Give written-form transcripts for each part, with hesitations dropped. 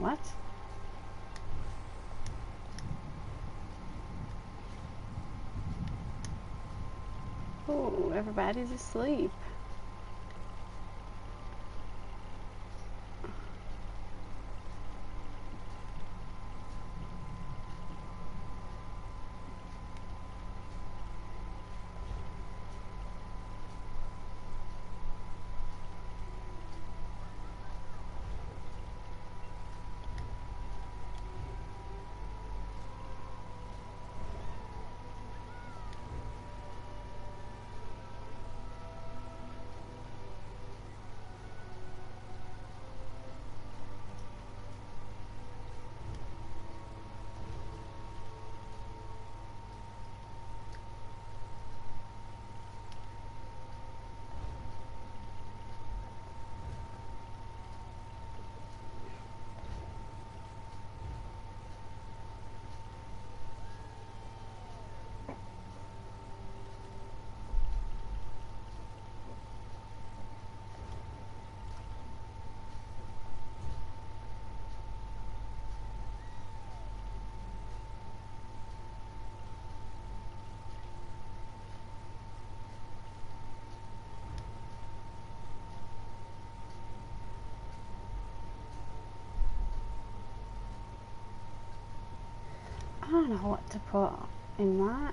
What? Oh, everybody's asleep. I don't know what to put in that.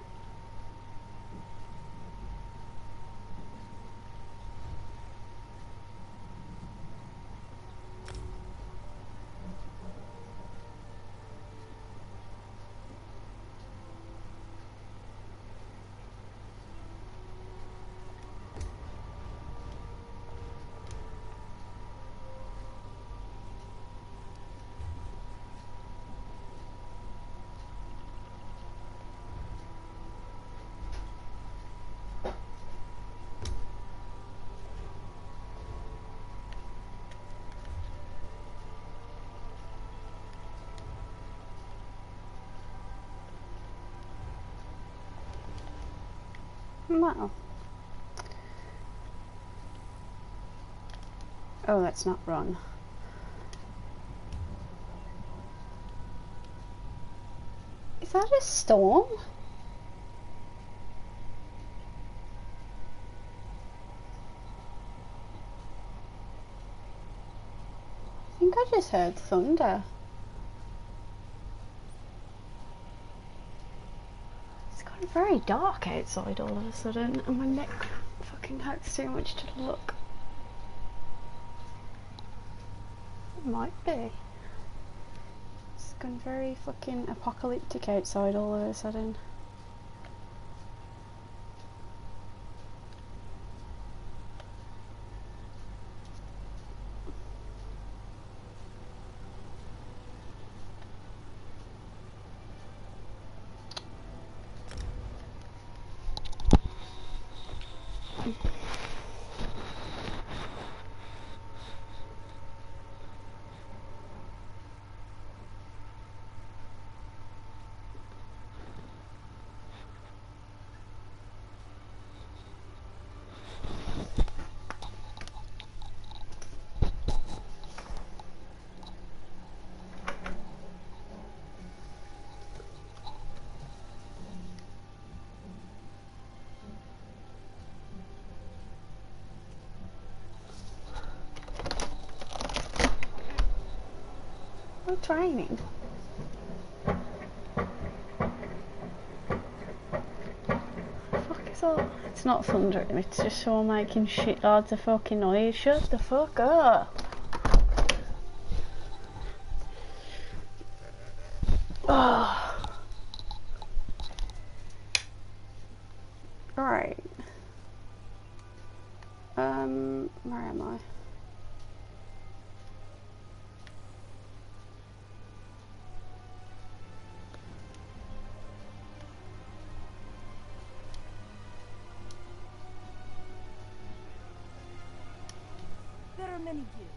Well. Oh, that's not run. Is that a storm? I think I just heard thunder. It's gotten very dark outside all of a sudden, and my neck fucking hurts too much to look. It might be. It's gone very fucking apocalyptic outside all of a sudden. It's raining. Fuck is all? It's not thundering, it's just someone making shitloads of fucking noise. Shut the fuck up. Oh. Right. Where am I? There are many gifts.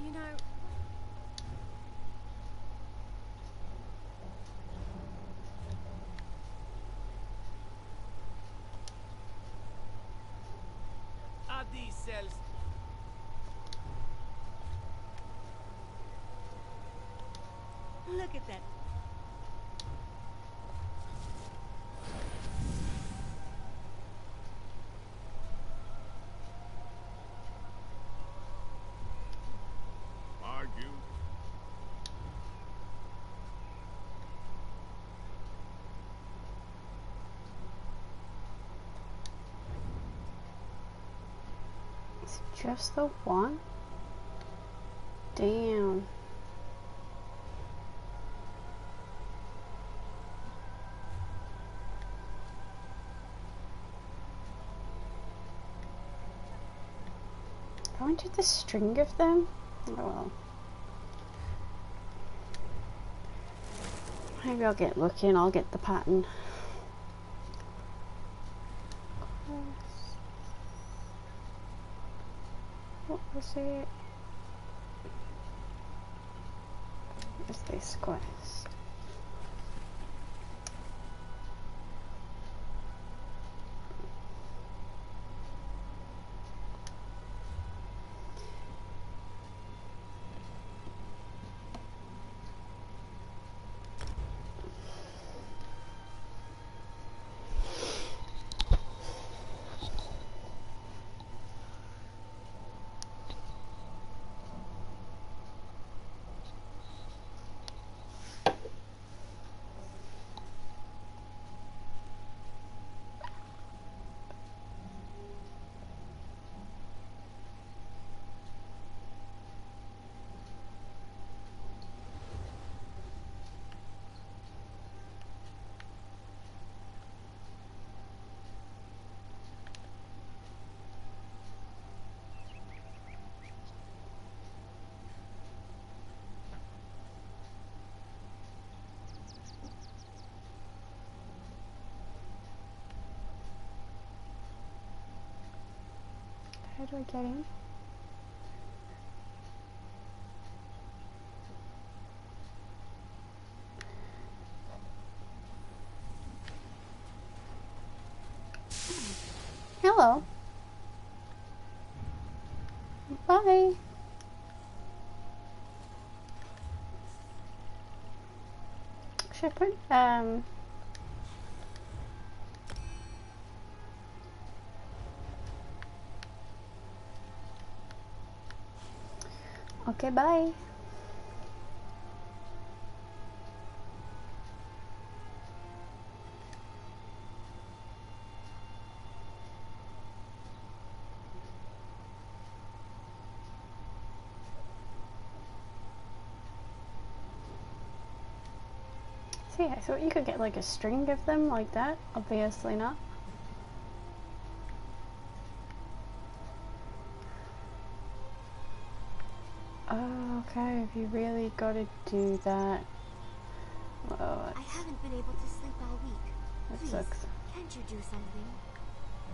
You know, yourselves. Look at that. Argue. Is it just the one? Damn. I wanted the string of them. Oh well. Maybe I'll get lucky and I'll get the pattern. What was it? What's this quest? How do I get in? Hello. Bye. Shepherd. Okay, bye. See, I thought you could get like a string of them like that. Obviously not. Oh, okay, if you really gotta do that. Oh, I haven't been able to sleep all week. that Please, sucks. can't you do something?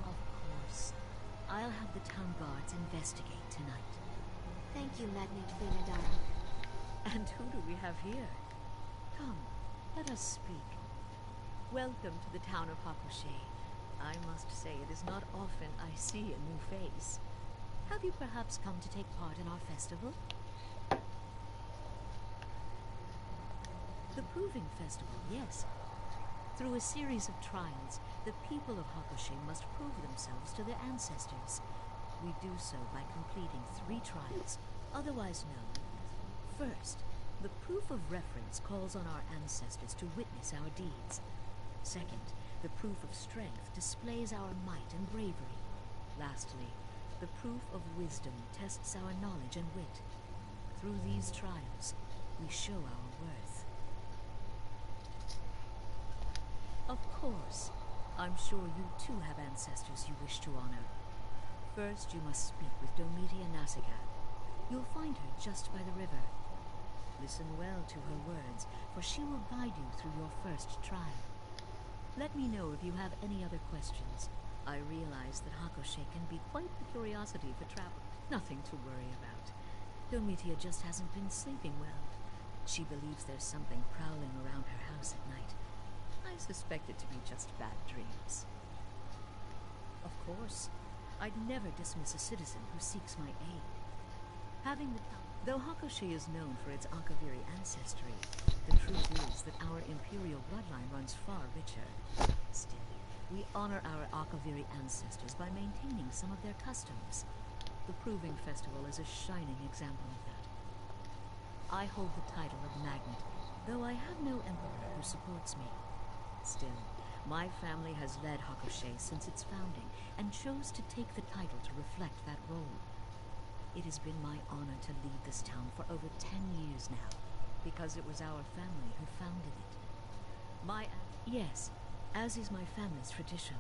Of course. I'll have the town guards investigate tonight. Thank you, Magnate Finadara. And who do we have here? Come, let us speak. Welcome to the town of Hakushe. I must say it is not often I see a new face. Have you perhaps come to take part in our festival? The Proving Festival, yes. Through a series of trials, the people of Hakushe must prove themselves to their ancestors. We do so by completing 3 trials, otherwise known. First, the proof of reference calls on our ancestors to witness our deeds. Second, the proof of strength displays our might and bravery. Lastly, the proof of wisdom tests our knowledge and wit. Through these trials, we show our worth. Of course, I'm sure you too have ancestors you wish to honor. First, you must speak with Domitia Nasica. You'll find her just by the river. Listen well to her words, for she will guide you through your first trial. Let me know if you have any other questions. I realize that Hakushe can be quite the curiosity for travel. Nothing to worry about. Domitia just hasn't been sleeping well. She believes there's something prowling around her house at night. I suspect it to be just bad dreams. Of course, I'd never dismiss a citizen who seeks my aid. Though Hakushe is known for its Akaviri ancestry, the truth is that our imperial bloodline runs far richer. Still, we honor our Akaviri ancestors by maintaining some of their customs. The Proving Festival is a shining example of that. I hold the title of Magnet, though I have no emperor who supports me. Still, my family has led Hakushe since its founding, and chose to take the title to reflect that role. It has been my honor to lead this town for over 10 years now, because it was our family who founded it. Yes, as is my family's tradition.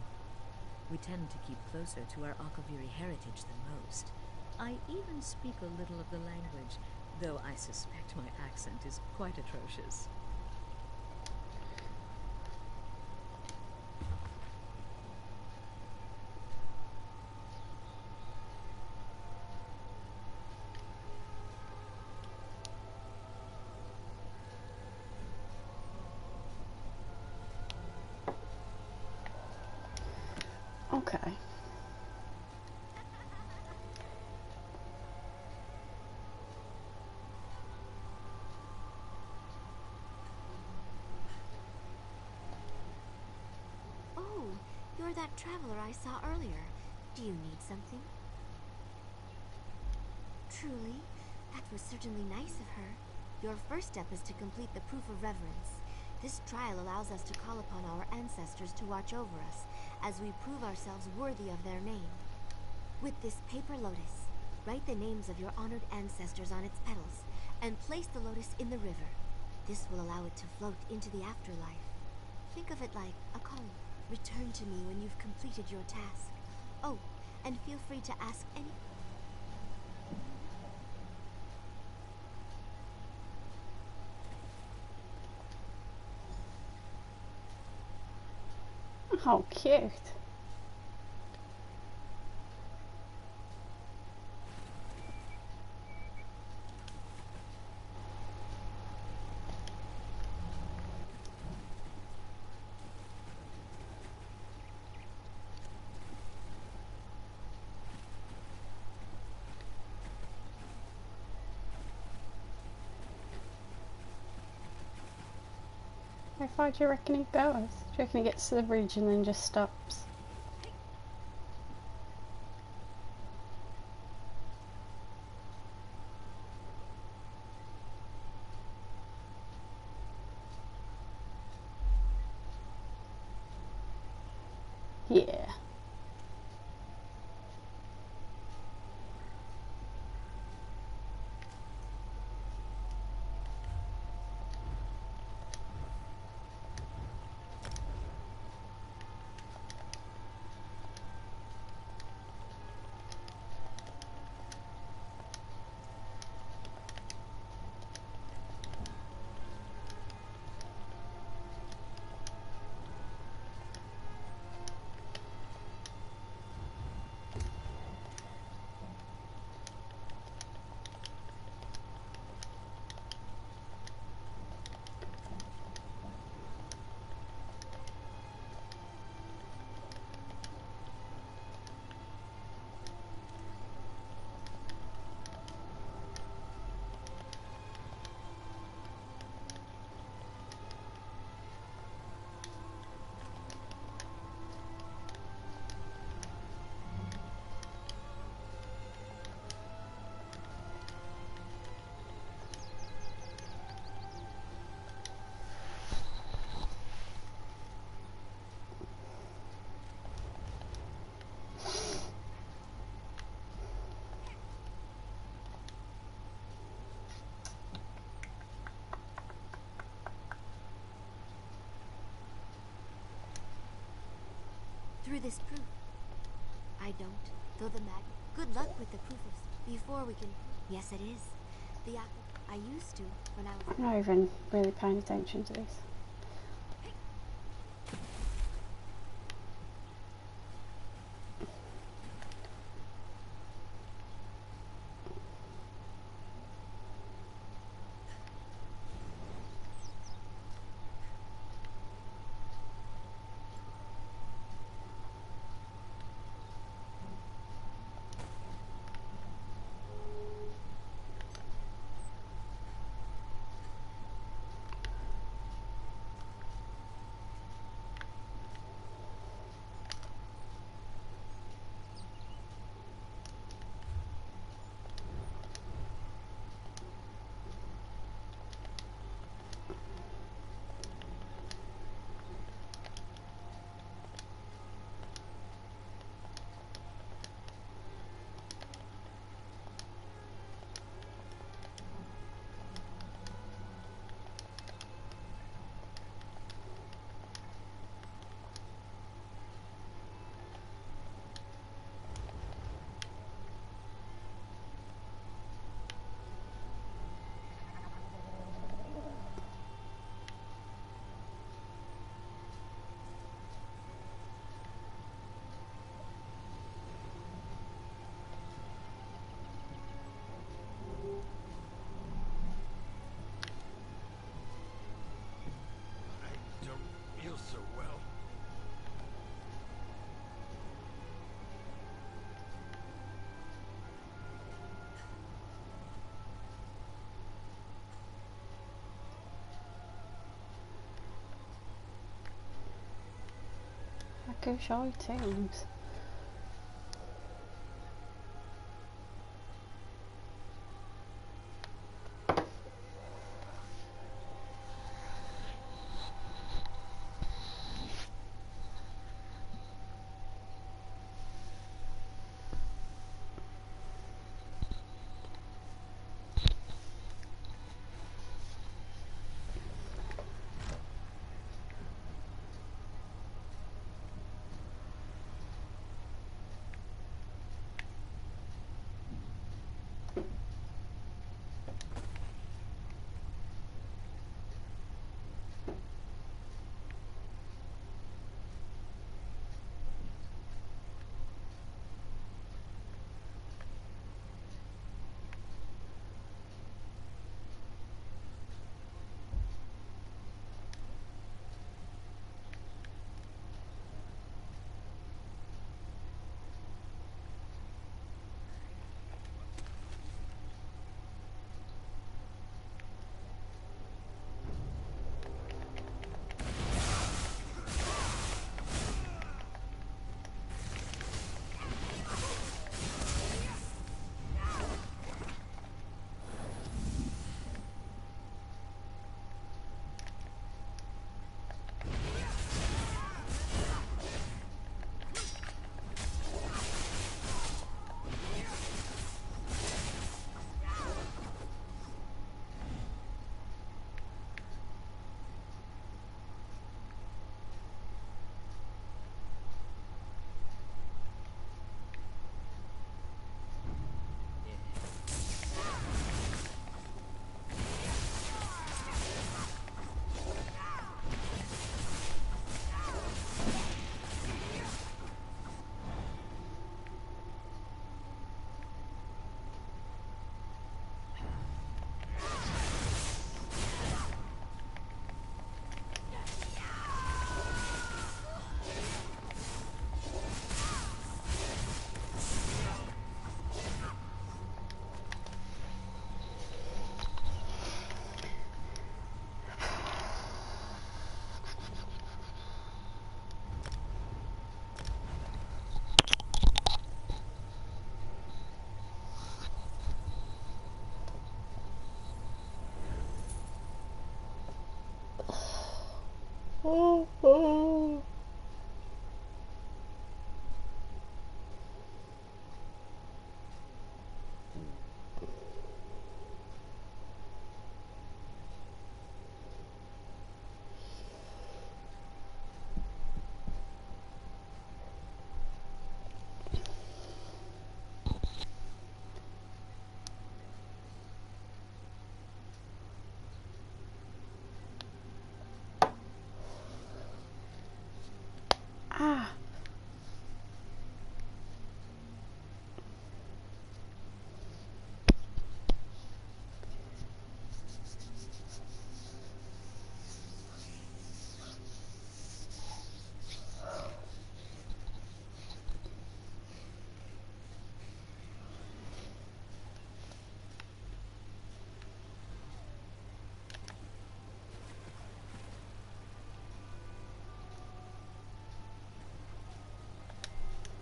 We tend to keep closer to our Akaviri heritage than most. I even speak a little of the language, though I suspect my accent is quite atrocious. Okay. Oh, you're that traveler I saw earlier. Do you need something? Truly? That was certainly nice of her. Your first step is to complete the proof of reverence. This trial allows us to call upon our ancestors to watch over us, as we prove ourselves worthy of their name. With this paper lotus, write the names of your honored ancestors on its petals, and place the lotus in the river. This will allow it to float into the afterlife. Think of it like a calling. Return to me when you've completed your task. Oh, and feel free to ask any... How cute. How far do you reckon it goes? Do you reckon it gets to the bridge and then just stops? Yeah. Through this proof. I don't, though the magnet... Good luck with the proof of... Before we can... Yes, it is. The act I used to when I was... I'm not even really paying attention to this. fucking shy teams. Oh, oh. Ah.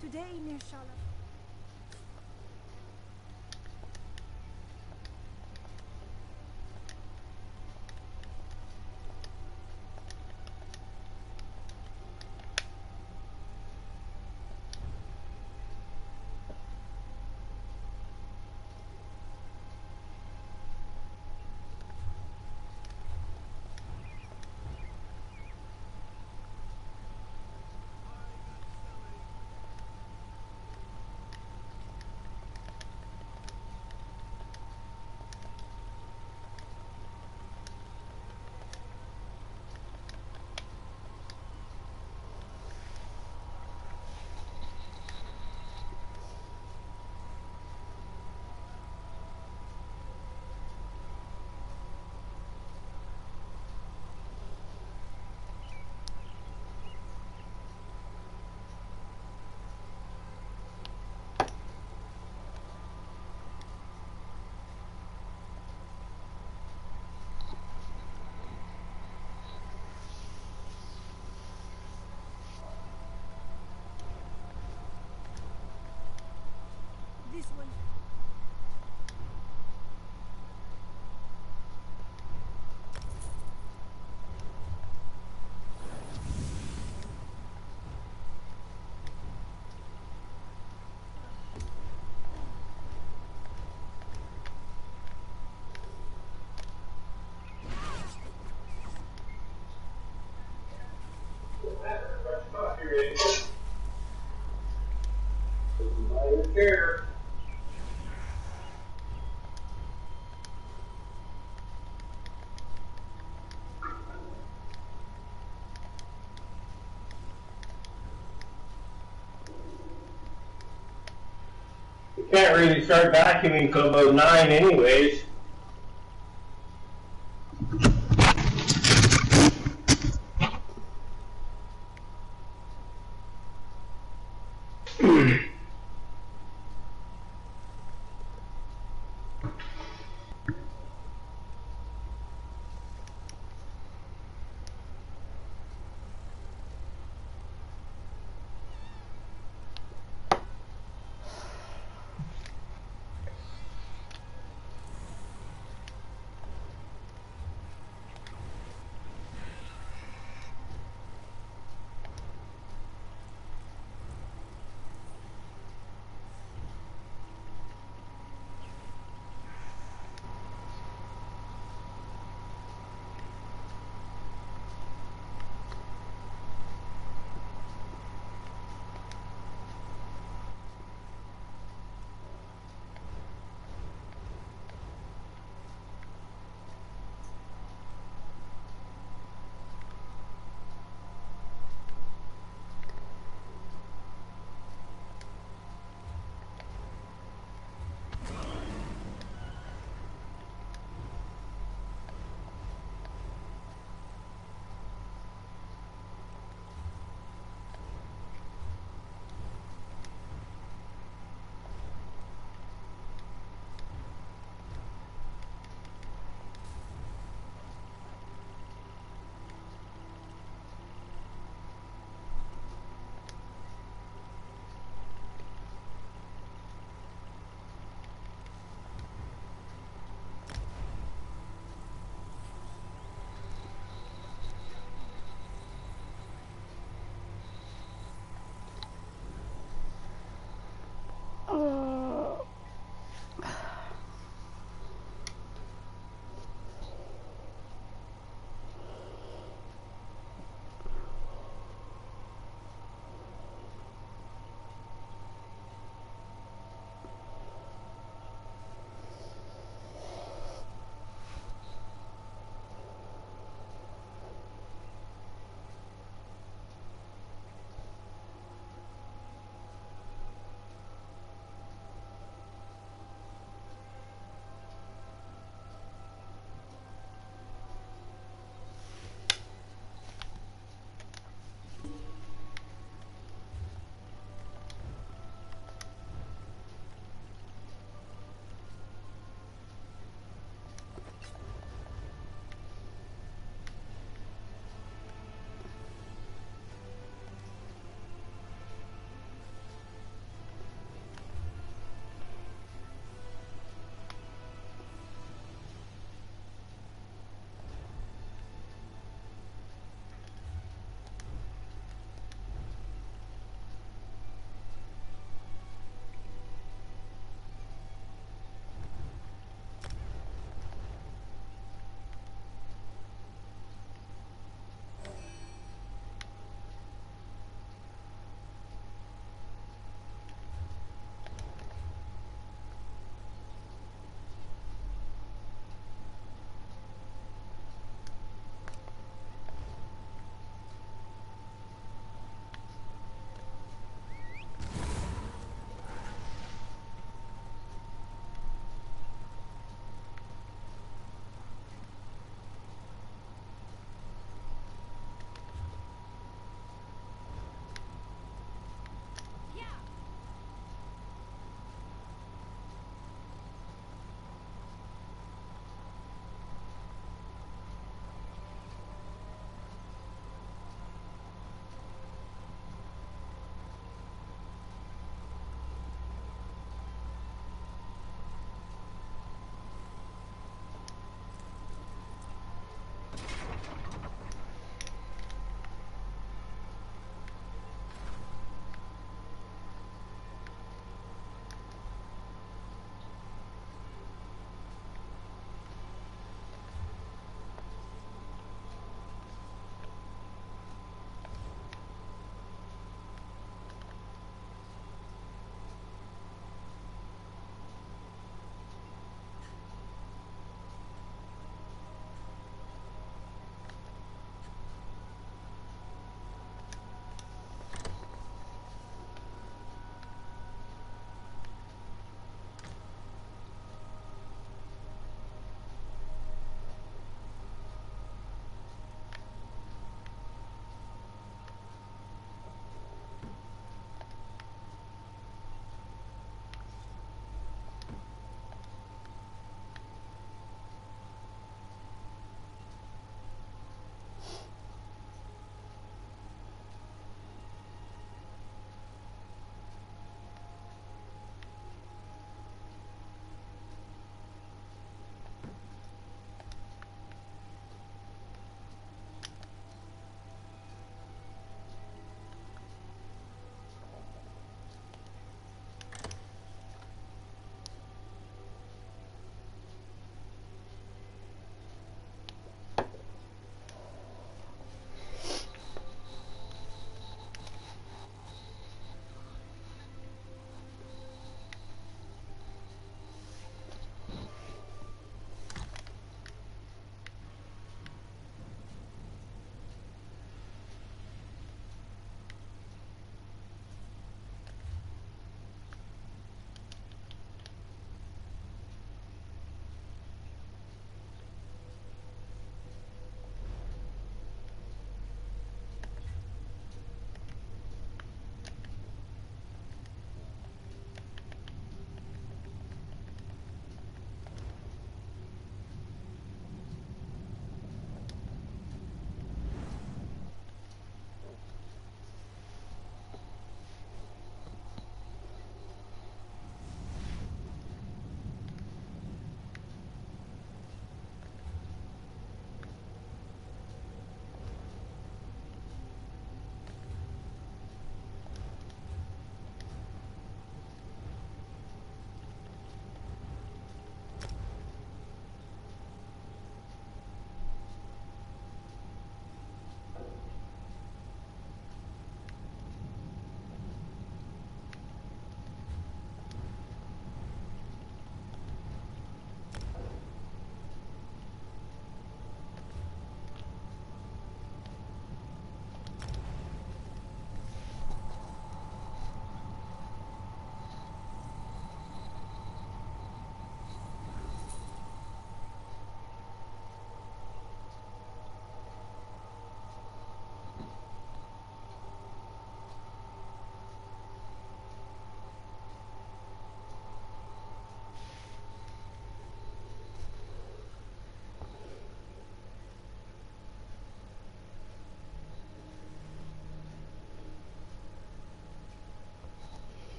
Today, Nirshala. Can't really start vacuuming until about 9 anyways.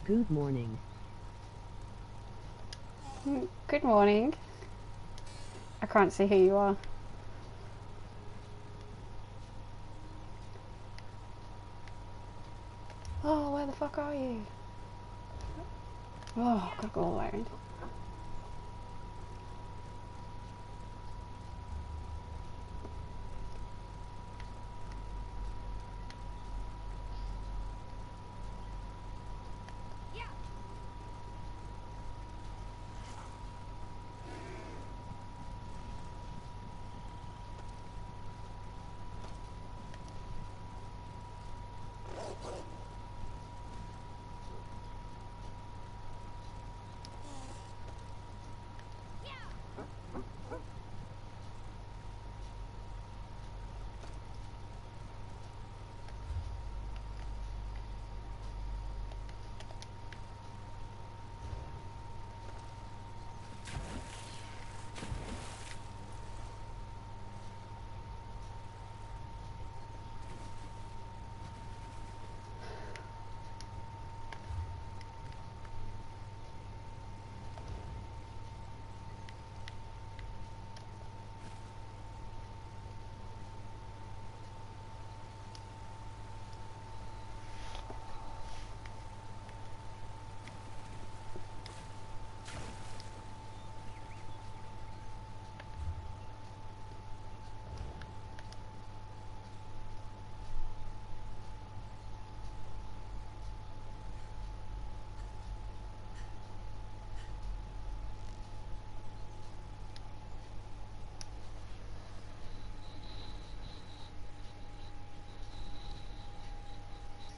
Good morning. Good morning. I can't see who you are. Oh, where the fuck are you? Oh, gotta go around.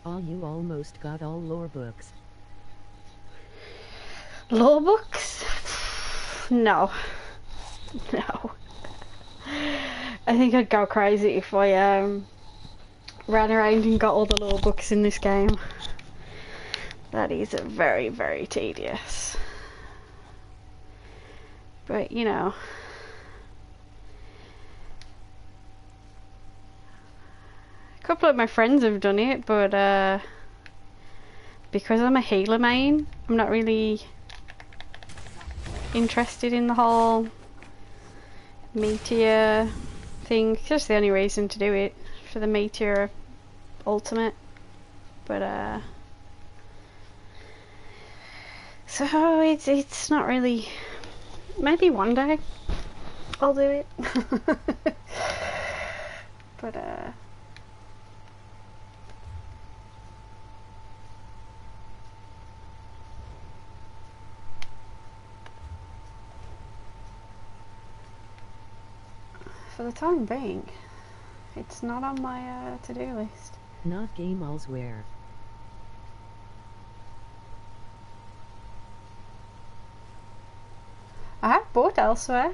Oh, you almost got all lore books. Law books? No. No. I think I'd go crazy if I ran around and got all the law books in this game. That is very, very tedious. But, you know. A couple of my friends have done it, but because I'm a healer main, I'm not really interested in the whole meteor thing. It's just the only reason to do it, for the meteor ultimate. But so it's not really. Maybe one day I'll do it. But for the time being, it's not on my to-do list. Not game elsewhere. I have bought elsewhere.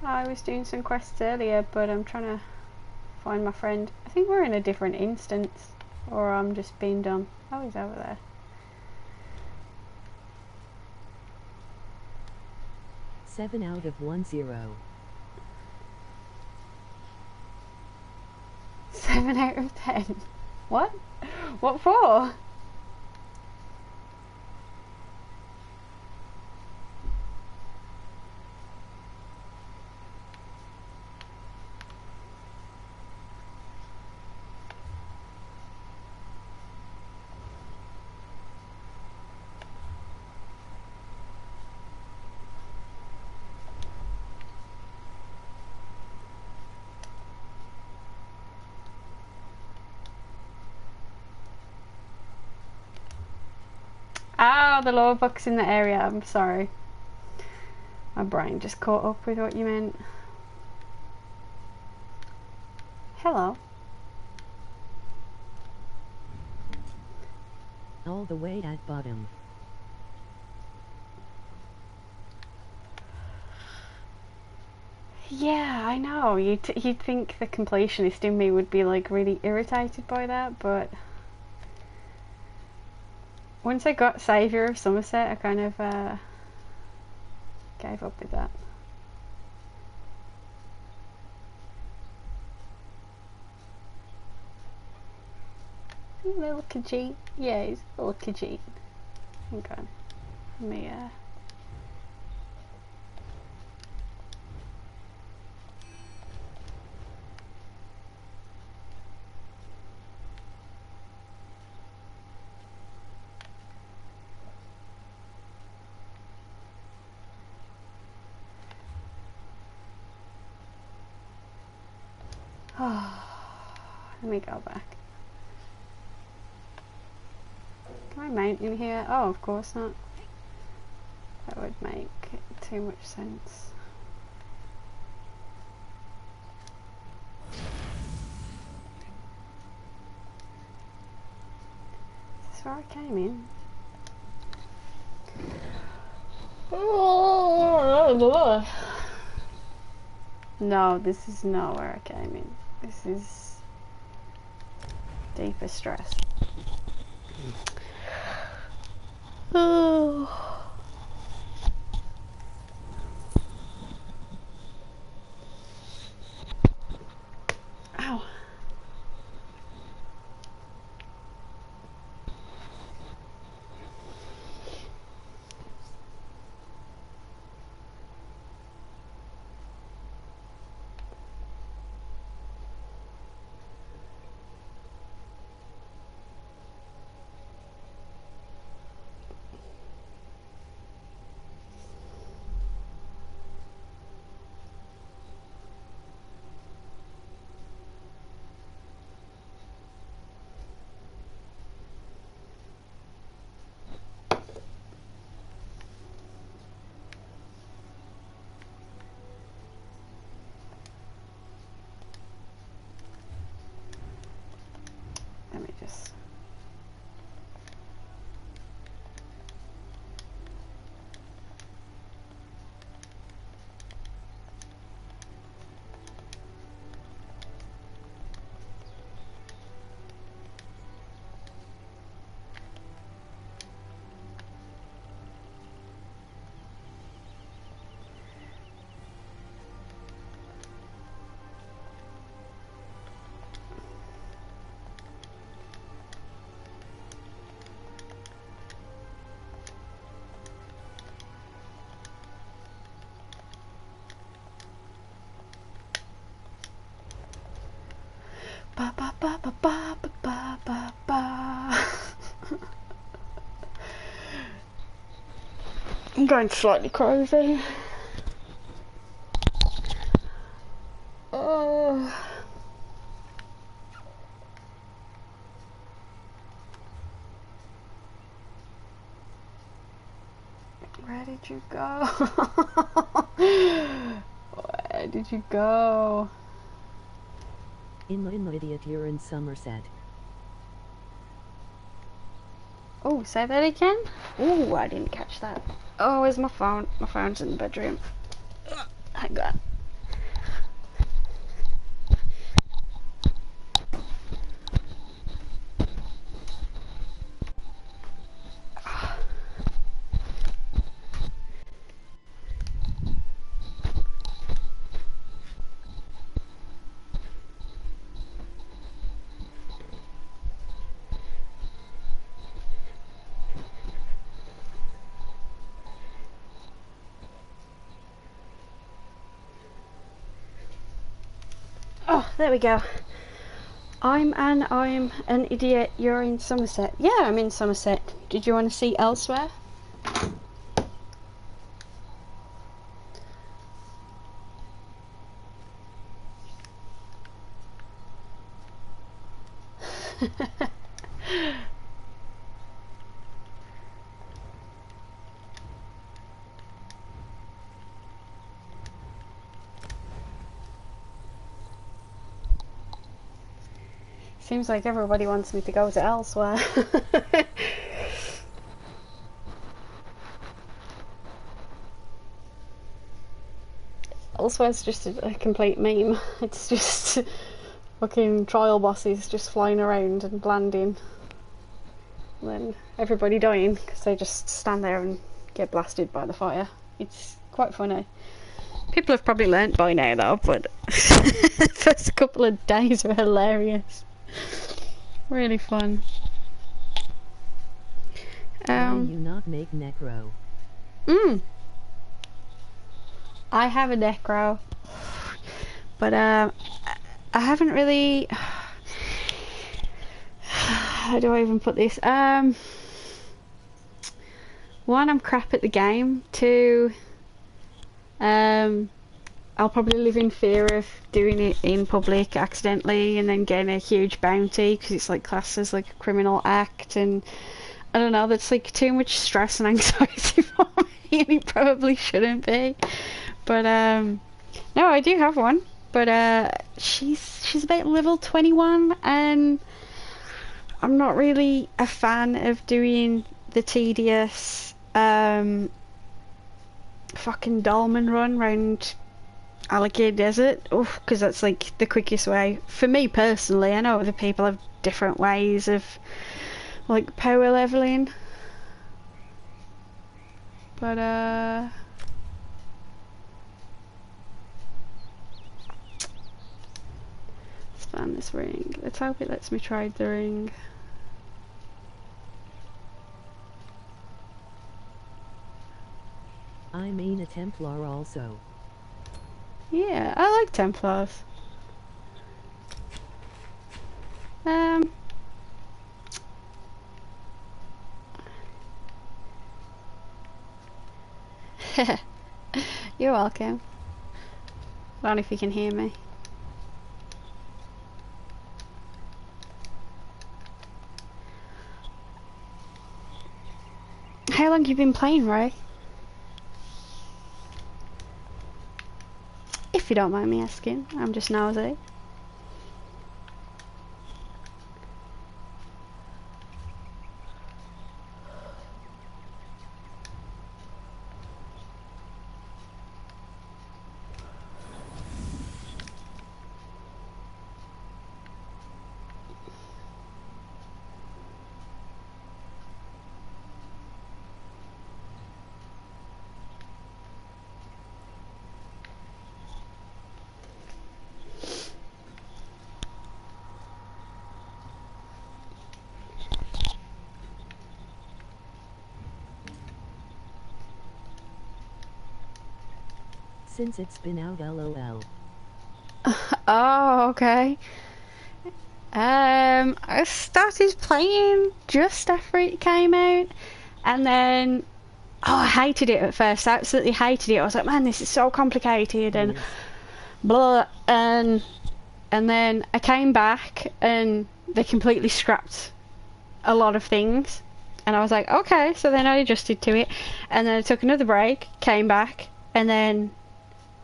I was doing some quests earlier, but I'm trying to find my friend. I think we're in a different instance, or I'm just being dumb. Oh, he's over there. Seven out of 10. 7 out of 10. What? What for? Oh, the law book's in the area. I'm sorry. My brain just caught up with what you meant. Hello. All the way at bottom. Yeah, I know. You'd think the completionist in me would be like really irritated by that, but once I got Saviour of Somerset, I kind of gave up with that. Little Khajiit. Yeah, he's a little Khajiit. Okay. Let me, let me go back. Can I mount in here? Oh, of course not. That would make too much sense. Is this where I came in? Oh, no, this is not where I came in. This is deeper stress. Oh. Ow. Let me just... Ba ba ba ba ba ba ba ba ba. I'm going slightly crazy. Oh. Where did you go? Where did you go? In idiot, you're in Somerset. Oh, say that again? Oh, I didn't catch that. Oh, where's my phone? My phone's in the bedroom. Hang on. Oh, there we go. I'm an idiot, you're in Somerset. Yeah, I'm in Somerset. Did you want to see elsewhere? Seems like everybody wants me to go to elsewhere. Elsewhere's just a complete meme. It's just fucking trial bosses just flying around and landing. And then everybody dying because they just stand there and get blasted by the fire. It's quite funny. People have probably learnt by now though, but the first couple of days were hilarious. Really fun. Why you not make necro? I have a necro, but I haven't really. How do I even put this? One, I'm crap at the game. Two, I'll probably live in fear of doing it in public accidentally and then getting a huge bounty because it's like classed as like a criminal act, and I don't know, that's like too much stress and anxiety for me, and it probably shouldn't be. But no, I do have one, but she's about level 21, and I'm not really a fan of doing the tedious fucking dolmen run round Alligator Desert, because that's like the quickest way for me personally. I know other people have different ways of like power leveling, but let's find this ring. Let's hope it lets me try the ring. I mean a Templar also. Yeah, I like Templars. You're welcome. I don't know if you can hear me. How long have you been playing, Ray? If you don't mind me asking, I'm just nosy. Since it's been out, lol. Oh, okay. I started playing just after it came out, and then I hated it at first. I absolutely hated it. I was like, man, this is so complicated and blah. And then I came back and they completely scrapped a lot of things, and I was like, okay. So then I adjusted to it, and then I took another break, came back, and then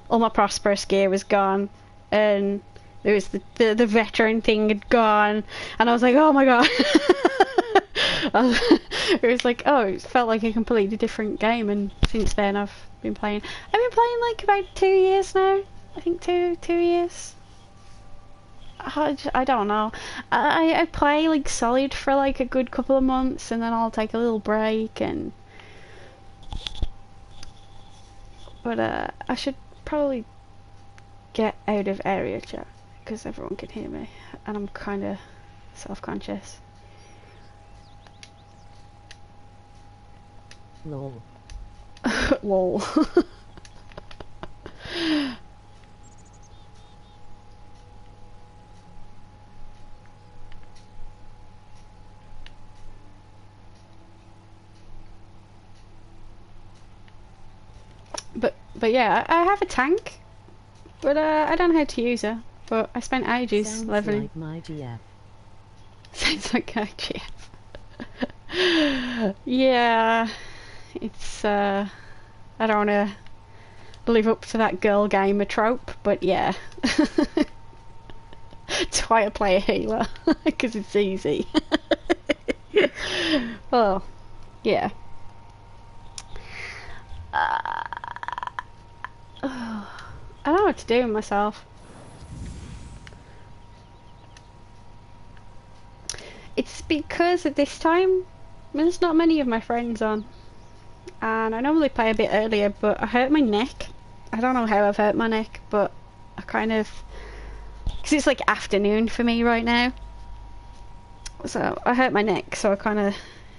all my prosperous gear was gone, and there was the veteran thing had gone, and I was like, oh my god. It was like, oh, it felt like a completely different game, and since then I've been playing like about 2 years now. I think two years. I don't know. I play like solid for like a good couple of months, and then I'll take a little break, but I should probably get out of area chat because everyone can hear me and I'm kind of self-conscious. Lol. Lol. But yeah, I have a tank, but I don't know how to use her. But I spent ages Sounds leveling. like my GF. Sounds like my GF. Yeah, it's I don't want to live up to that girl gamer trope, but yeah. That's why I play a healer, because it's easy. Well, yeah. I don't know what to do with myself. It's because at this time there's not many of my friends on, and I normally play a bit earlier, but I hurt my neck. I don't know how I've hurt my neck, but I kind of, because it's like afternoon for me right now, So I hurt my neck, so I kind of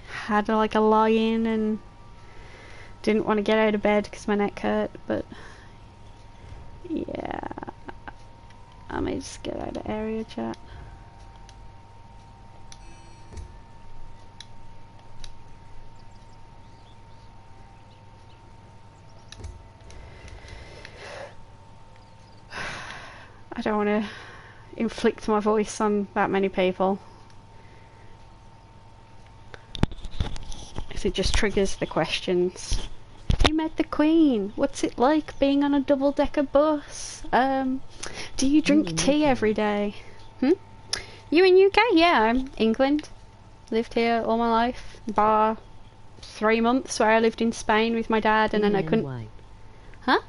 had like a lie in and didn't want to get out of bed because my neck hurt. But yeah, I may just get out of area chat. I don't want to inflict my voice on that many people. If it just triggers the questions. You met the Queen. What's it like being on a double-decker bus? Do you drink tea every day? You in UK? Yeah, I'm England. Lived here all my life. Bar 3 months where I lived in Spain with my dad, and then I couldn't. Huh?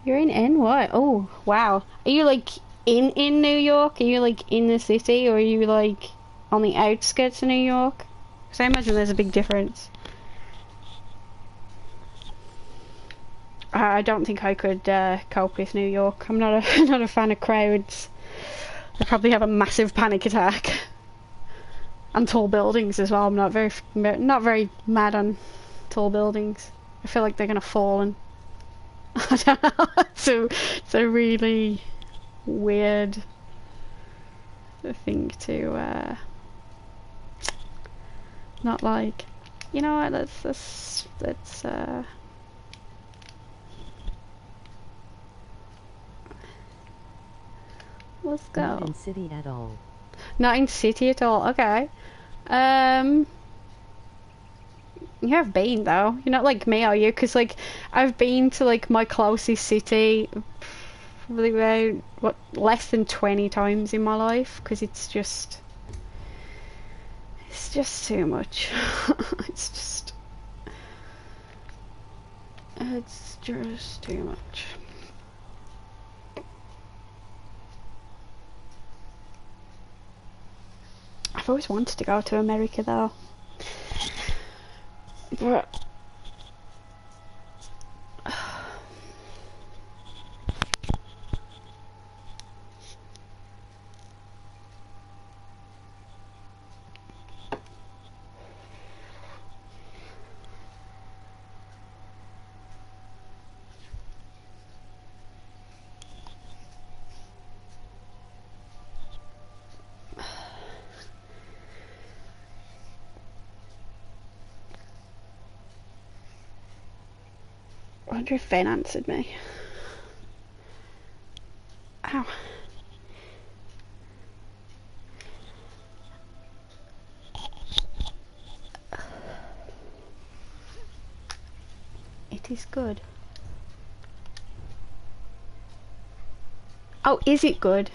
You're in NY? Oh, wow. Are you like in New York? Are you like in the city, or are you like on the outskirts of New York? Because I imagine there's a big difference. I don't think I could cope with New York. I'm not a not a fan of crowds. I probably have a massive panic attack. And tall buildings as well. I'm not very mad on tall buildings. I feel like they're gonna fall and I don't know. It's a really weird thing to not like. You know what? Let's go. Not in city at all. Not in city at all. Okay. You have been though. You're not like me, are you? Because like I've been to like my closest city probably about what less than 20 times in my life. Because it's just too much. it's just too much. I've always wanted to go to America though, but I wonder if Ben answered me. Ow. It is good. Oh, is it good?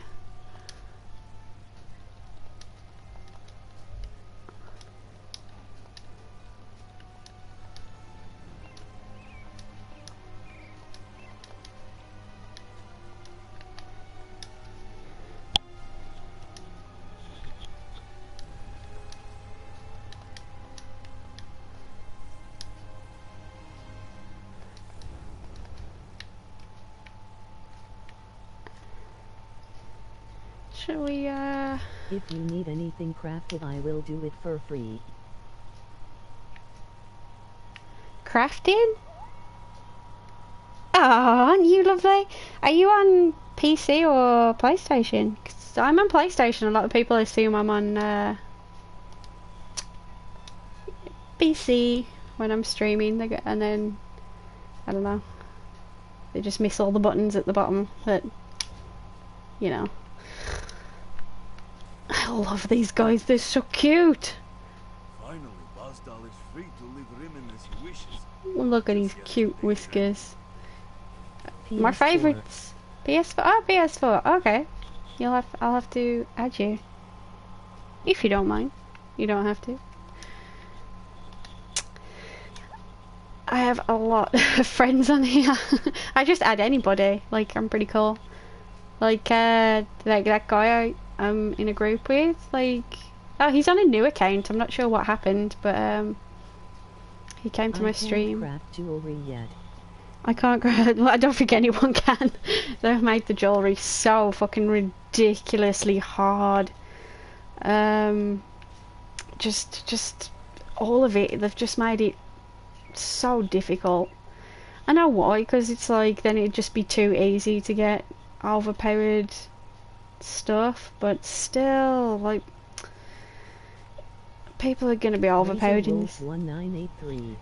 Shall we, If you need anything crafted, I will do it for free. crafting? Oh, aren't you lovely? Are you on PC or PlayStation? 'Cause I'm on PlayStation. A lot of people assume I'm on PC when I'm streaming, and then I don't know. They just miss all the buttons at the bottom. But you know. I love these guys, they're so cute. Finally, Bazdal is free to live Rimmon as he wishes. Look at his cute whiskers. PS4. My favourites. PS4. Oh, PS4. Okay. I'll have to add you. If you don't mind. You don't have to. I have a lot of friends on here. I just add anybody. Like, I'm pretty cool. Like that guy I'm in a group with. Like, oh, he's on a new account. I'm not sure what happened, but he came to my stream. I can't craft jewelry yet. I can't craft. Well, I don't think anyone can. They've made the jewelry so fucking ridiculously hard. Just all of it. They've just made it so difficult. I know why, because it's like then it'd just be too easy to get overpowered stuff, but still, like, people are gonna be overpowered in this. RayzerWolf1983.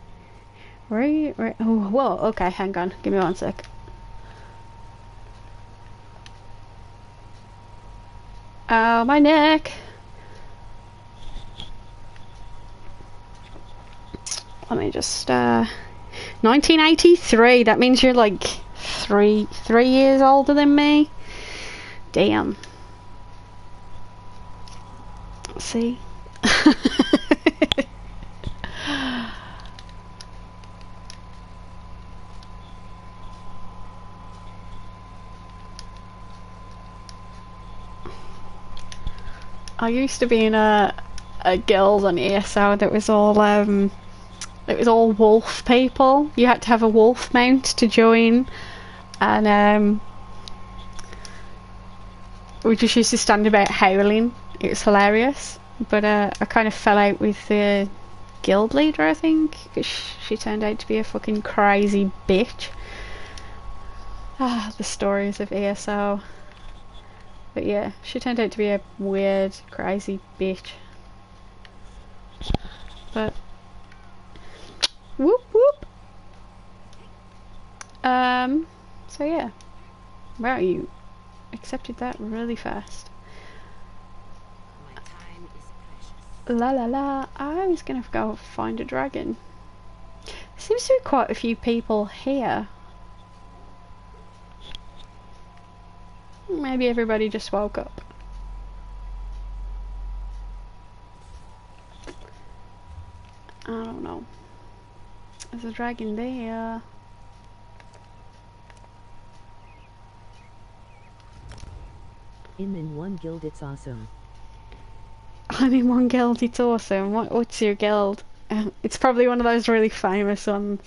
Right. Oh, whoa. Okay, hang on. Give me one sec. Oh, my neck. Let me just 1983. That means you're like three years older than me. Damn. See. I used to be in a guild on ESO that was all wolf people. You had to have a wolf mount to join, and we just used to stand about howling. It was hilarious. But I kind of fell out with the guild leader, I think, because she turned out to be a fucking crazy bitch. Ah, the stories of ESO. But yeah, she turned out to be a weird, crazy bitch. But whoop whoop. So yeah. Wow, you accepted that really fast. My time is precious. La la la. I was gonna go find a dragon. Seems to be quite a few people here. Maybe everybody just woke up. I don't know. There's a dragon there. I'm in one guild, it's awesome. I'm in one guild, it's awesome. What's your guild? It's probably one of those really famous ones.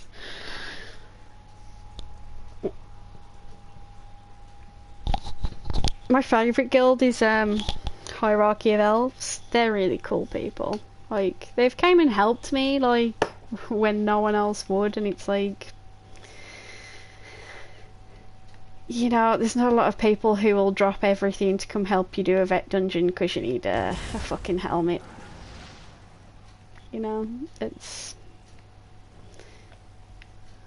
My favourite guild is Hierarchy of Elves. They're really cool people. Like, they've came and helped me, like, when no one else would, and it's like, you know, there's not a lot of people who will drop everything to come help you do a vet dungeon because you need a fucking helmet. You know, it's...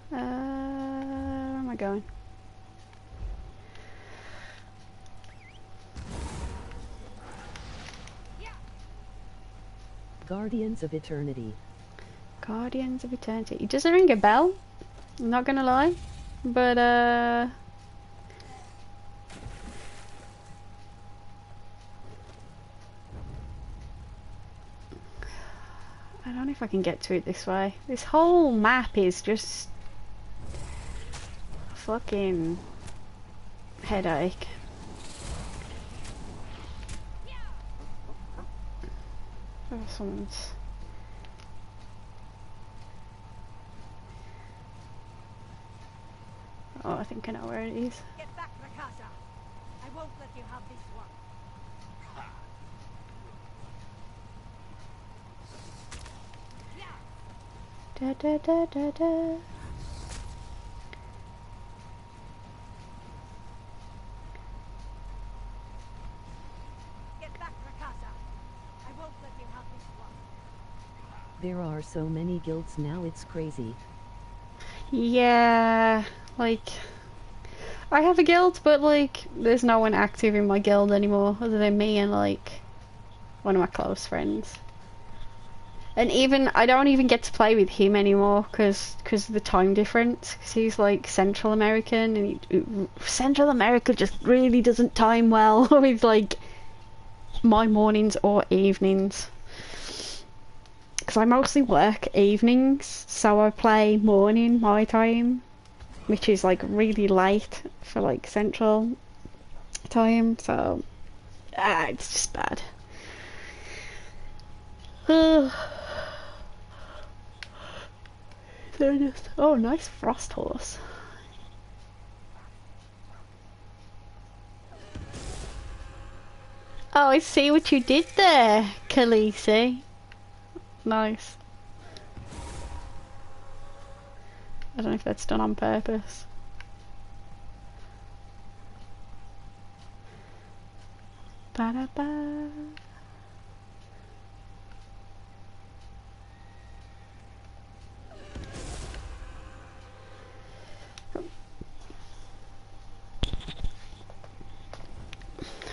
where am I going? Guardians of Eternity. Guardians of Eternity. It doesn't ring a bell, I'm not gonna lie, but I don't know if I can get to it this way. This whole map is just a fucking headache. Oh, someone's... Oh, I think I know where it is. Get back, Rakasa. I won't let you have this one. Da da da da da. Get back, Rakasa. I won't let you have this one. There are so many guilds now, it's crazy. Yeah, like, I have a guild, but like, there's no one active in my guild anymore other than me and like one of my close friends. And even I don't even get to play with him anymore because of the time difference. Because he's like Central American, and Central America just really doesn't time well with like my mornings or evenings. Because I mostly work evenings, so I play morning my time, which is like really late for like Central time. So it's just bad. Oh, nice frost horse. Oh, I see what you did there, Khaleesi. Nice. I don't know if that's done on purpose. Ba-da-ba.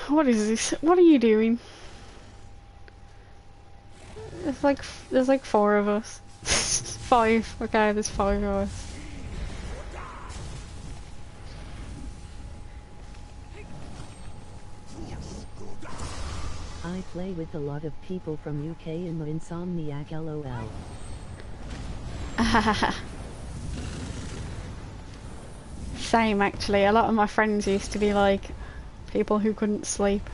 What is this? What are you doing? There's like 4 of us. 5. Okay, there's 5 of us. I play with a lot of people from UK and my Insomniac LOL. Same actually. A lot of my friends used to be like people who couldn't sleep.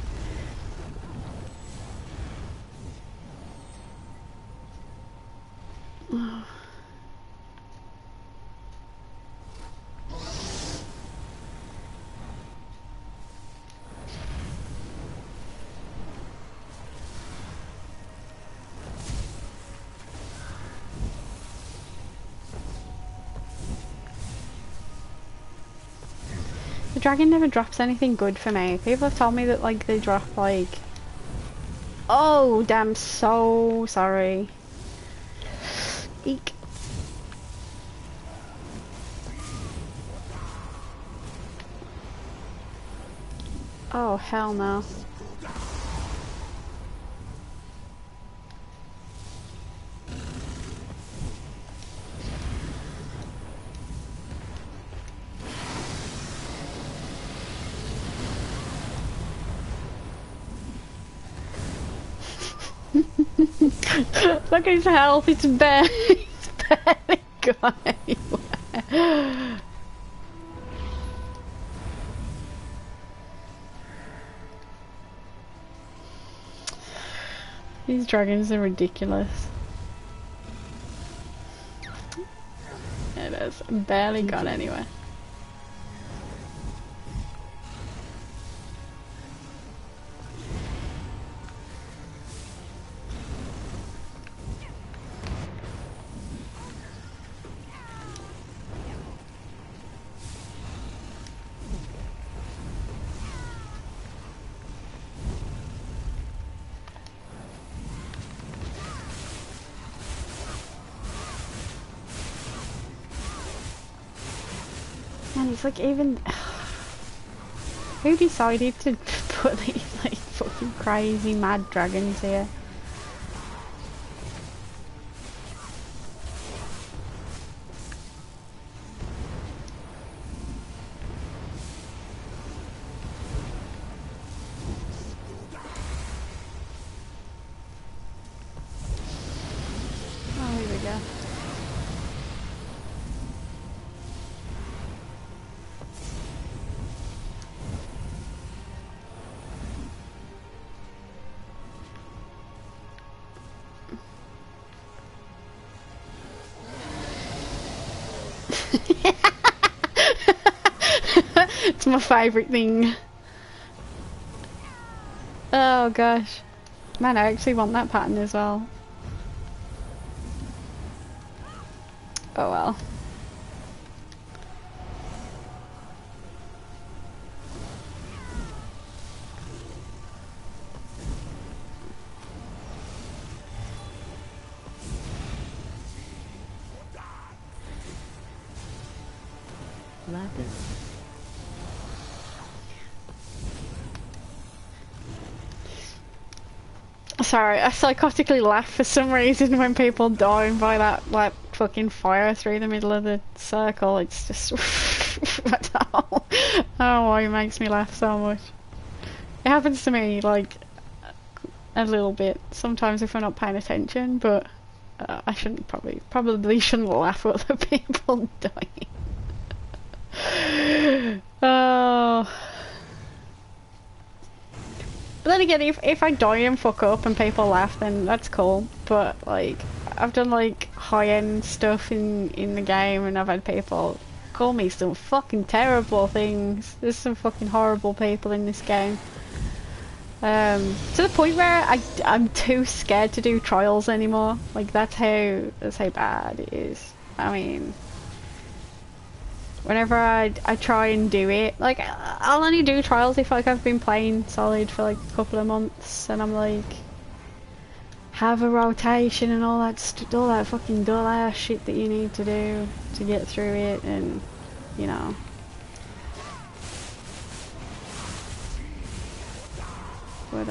The dragon never drops anything good for me. People have told me that like they drop like... Oh, damn, so sorry. Eek. Oh, hell no. Look at his health, it's barely gone anywhere. These dragons are ridiculous. It has barely gone anywhere. And it's like even... Who decided to put these like fucking crazy mad dragons here? Oh, here we go. It's my favourite thing. Oh gosh. Man, I actually want that pattern as well. Oh well. Lapis. Sorry, I psychotically laugh for some reason when people die by that like fucking fire through the middle of the circle. It's just I don't know why it makes me laugh so much. It happens to me like a little bit sometimes if I'm not paying attention, but I shouldn't probably shouldn't laugh at other people dying. Oh. But then again, if I die and fuck up and people laugh, then that's cool. But like, I've done like high-end stuff in the game, and I've had people call me some fucking terrible things. There's some fucking horrible people in this game. To the point where I'm too scared to do trials anymore. Like that's how bad it is. I mean, whenever I try and do it, like I'll only do trials if like I've been playing solid for like a couple of months and I'm like have a rotation and all that fucking dull ass shit that you need to do to get through it, and you know. But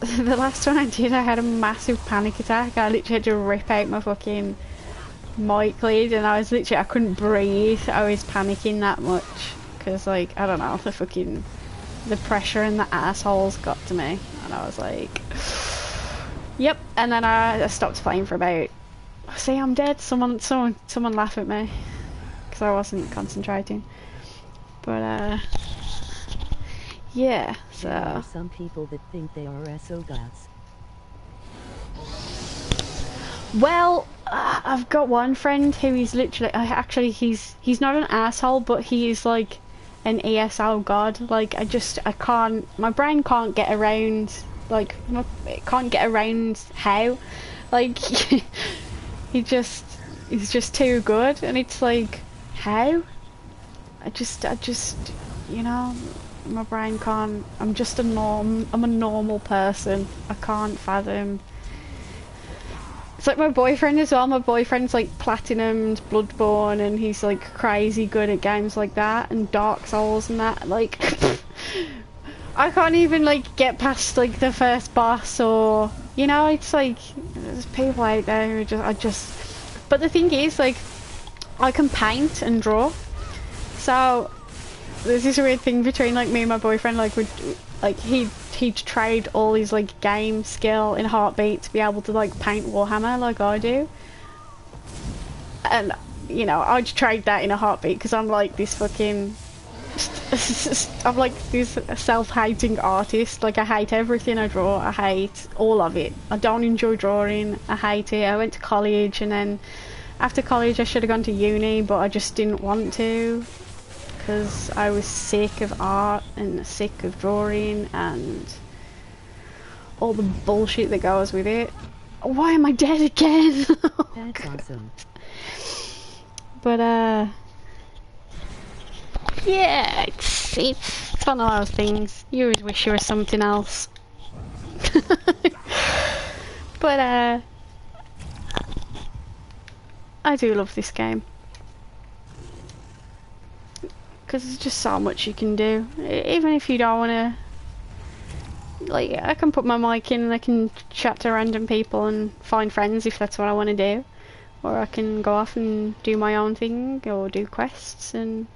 the last one I did, I had a massive panic attack. I literally had to rip out my fucking mic lead, and I couldn't breathe. I was panicking that much because, like, I don't know, the pressure in the assholes got to me, and I was like, yep. And then I stopped playing for about. See, I'm dead. Someone laugh at me because I wasn't concentrating. But yeah. So there are some people that think they are ESO gods. Well, I've got one friend who is literally, actually he's not an asshole, but he is like an ESO god. Like my brain can't get around, like, it can't get around how, like, he's just too good, and it's like, how? I just, you know, my brain can't, I'm a normal person. I can't fathom. It's like my boyfriend as well. My boyfriend's like platinumed Bloodborne, and he's like crazy good at games like that and Dark Souls and that. Like, I can't even like get past like the first boss, or you know, it's like there's people out there who But the thing is, like, I can paint and draw, so there's this weird thing between like me and my boyfriend. Like he'd trade all his like game skill in a heartbeat to be able to like paint Warhammer like I do, and you know, I'd trade that in a heartbeat because I'm like this fucking I'm like this self-hating artist. Like, I hate everything I draw. I hate all of it. I don't enjoy drawing. I hate it. I went to college, and then after college I should have gone to uni, but I just didn't want to because I was sick of art and sick of drawing and all the bullshit that goes with it. Why am I dead again? That's awesome. But yeah, it's one of those things. You always wish you were something else. But I do love this game because there's just so much you can do. Even if you don't want to, like, I can put my mic in and I can chat to random people and find friends if that's what I want to do, or I can go off and do my own thing or do quests. And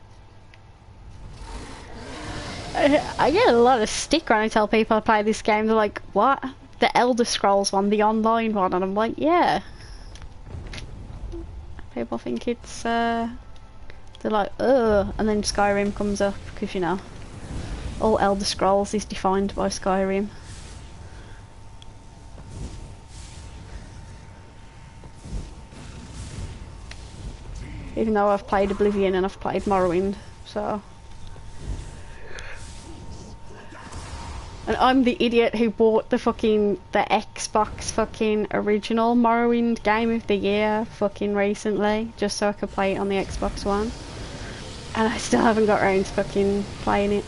I get a lot of stick when I tell people I play this game. They're like, what? The Elder Scrolls one, the online one? And I'm like, yeah. People think it's they're like, ugh, and then Skyrim comes up because, you know, all Elder Scrolls is defined by Skyrim. Even though I've played Oblivion and I've played Morrowind, so. And I'm the idiot who bought the Xbox fucking original Morrowind Game of the Year fucking recently, just so I could play it on the Xbox One. And I still haven't got around to fucking playing it.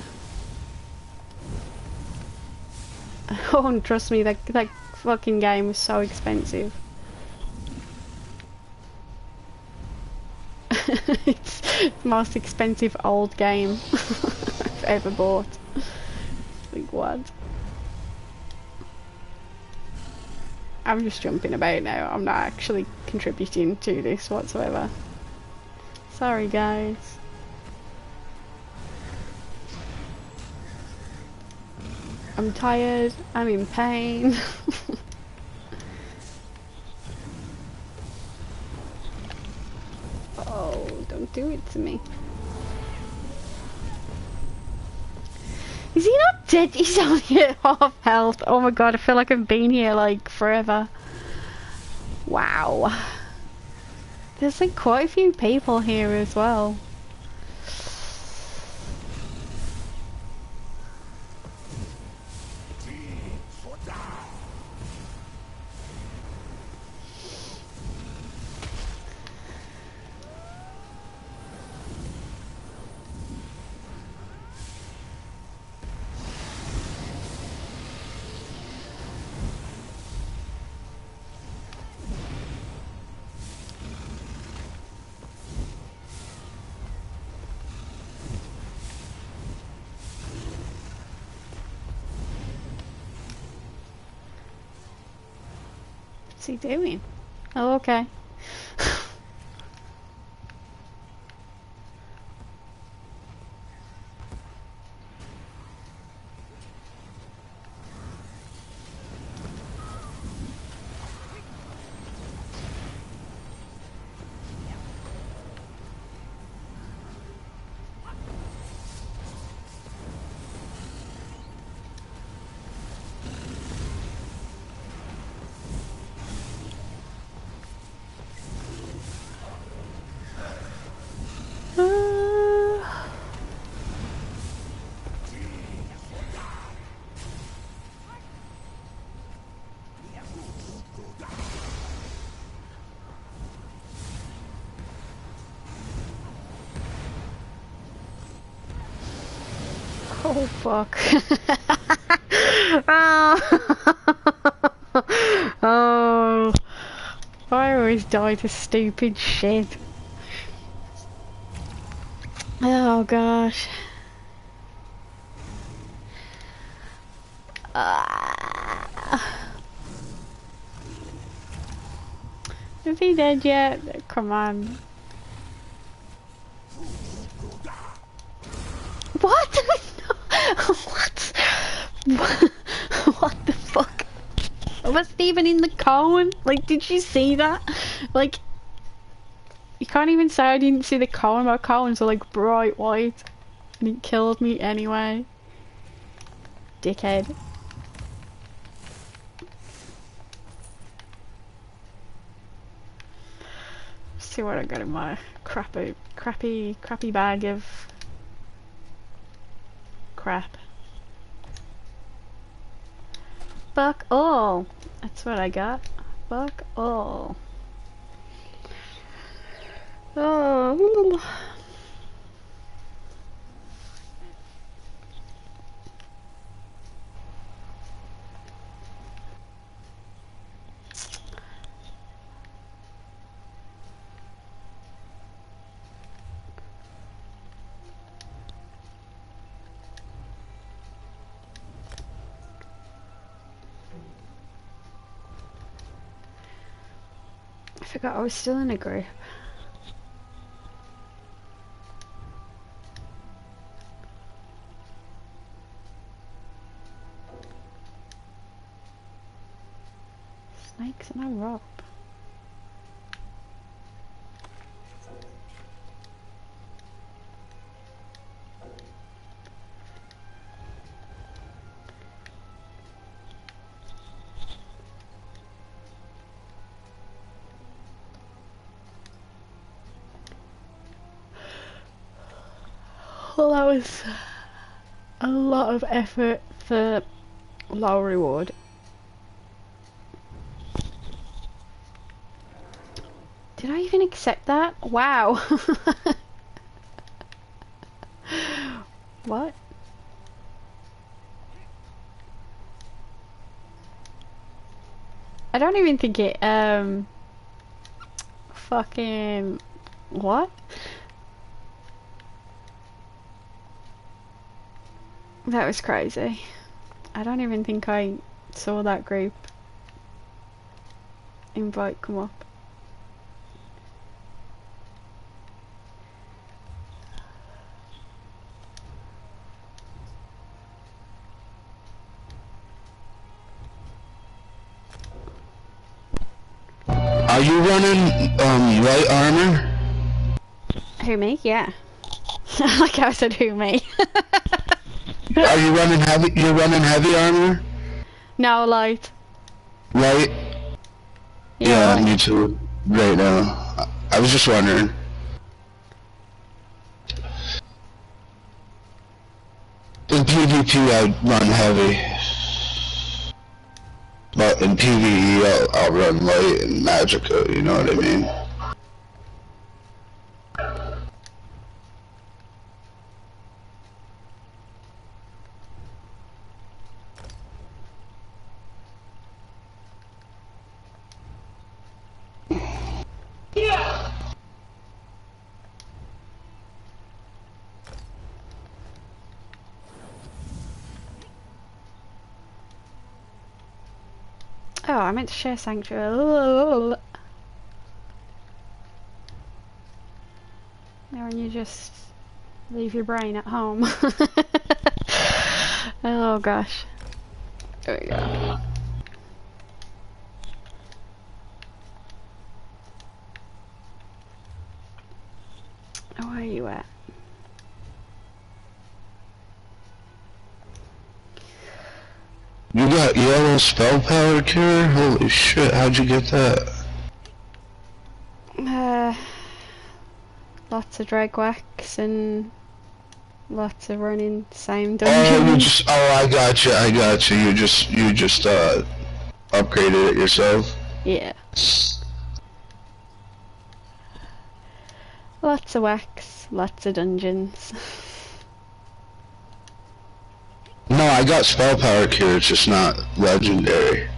Oh, and trust me, that fucking game was so expensive. It's the most expensive old game I've ever bought. Like, what? I'm just jumping about now. I'm not actually contributing to this whatsoever. Sorry, guys. I'm tired. I'm in pain. Oh, don't do it to me. Is he not dead? He's only at half health. Oh my god, I feel like I've been here like forever. Wow. There's like quite a few people here as well. he doing? Oh, okay. Oh fuck. Oh. Oh. I always die to stupid shit. Oh gosh. Is he dead yet? Come on. What? What? What the fuck? I wasn't even in the cone. Like, did you see that? Like, you can't even say I didn't see the cone. My cones are like bright white. And it killed me anyway. Dickhead. Let's see what I got in my crappy bag of crap. Fuck all. That's what I got. Fuck all. Oh. I forgot I was still in a group. Snakes and a rope. Well, that was a lot of effort for low reward. Did I even accept that? Wow. What? I don't even think it, fucking, what? That was crazy. I don't even think I saw that group invite come up. Are you running light armor? Who, me? Yeah. Like I said, who, me? Are you running heavy? You're running heavy armor? No, light. Light? Yeah, Yeah, me too. Right now. I was just wondering. In PvP, I run heavy. But in PvE, I'll run light and magicka, you know what I mean? Oh, I meant to share Sanctuary. When you just leave your brain at home. Oh gosh. There we go. Where are you at? You got yellow spell power cure? Holy shit, how'd you get that? Lots of drag wax and lots of running same Oh, dungeons. I got you. You just upgraded it yourself? Yeah. Lots of wax, lots of dungeons. No, I got spell power cure, it's just not legendary.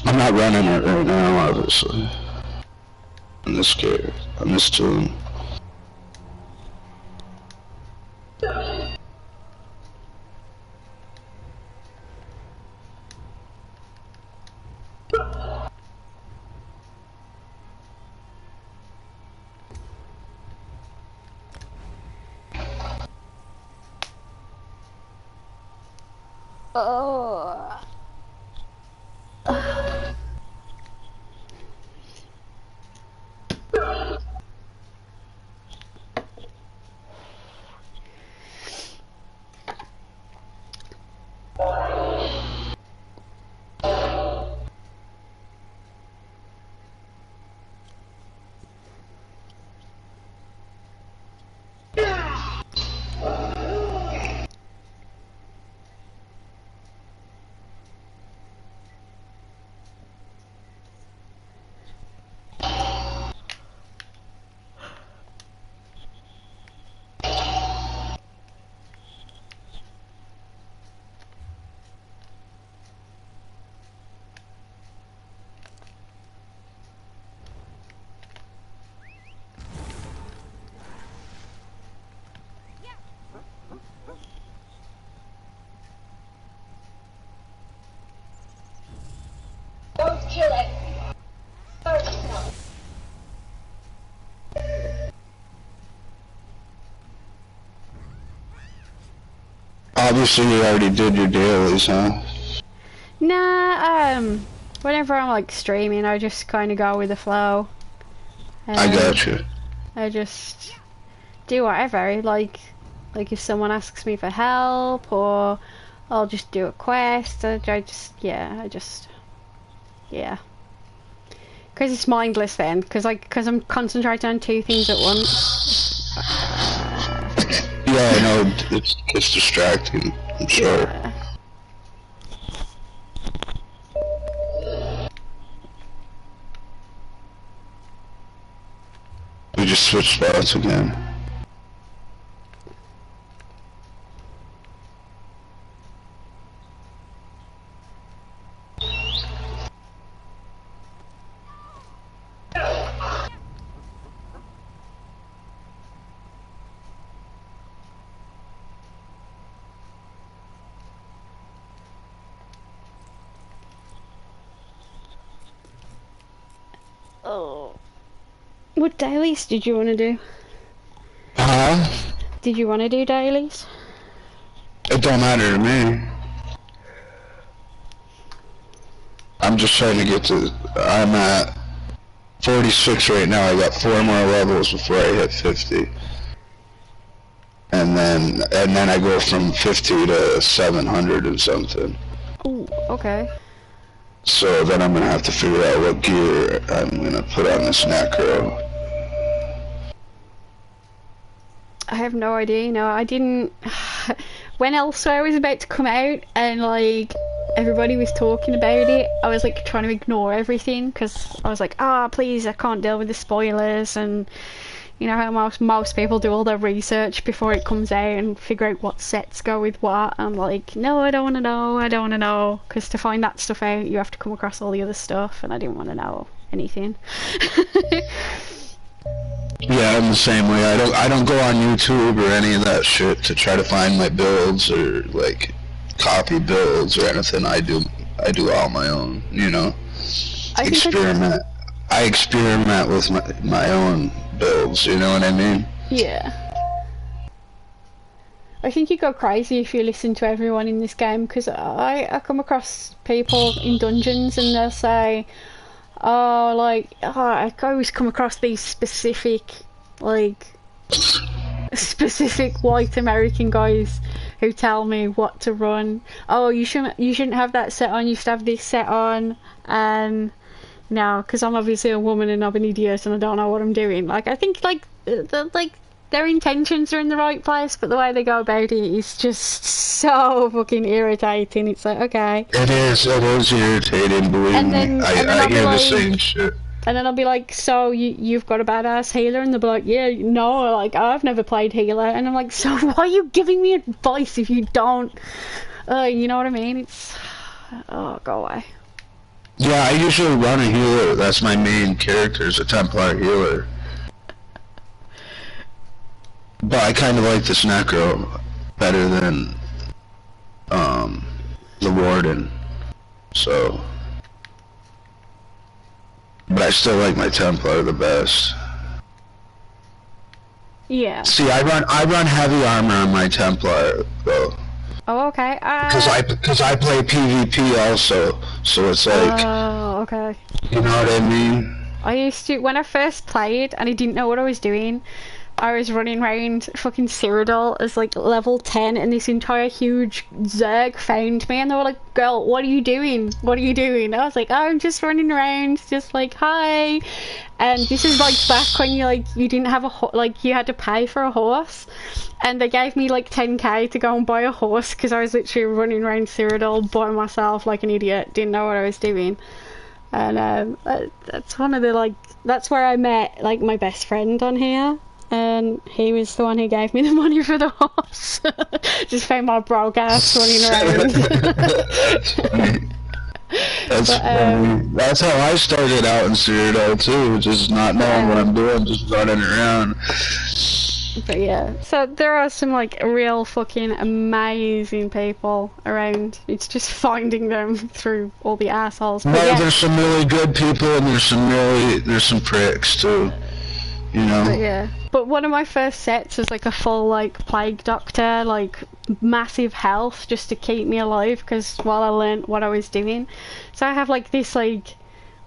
I'm not running it right now, obviously. I'm this scared. I'm this tomb. Oh. Don't kill it. Obviously you already did your dailies, huh? Nah, whenever I'm like streaming, I just kind of go with the flow. I got you. I just do whatever, like if someone asks me for help, or I'll just do a quest. Because it's mindless then, because I'm concentrating on two things at once. Yeah, I know, it's distracting, I'm sure. Yeah. We just switched spots again. Oh. What dailies did you want to do? Huh? Did you want to do dailies? It don't matter to me. I'm just trying to get to, I'm at 46 right now. I got 4 more levels before I hit 50. And then I go from 50 to 700 and something. Oh, okay. So then I'm gonna have to figure out what gear I'm gonna put on this necro. I have no idea, no, I didn't... When Elsewhere was about to come out, and like, everybody was talking about it, I was like trying to ignore everything, because I was like, please, I can't deal with the spoilers, and you know how most people do all their research before it comes out and figure out what sets go with what. I'm like, no, I don't want to know, because to find that stuff out you have to come across all the other stuff, and I didn't want to know anything. Yeah, I'm the same way. I don't go on YouTube or any of that shit to try to find my builds or like copy builds or anything. I do I do all my own, you know. I Experiment. I experiment with my own builds, you know what I mean? Yeah. I think you go crazy if you listen to everyone in this game, because I come across people in dungeons and they'll say, oh, like, oh, I always come across these specific white American guys who tell me what to run. Oh, you shouldn't have that set on, you should have this set on. And now, because I'm obviously a woman and I'm an idiot and I don't know what I'm doing. Like, I think their intentions are in the right place, but the way they go about it is just so fucking irritating. It's like, okay. It is irritating, believe me. I hear the same shit. And then I'll be like, so you've got a badass healer? And they'll be like, yeah, no, like, I've never played healer. And I'm like, so why are you giving me advice if you don't? You know what I mean? It's, oh, go away. Yeah, I usually run a healer. That's my main character, is a Templar healer. But I kind of like this Necro better than the Warden. So, but I still like my Templar the best. Yeah. See, I run heavy armor on my Templar though. Oh, okay. Because I play PvP also, so it's like. Oh, okay. You know what I mean? I used to, when I first played and I didn't know what I was doing, I was running around fucking Cyrodiil as like level 10, and this entire huge Zerg found me and they were like, girl, what are you doing? What are you doing? I was like, oh, I'm just running around, just like, hi. And this is like back when you didn't have you had to pay for a horse, and they gave me like 10k to go and buy a horse because I was literally running around Cyrodiil by myself like an idiot, didn't know what I was doing. And that's one of the that's where I met like my best friend on here. And he was the one who gave me the money for the horse. Just found my broke ass running around. That's funny. That's funny. That's how I started out in Cyrodiil too, just not knowing what I'm doing, just running around. But yeah, so there are some like real fucking amazing people around. It's just finding them through all the assholes. But yeah, there's some really good people and there's some pricks too. You know? But yeah. But one of my first sets was like a full like plague doctor, like massive health just to keep me alive, because while I learned what I was doing. So I have like this like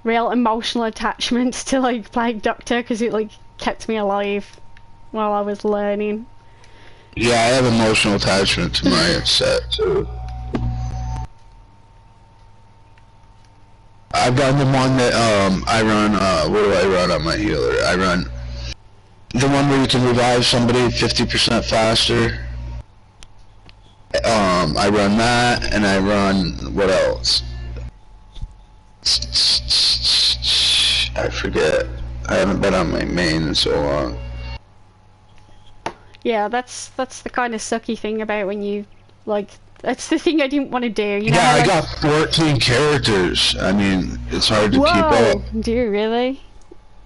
real emotional attachment to like plague doctor because it like kept me alive while I was learning. Yeah, I have emotional attachment to my set too. I've done the one that I run, what do I run on my healer? I run the one where you can revive somebody 50% faster. I run that, and I run, what else? I forget. I haven't been on my main in so long. Yeah, that's the kind of sucky thing about when you, like, that's the thing I didn't want to do, you know? Yeah, I got 14 characters. I mean, it's hard to keep up. Do you really?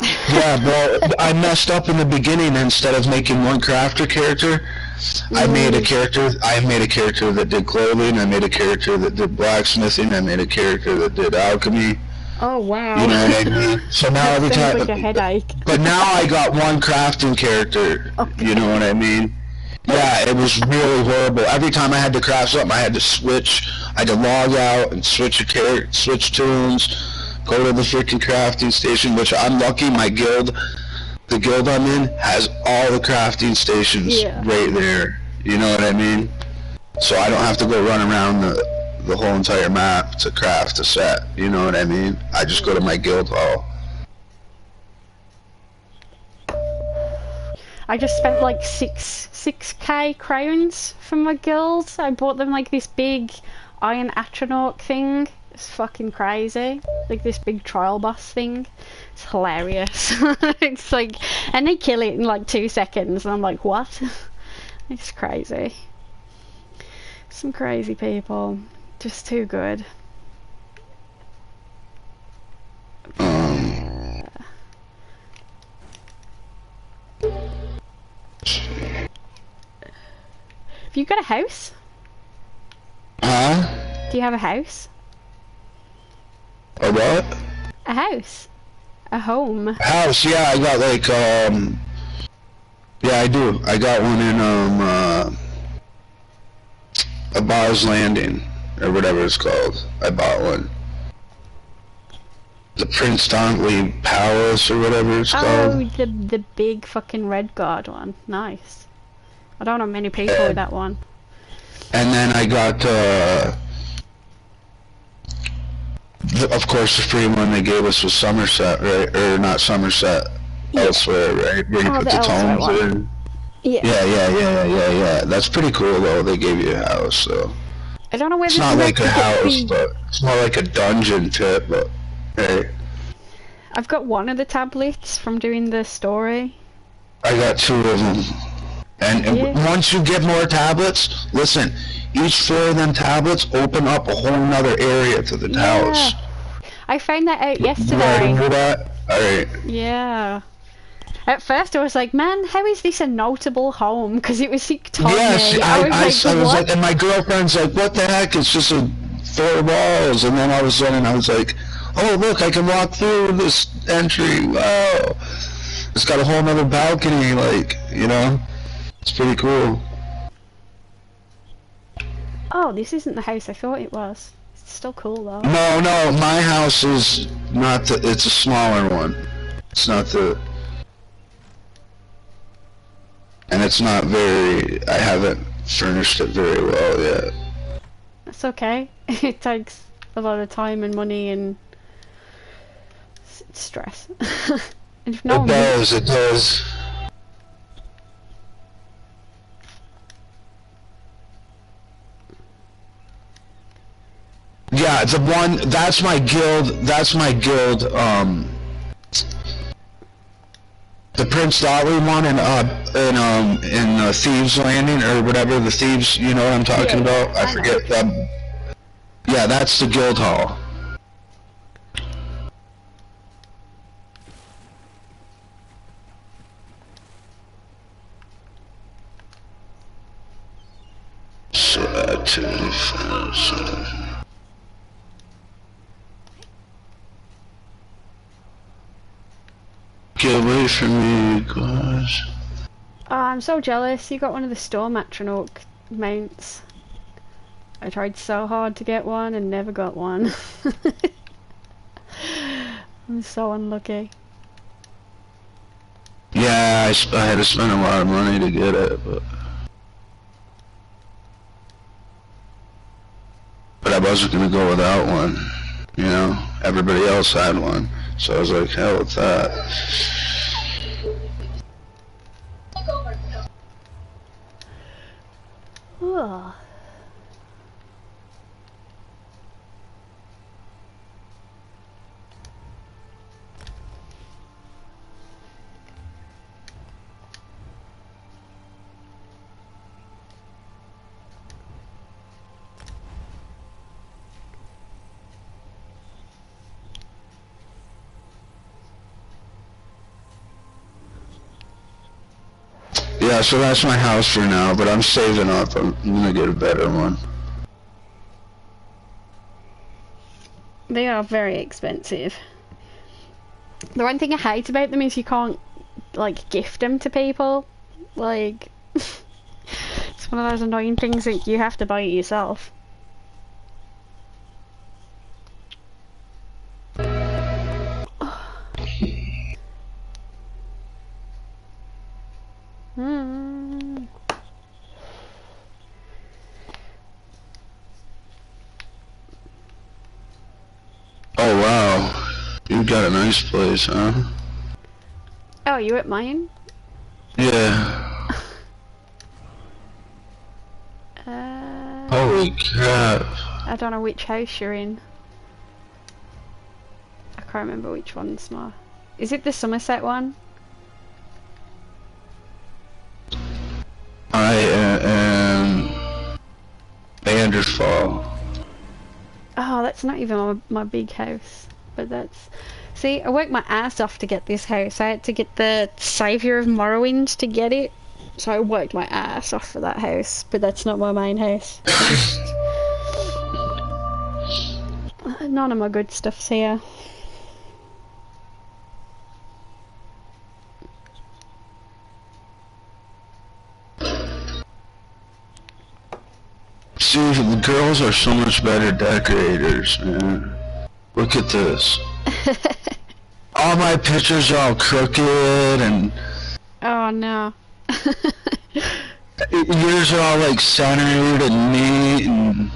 Yeah, well, I messed up in the beginning. Instead of making one crafter character, I made a character that did clothing, I made a character that did blacksmithing, I made a character that did alchemy. Oh wow. You know what I mean? So now every time, like a headache. But now I got one crafting character. Okay. You know what I mean? Yeah, it was really horrible. Every time I had to craft something, I had to switch. I had to log out and switch tunes. Go to the freaking crafting station, which I'm lucky my guild, the guild I'm in, has all the crafting stations right there. You know what I mean? So I don't have to go run around the whole entire map to craft a set. You know what I mean? I just go to my guild hall. I just spent like 6k crowns from my guild. I bought them like this big iron atronach thing. It's fucking crazy. Like this big trial boss thing. It's hilarious. It's like, and they kill it in like 2 seconds and I'm like, what? It's crazy. Some crazy people. Just too good. Have you got a house? Huh? Do you have a house? A what? A house. A home. House, yeah, I got like, yeah, I do. I got one in, a Bob's Landing, or whatever it's called. I bought one. The Prince Dontley Palace, or whatever it's called. Oh, the big fucking red guard one. Nice. I don't know many people with that one. And then I got, of course, the free one they gave us was Somerset, right? Or not Somerset, Elsewhere, right? Where you put the tones in. Yeah. That's pretty cool, though. They gave you a house, so. I don't know whether it's not like a house, but it's more like a dungeon tip, but hey. I've got one of the tablets from doing the story. I got 2 of them. And once you get more tablets, listen, each 4 of them tablets open up a whole nother area to the house. I found that out yesterday. You that? Alright. Yeah. At first I was like, man, how is this a notable home? Because it was like tiny. Yes, I was like, and my girlfriend's like, what the heck? It's just 4 walls. And then all of a sudden I was like, oh look, I can walk through this entry. Wow. It's got a whole nother balcony, like, you know? It's pretty cool. Oh, this isn't the house I thought it was. It's still cool though. No, my house is not the, it's a smaller one. It's not the, and it's not very, I haven't furnished it very well yet. That's okay. It takes a lot of time and money and stress. And if no it does. Yeah, the one, that's my guild, the Prince Dolly one in Thieves Landing, or whatever, the Thieves, you know what I'm talking about? I forget, yeah, that's the guild hall. Get away from me, guys. Oh, I'm so jealous. You got one of the store Matronoke mounts. I tried so hard to get one and never got one. I'm so unlucky. Yeah, I had to spend a lot of money to get it, but I wasn't gonna go without one. You know, everybody else had one, so I was like, hell with that. Ugh. Yeah, so that's my house for now, but I'm saving up. I'm gonna get a better one. They are very expensive. The one thing I hate about them is you can't, like, gift them to people. Like, it's one of those annoying things that you have to buy it yourself. Oh wow, you got a nice place, huh? Oh, you at mine? Yeah. Holy crap. I don't know which house you're in. I can't remember which one's more. Is it the Somerset one? I am Bandersfall. Oh, that's not even my big house. But that's... See, I worked my ass off to get this house. I had to get the Saviour of Morrowind to get it. So I worked my ass off for that house. But that's not my main house. None of my good stuff's here. See, the girls are so much better decorators, man. Look at this. All my pictures are all crooked and... Oh no. Yours are all like centered and neat and...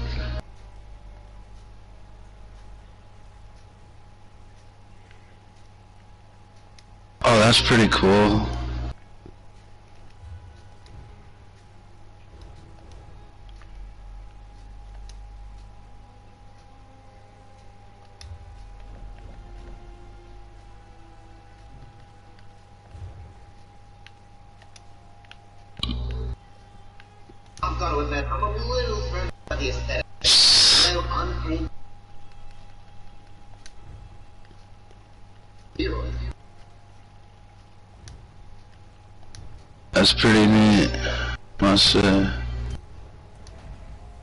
Oh, that's pretty cool. I'm gonna admit, I'm a little thrown by the aesthetic. A little unpaid. That's pretty neat, must say.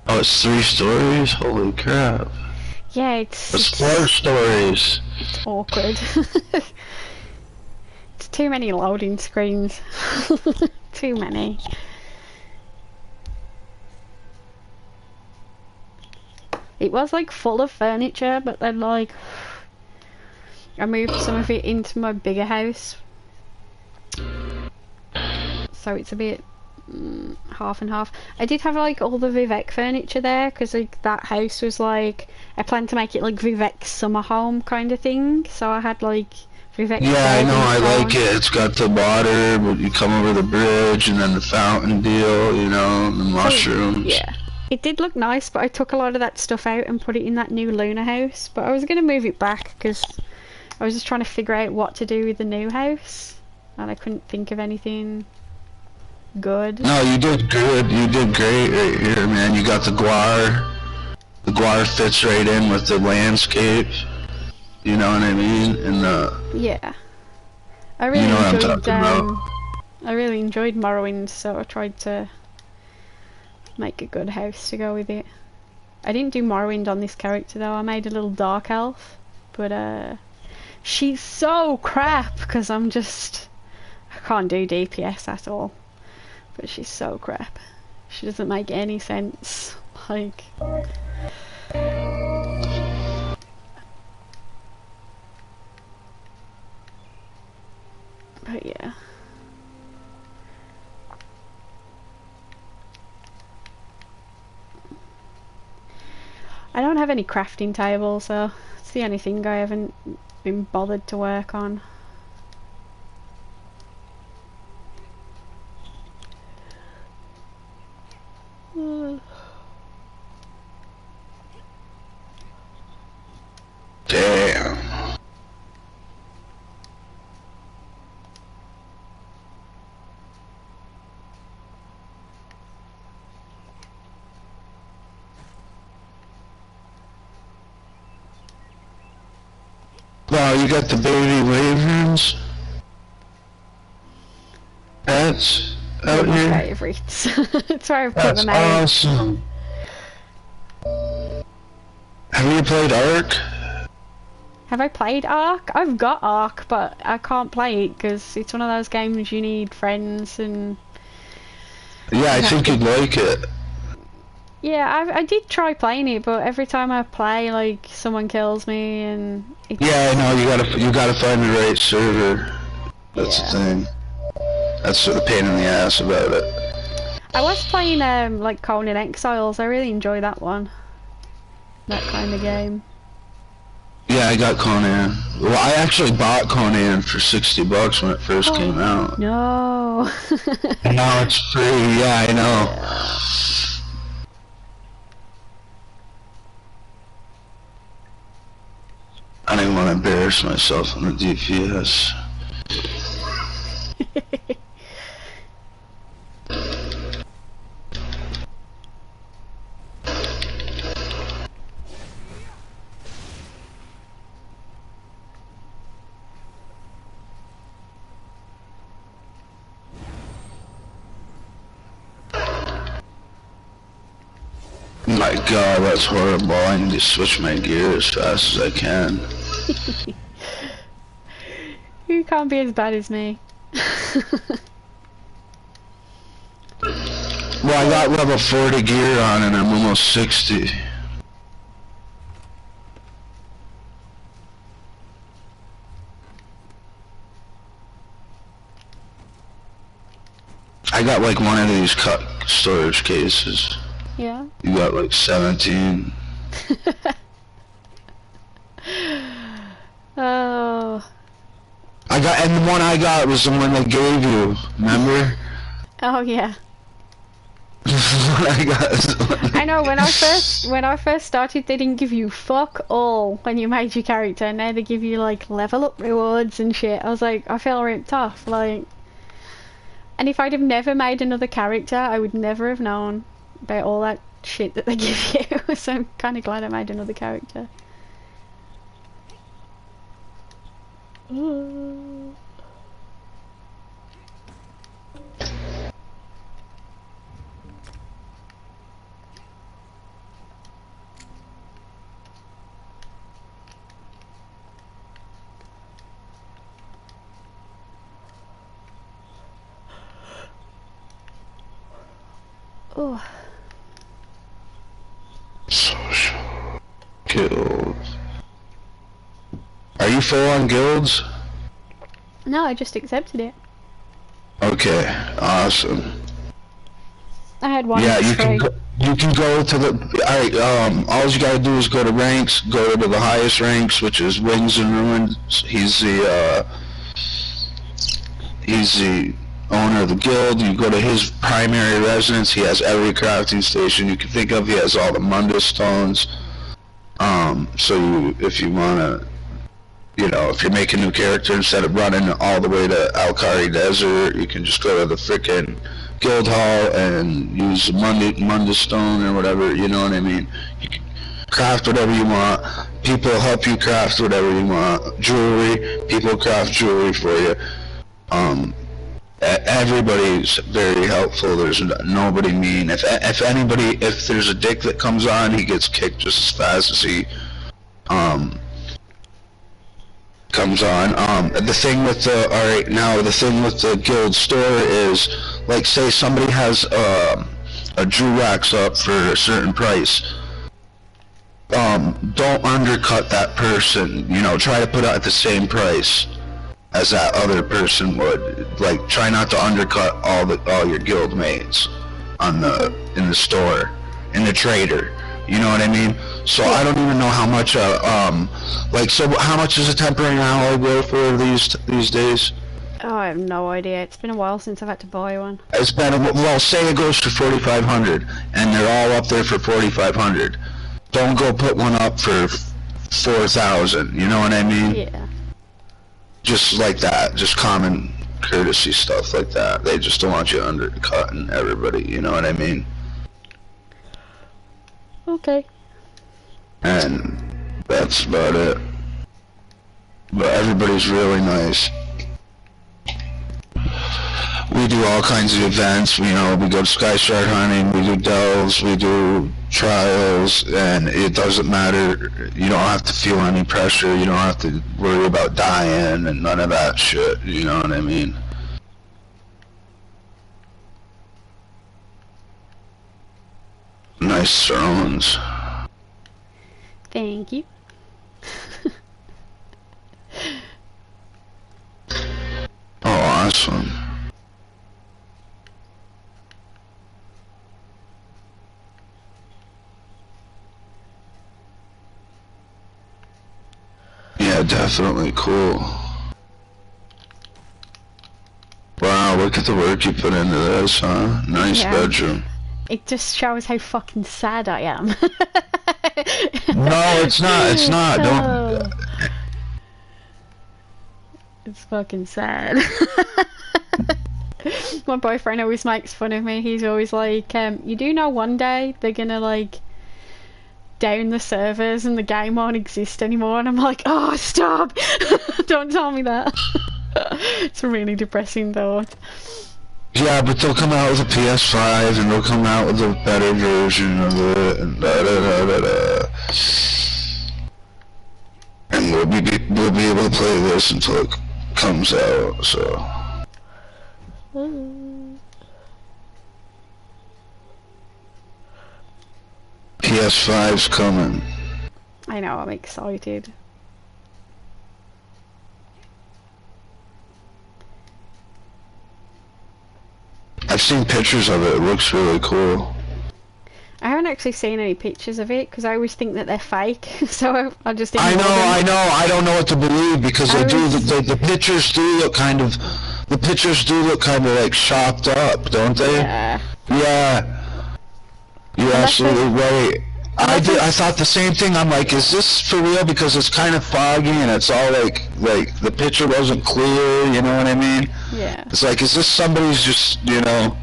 Oh, it's 3 stories? Holy crap. Yeah, it's... It's 4 stories. It's awkward. It's too many loading screens. Too many. It was like full of furniture, but then like I moved some of it into my bigger house, so it's a bit half and half. I did have like all the Vivek furniture there because like that house was like, I planned to make it like Vivek's summer home kind of thing, so I had like Vivek. Yeah, I know, I like it. It's got the water, but you come over the bridge and then the fountain deal, you know, the mushrooms. Yeah. It did look nice, but I took a lot of that stuff out and put it in that new Luna house. But I was going to move it back because I was just trying to figure out what to do with the new house. And I couldn't think of anything good. No, you did good. You did great right here, man. You got the guar. The guar fits right in with the landscape. You know what I mean? And yeah. I really you know what I'm enjoyed, talking about. I really enjoyed Morrowind, so I tried to make a good house to go with it. I didn't do Morrowind on this character though. I made a little dark elf, but she's so crap because I can't do DPS at all. But she's so crap. She doesn't make any sense. Like, but yeah. I don't have any crafting tables, so it's the only thing I haven't been bothered to work on. Damn. Wow, you got the baby wyverns? Pets out My here? favourites. That's where I've put That's them out. awesome. Have you played Ark? Have I played Ark? I've got Ark, but I can't play it because it's one of those games you need friends and... Yeah, I think you'd like it. Yeah, I did try playing it, but every time I play, like, someone kills me and... It's... Yeah, I know, you gotta find the right server. That's the thing. That's the pain in the ass about it. I was playing, like, Conan Exiles. I really enjoy that one. That kind of game. Yeah, I got Conan. Well, I actually bought Conan for $60 when it first came out. No. And now it's free, yeah, I know. Yeah. I don't even want to embarrass myself on the DPS. My god, that's horrible. I need to switch my gear as fast as I can. You can't be as bad as me. Well, I got level 40 gear on and I'm almost 60. I got like one of these storage cases. Yeah. You got like 17. Oh. And the one I got was the one they gave you, remember? Oh yeah. What I got is I know, when I first started, they didn't give you fuck all when you made your character, and now they give you like level up rewards and shit. I was like, I feel ripped off, like. And if I'd have never made another character, I would never have known about all that shit that they give you. So I'm kind of glad I made another character. Ooh. Oh. social guilds. Are you full on guilds? No, I just accepted it. Okay, awesome. I had one. Yeah, you can go to the. Alright, all you gotta do is go to ranks, go to the highest ranks, which is Wings and Ruins. He's the owner of the guild. You go to his primary residence. He has every crafting station you can think of. He has all the Mundus stones. So if you wanna, if you're making a new character, instead of running all the way to Alkari Desert, you can just go to the frickin' guild hall and use Mundus stone or whatever, you know what I mean? You can craft whatever you want. People help you craft whatever you want. Jewelry, people craft jewelry for you. Everybody's very helpful. There's nobody mean. If there's a dick that comes on, he gets kicked just as fast as he comes on. The thing with the guild store is, like, say somebody has a jewel wax up for a certain price. Don't undercut that person. Try to put it at the same price as that other person would. Like, try not to undercut all your guild mates in the store, in the trader. You know what I mean? So I don't even know how much how much does a temporary alloy go for these days? Oh, I have no idea. It's been a while since I've had to buy one. It's been say it goes for 4,500 and they're all up there for 4,500. Don't go put one up for 4,000. You know what I mean? Yeah. Just like that, just common courtesy stuff like that. They just don't want you undercutting everybody, you know what I mean? Okay. And that's about it. But everybody's really nice. We do all kinds of events, we go to sky shark hunting, we do delves, we do trials, and it doesn't matter. You don't have to feel any pressure, you don't have to worry about dying and none of that shit, you know what I mean? Nice thrones. Thank you. Oh, awesome. Yeah, definitely cool. Wow, look at the work you put into this, huh? Nice bedroom. It just shows how fucking sad I am. No, it's not, don't... It's fucking sad. My boyfriend always makes fun of me. He's always like, you do know one day they're gonna, like, down the servers and the game won't exist anymore, and I'm like, oh, stop! Don't tell me that. It's a really depressing thought. Yeah, but they'll come out with a PS5 and they'll come out with a better version of it and da da da da da. And we'll be able to play this until it comes out, so. PS5's coming. I know, I'm excited. I've seen pictures of it, it looks really cool. I haven't actually seen any pictures of it, because I always think that they're fake, so I just ignore I know, them. I don't know what to believe, because the pictures do look kind of, like chopped up, don't they? Yeah. Yeah. You're absolutely right. I thought the same thing. I'm like, is this for real? Because it's kind of foggy and it's all like the picture wasn't clear, you know what I mean? Yeah. It's like, is this somebody's just, you know,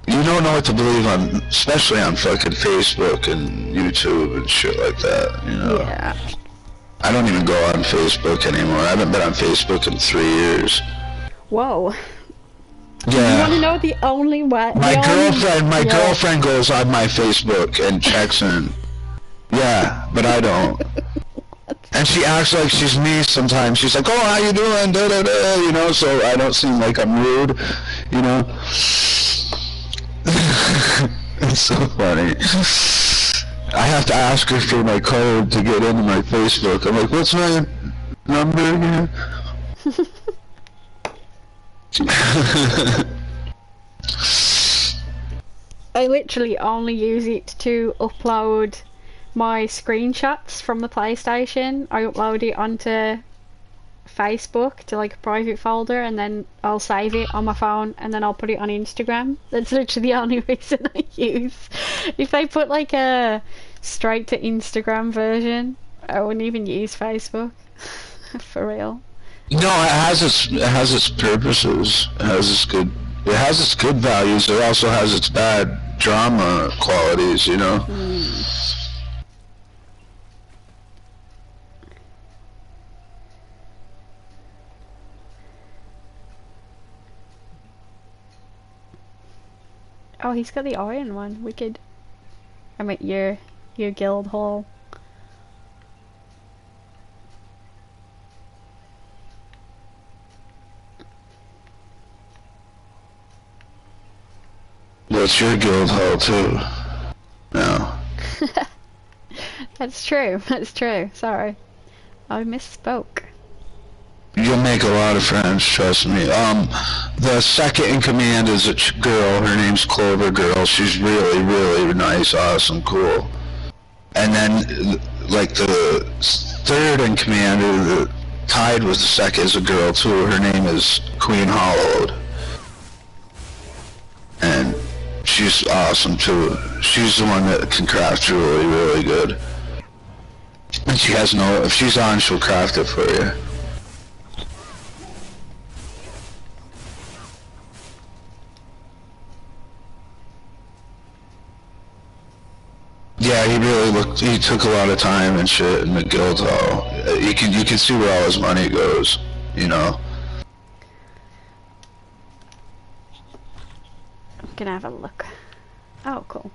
you don't know what to believe on, especially on fucking Facebook and YouTube and shit like that, you know? Yeah. I don't even go on Facebook anymore. I haven't been on Facebook in 3 years. Whoa. Yeah. You want to know the only way? My girlfriend goes on my Facebook and checks in. Yeah, but I don't. And she acts like she's me sometimes. She's like, oh, how you doing? Da, da, da, you know, so I don't seem like I'm rude, you know. It's so funny. I have to ask her for my code to get into my Facebook. I'm like, what's my number again? I literally only use it to upload my screenshots from the PlayStation. I upload it onto Facebook to like a private folder, and then I'll save it on my phone, and then I'll put it on Instagram. That's literally the only reason I use. If they put like a straight to Instagram version, I wouldn't even use Facebook. For real. No, it has its purposes. It has its good values. It also has its bad drama qualities, you know. Oh, he's got the iron one. Wicked. I mean, your guild hall. That's your guild hall too. No. That's true. That's true. Sorry, I misspoke. You'll make a lot of friends, trust me. The second in command is a girl. Her name's Clover Girl. She's really, really nice, awesome, cool. And then, like, the third in command, or tied with the second, is a girl too. Her name is Queen Hollowed. And she's awesome too. She's the one that can craft jewelry really good. And she has if she's on, she'll craft it for you. Yeah, he took a lot of time and shit in the guild hall. You can see where all his money goes, you know. I'm gonna have a look. Oh, cool.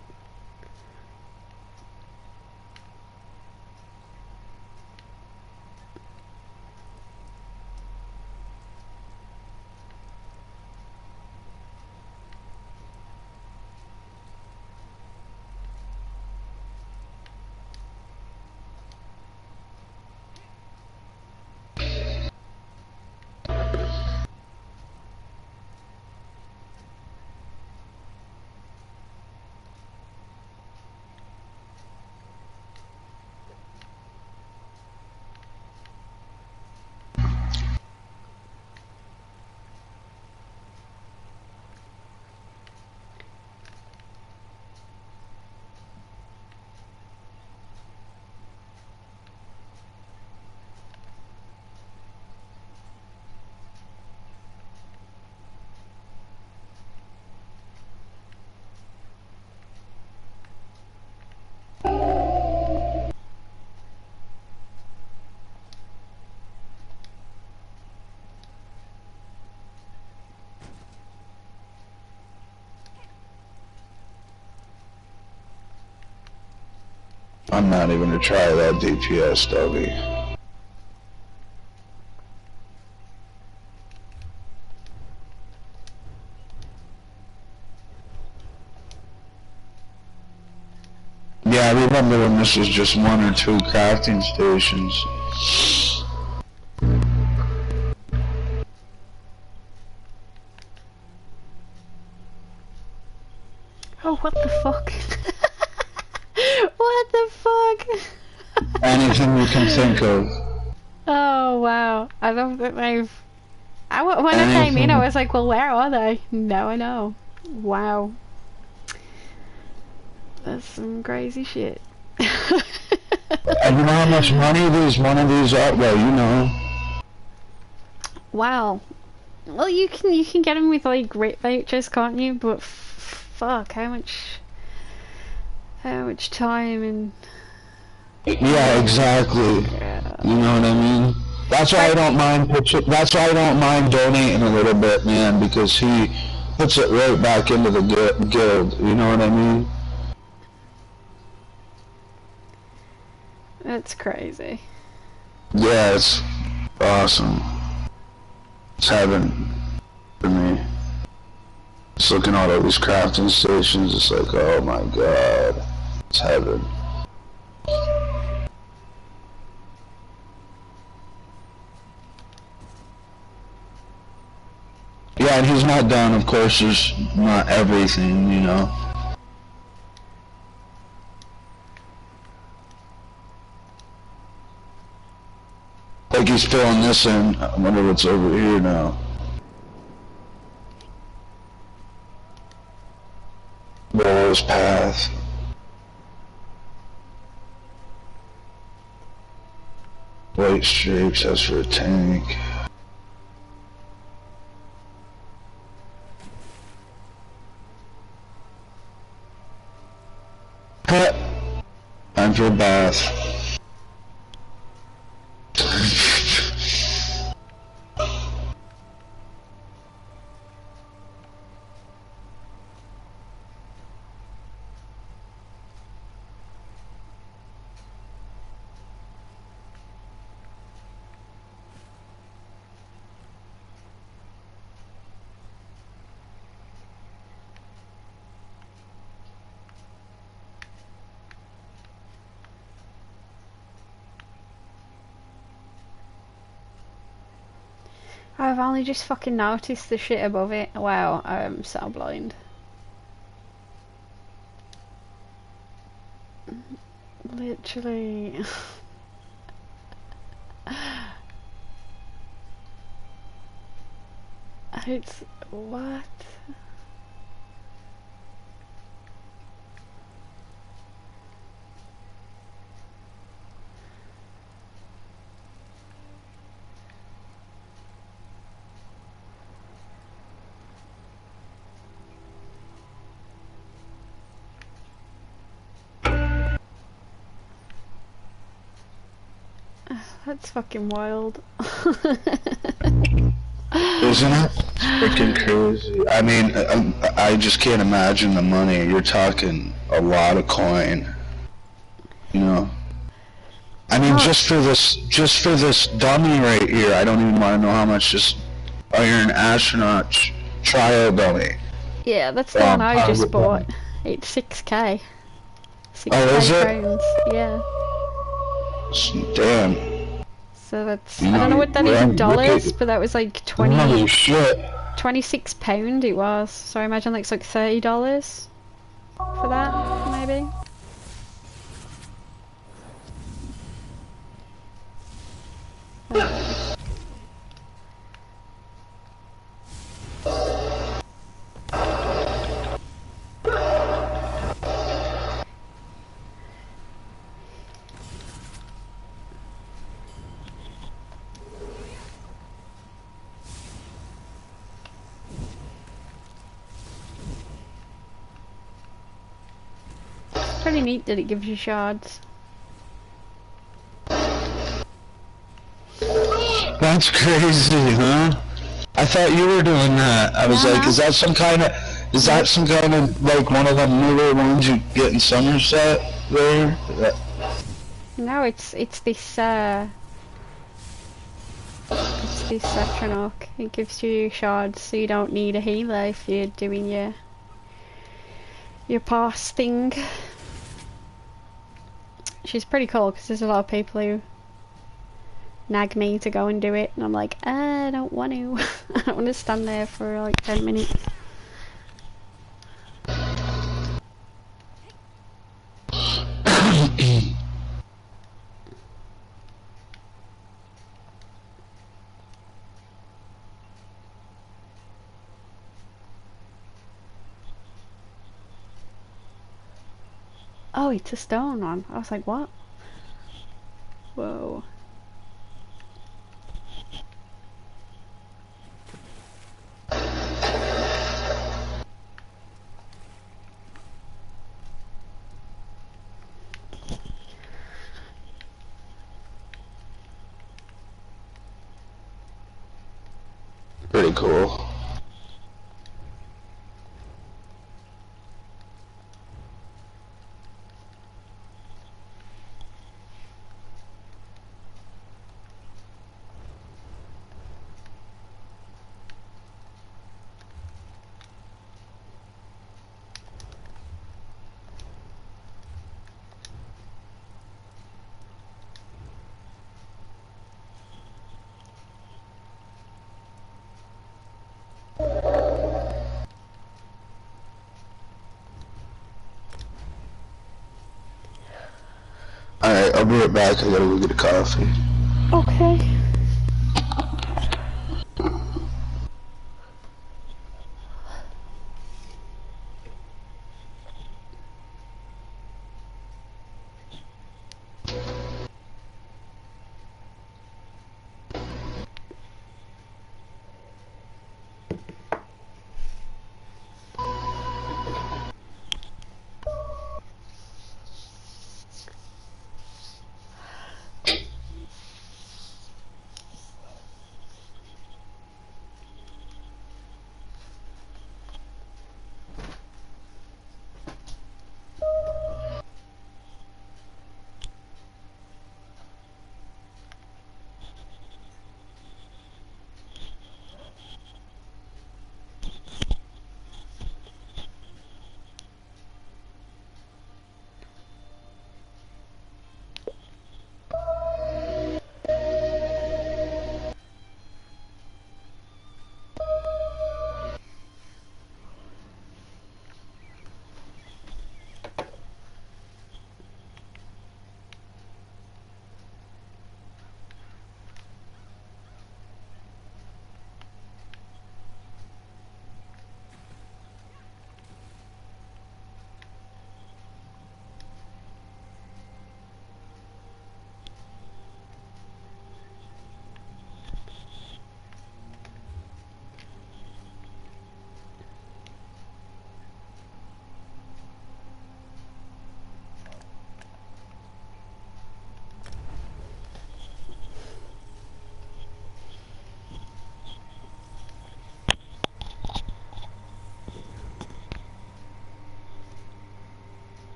I'm not even gonna try that DPS, doggy. Yeah, I remember when this was just 1 or 2 crafting stations. Oh, what the fuck? What the fuck? Anything you can think of. Oh, wow. I don't think they've... when I came in, I was like, well, where are they? Now I know. Wow. That's some crazy shit. And you know how much money one of these are? Well, you know. Wow. Well, you can get them with like rate vouchers, can't you? But fuck, how much time and... Yeah, exactly. Yeah. You know what I mean? That's why I don't mind that's why I don't mind donating a little bit, man, because he puts it right back into the guild. You know what I mean? That's crazy. Yeah, it's awesome. It's heaven for me. Just looking at all these crafting stations, it's like, oh my god, it's heaven. Yeah, and he's not done, of course, there's not everything, you know. Like he's filling this in. I wonder what's over here now. Rose path. White stripes, that's for a tank. Cut. Time for a bath. I've only just fucking noticed the shit above it. Wow, I'm so blind. Literally. It's... what? That's fucking wild. Isn't it? Freaking crazy. I mean, I just can't imagine the money. You're talking a lot of coin. You know? I mean, just for this dummy right here, I don't even want to know how much this Iron Astronaut trial dummy. Yeah, that's the one I just bought. It's 6k. 6k is it? pounds, yeah. Damn. So that's, I don't know what that is in dollars, but that was like 26 pound it was. So I imagine like it's like $30 for that, maybe. Pretty neat that it gives you shards. That's crazy, huh? I thought you were doing that. I was like, is that some kind of like one of them newer ones you get in Somerset there? No, it's this section arc. It gives you shards, so you don't need a healer if you're doing your pass thing. She's pretty cool because there's a lot of people who nag me to go and do it, and I'm like, I don't want to. I don't want to stand there for like 10 minutes. Oh, it's a stone one. I was like, what? Whoa. Pretty cool. Alright, I'll be right back. I gotta go get a coffee. Okay.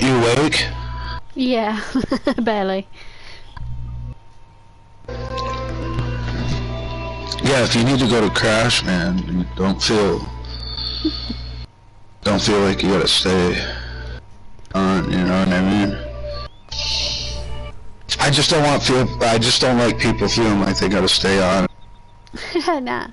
You awake? Yeah, barely. Yeah, if you need to go to crash, man, you don't feel like you gotta stay on, you know what I mean? I just don't like people feeling like they gotta stay on. Nah.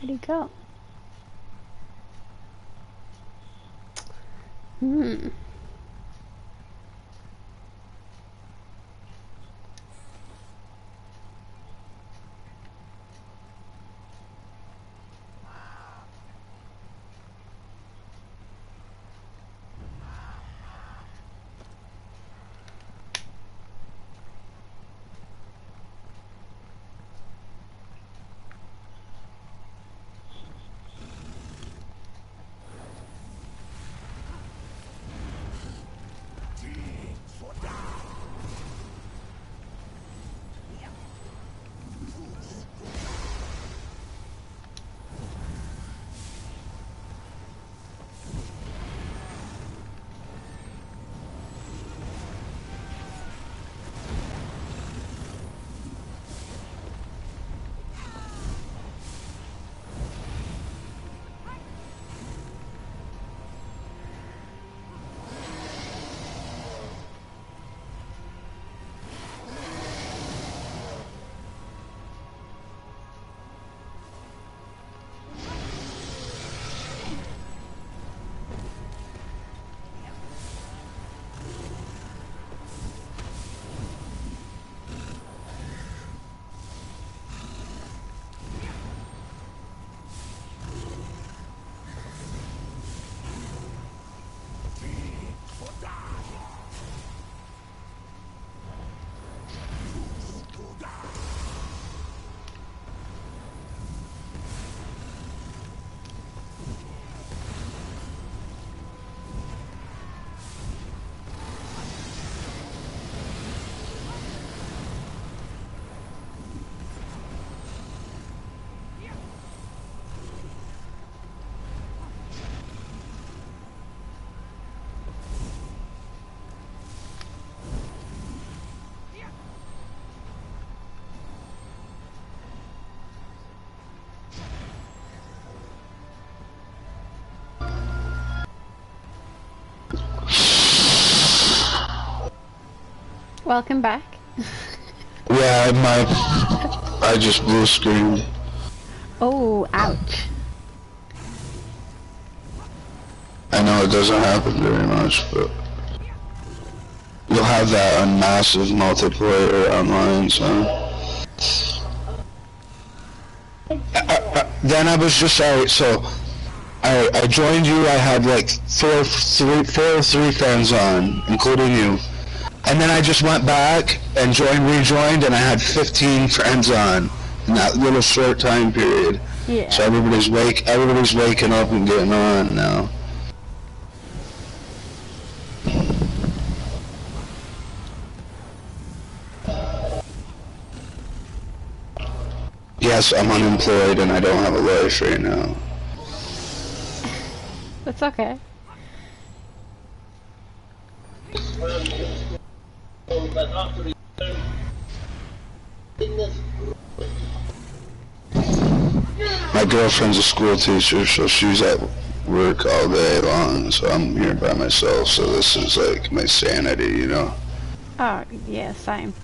Where'd he go? Welcome back. Yeah, I just blue screened. Oh, ouch. I know it doesn't happen very much, but you'll have that on massive multiplayer online, so. Then I was just, alright, so I joined you, I had like four or three friends on, including you. And then I just went back and rejoined, and I had 15 friends on in that little short time period. Yeah. So everybody's waking up and getting on now. Yes, I'm unemployed and I don't have a life right now. That's okay. My girlfriend's a school teacher, so she's at work all day long, so I'm here by myself, so this is like my sanity, you know? Oh, yeah, same.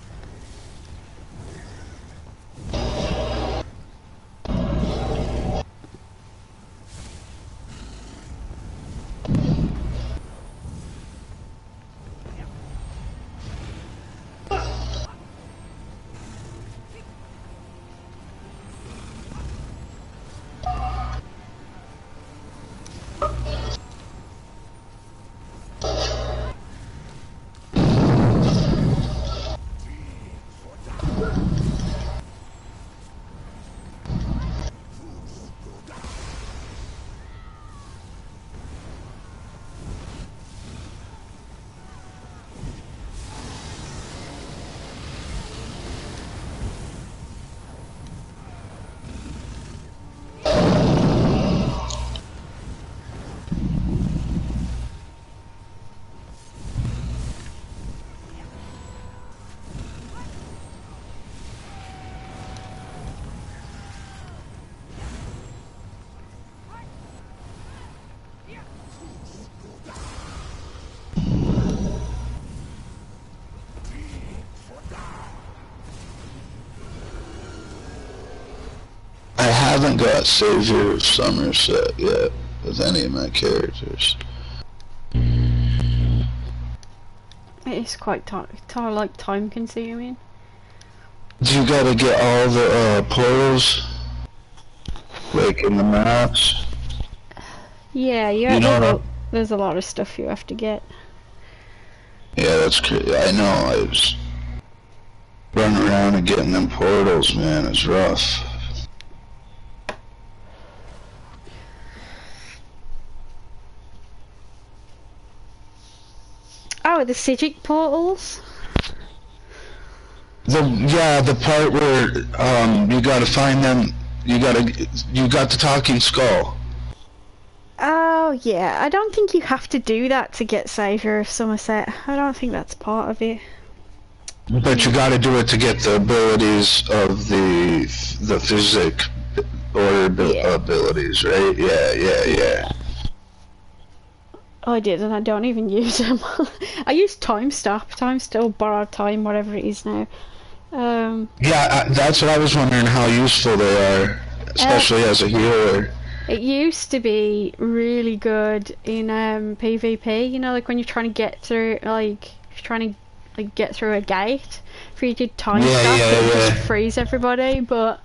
haven't got Savior of Somerset yet with any of my characters. It is quite like time consuming. You gotta get all the portals, like in the maps. Yeah, there's a lot of stuff you have to get. Yeah, that's crazy. I know. I was running around and getting them portals, man. It's rough. Oh, the Sigic portals? The part where you gotta find them. You got the talking skull. Oh yeah, I don't think you have to do that to get Saviour of Somerset. I don't think that's part of it. But you gotta do it to get the abilities of the physic or abilities, right? Yeah. I did, and I don't even use them. I use Time Stop, Borrowed Time, whatever it is now. Yeah, that's what I was wondering, how useful they are, especially as a healer. It used to be really good in PvP, you know, like when you're trying to get through, get through a gate. If you did Time Stop, it would just freeze everybody, but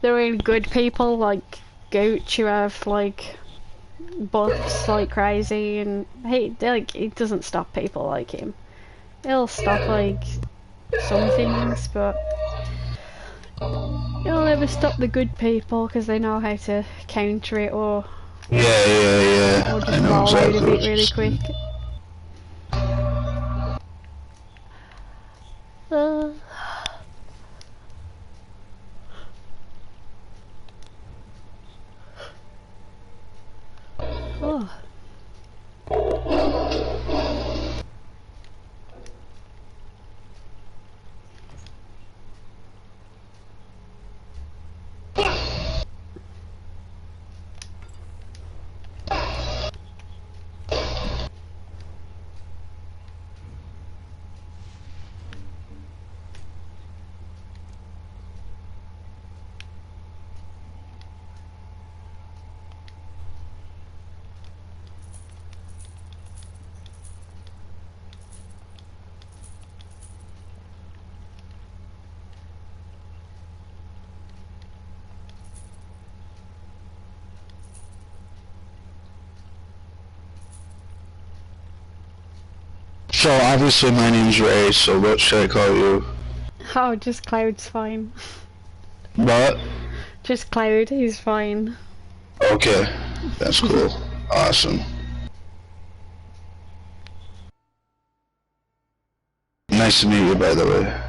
the really good people, like Gooch, who have, like, buffs like crazy, and it doesn't stop people like him. It'll stop like some things, but it'll never stop the good people because they know how to counter it or just roll out of it really quick. Oh. So obviously my name's Ray, so what should I call you? Oh, just Cloud's fine. What? Just Cloud, he's fine. Okay, that's cool. Awesome. Nice to meet you, by the way.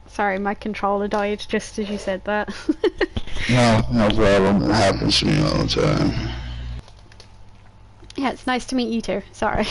Sorry, my controller died just as you said that. No problem. It happens to me all the time. Yeah, it's nice to meet you too. Sorry.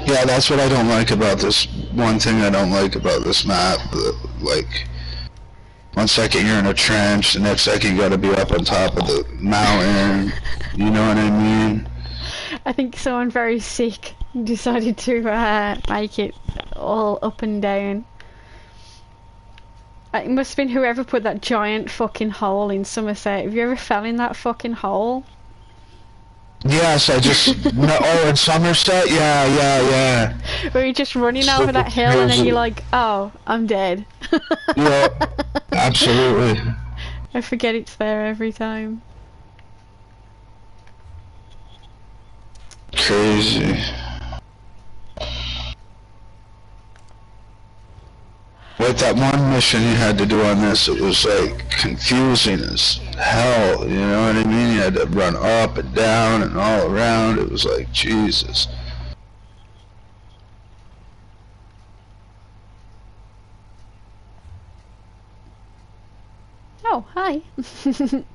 Yeah, that's what I don't like about this. One thing I don't like about this map, like, one second you're in a trench, the next second you gotta be up on top of the mountain, you know what I mean? I think someone very sick decided to make it all up and down. It must have been whoever put that giant fucking hole in Somerset. Have you ever fell in that fucking hole? Yes, I just, no, oh, in Somerset? Yeah. Where you're just running over that hill and then you're like, oh, I'm dead. Yeah, absolutely. I forget it's there every time. Crazy. Like that one mission you had to do on this, it was like confusing as hell, you know what I mean? You had to run up and down and all around, it was like, Jesus. Oh, hi. This one.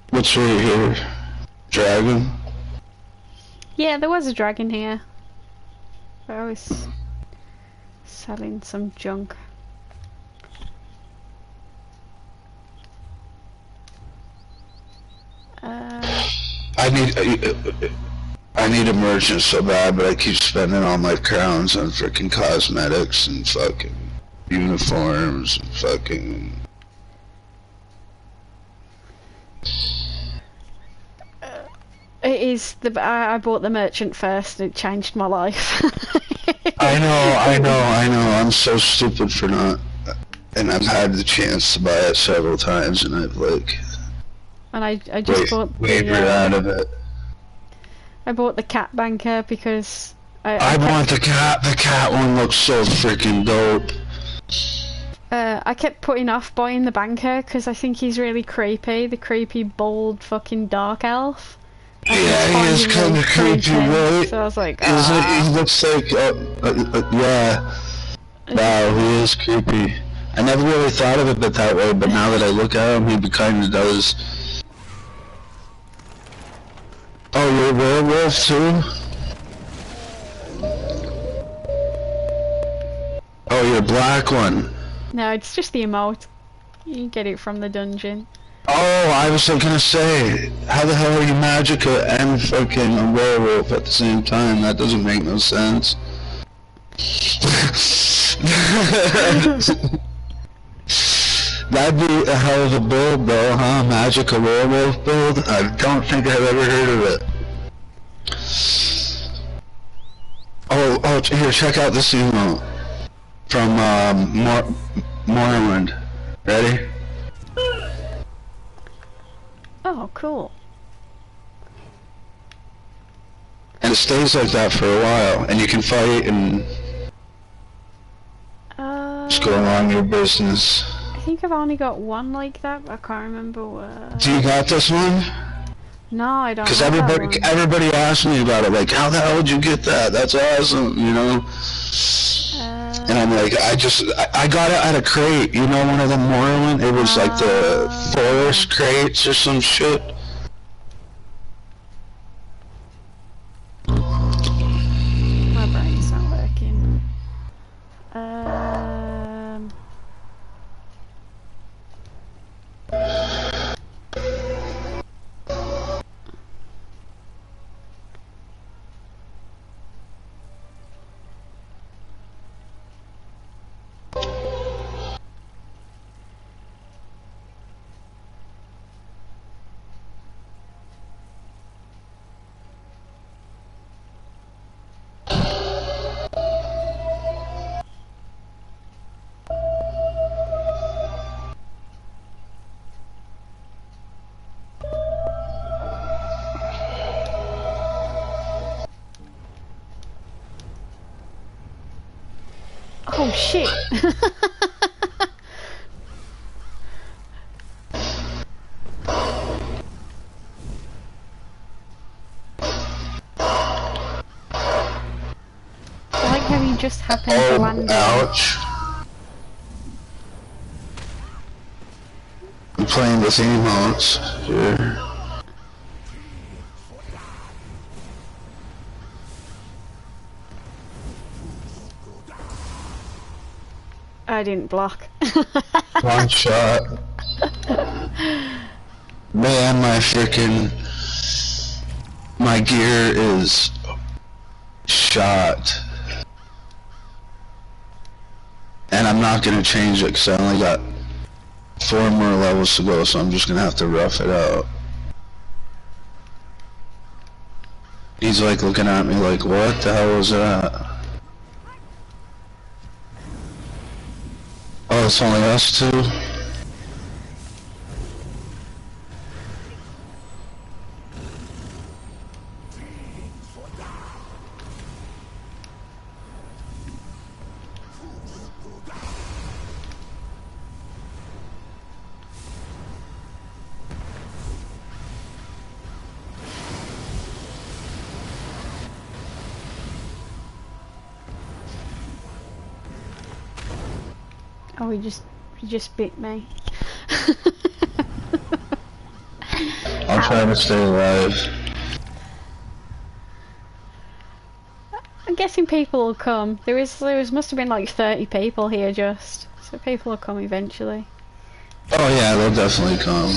What's right here? Dragon? Yeah, there was a dragon here. I was selling some junk. I need emergence so bad, but I keep spending all my crowns on freaking cosmetics and fucking uniforms and fucking... It is the I bought the merchant first and it changed my life. I know, I'm so stupid for not... And I've had the chance to buy it several times and I've like... And I just bought wavered out of it. I bought the cat banker because I want the cat one looks so freaking dope. I kept putting off buying the banker because I think he's really creepy, the creepy bald fucking dark elf. Yeah, he is kind of creepy, right? So I was like, He looks like, yeah. Wow, he is creepy. I never really thought of it that way, but now that I look at him, he kind of does. Oh, you're a werewolf too? Oh, you're a black one. No, it's just the emote. You get it from the dungeon. Oh, I was gonna say, how the hell are you Magica and fucking a werewolf at the same time? That doesn't make no sense. That'd be a hell of a build though, huh? Magica werewolf build? I don't think I've ever heard of it. Oh, here, check out this emote. From, Morrowind. Ready? Oh, cool. And it stays like that for a while, and you can fight and just go along your business. I think I've only got one like that, but I can't remember what. Do you got this one? No, I don't. Because everybody asked me about it, like, how the hell did you get that? That's awesome, you know? And I'm like, I got it at a crate, you know, one of them Morrowind, it was like the forest crates or some shit. My brain's not working. Oh shit! I like how he just happened to land there. Ouch. I'm playing with emotes here. I didn't block. One shot. Man, my gear is shot. And I'm not gonna change it because I only got 4 more levels to go, so I'm just gonna have to rough it out. He's like looking at me like, what the hell was that? Oh, it's only us two? Oh, he just bit me. I'm trying to stay alive. I'm guessing people will come. There must have been like 30 people here just. So people will come eventually. Oh yeah, they'll definitely come.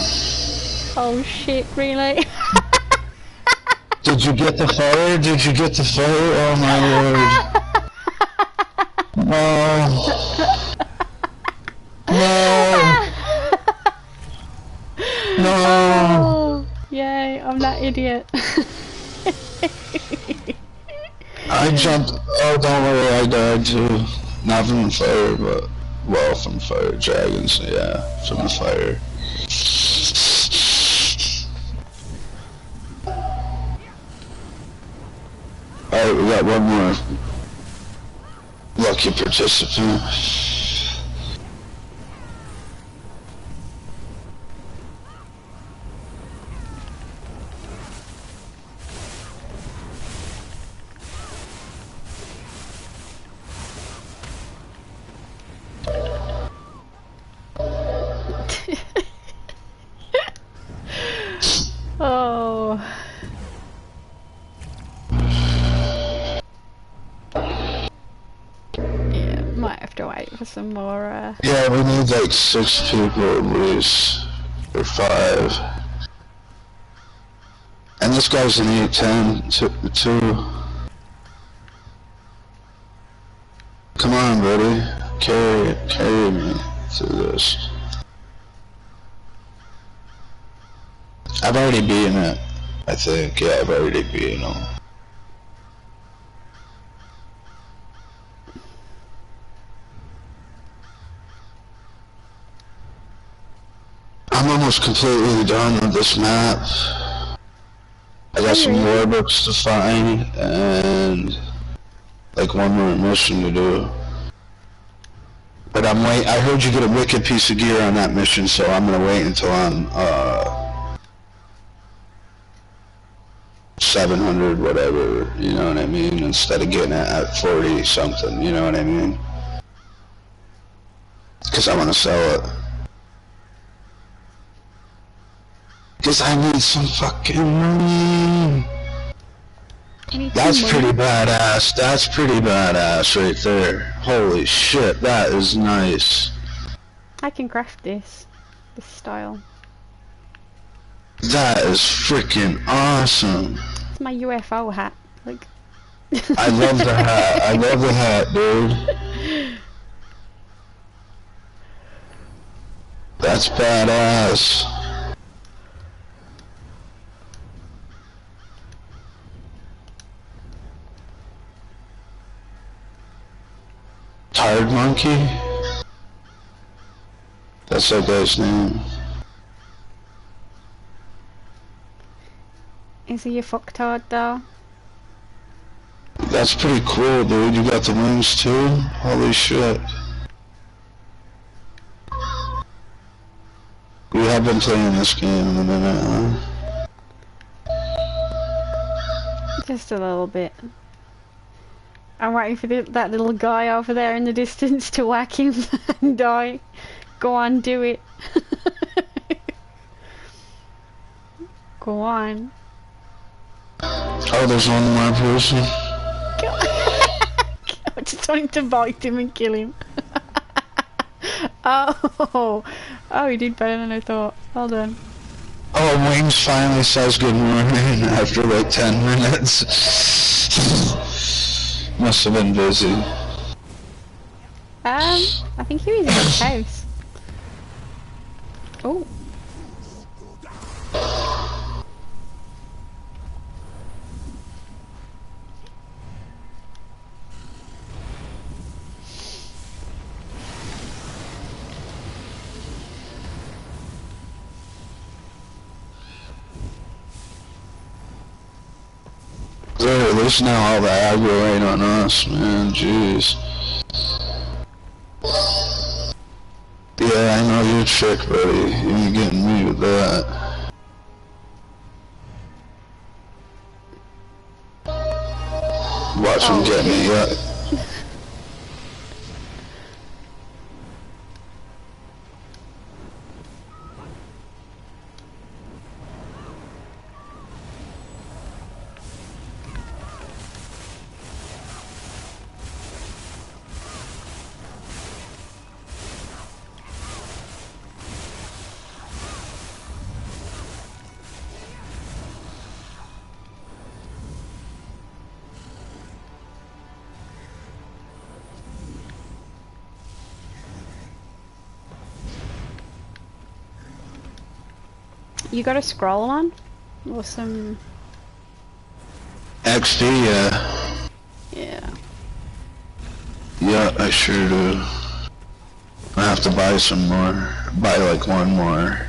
Oh shit, really? Did you get the fire? Did you get the fire? Oh my lord. No. No. No. Oh, yay, I'm that idiot. I jumped. Oh, don't worry, I died too. Not from the fire, but well, from fire dragons. Yeah, from the fire. Alright, we got one more lucky participant. Oh. Yeah, might have to wait for some more, Yeah, we need like 6 people at least, or 5. And this guy's an E10 too. Come on, buddy, carry me through this. I've already beaten it, I think. Yeah, I've already beaten him. I'm almost completely done with this map. I got some more books to find, and like one more mission to do. But I heard you get a wicked piece of gear on that mission, so I'm gonna wait until I'm, 700, whatever, you know what I mean? Instead of getting it at 40 something, you know what I mean? Because I want to sell it. Because I need some fucking money. That's pretty badass. That's pretty badass right there. Holy shit, that is nice. I can craft this style. That is freaking awesome. It's my UFO hat. Like. I love the hat. I love the hat, dude. That's badass. Tired Monkey? That's that guy's name. Is he a fucktard though? That's pretty cool, dude. You got the wings too? Holy shit. You have been playing this game in a minute, huh? Just a little bit. I'm waiting for that little guy over there in the distance to whack him and die. Go on, do it. Go on. Oh, there's one more person. I just wanted to bite him and kill him. Oh, he did better than I thought. Well done. Oh, Wings finally says good morning after like 10 minutes. Must have been busy. I think he was in his house. Oh. At least now all the aggro ain't on us, man. Jeez. Yeah, I know your trick, buddy. You ain't getting me with that. Watch him get me, yeah. You got a scroll on? Or some... XD, yeah. Yeah. Yeah, I sure do. I have to buy some more. Buy like one more.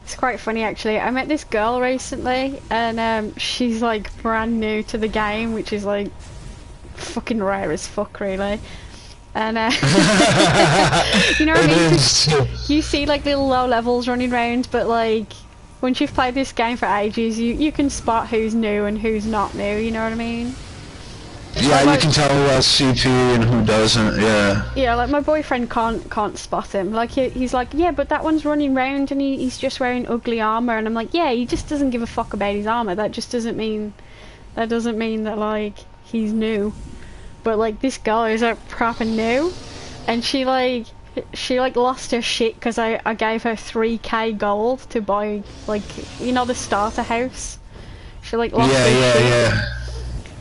It's quite funny actually. I met this girl recently and she's like brand new to the game, which is like fucking rare as fuck really. And you know what I mean? You see like little low levels running around, but like once you've played this game for ages, you can spot who's new and who's not new, you know what I mean? Yeah, like, you can tell who has CP and who doesn't, yeah. Yeah, like my boyfriend can't spot him. Like he's like, yeah, but that one's running round and he's just wearing ugly armor, and I'm like, yeah, he just doesn't give a fuck about his armor. That doesn't mean that like he's new. But like this girl is like proper new, and she lost her shit because I gave her 3k gold to buy like, you know, the starter house. She like lost her shit. Yeah.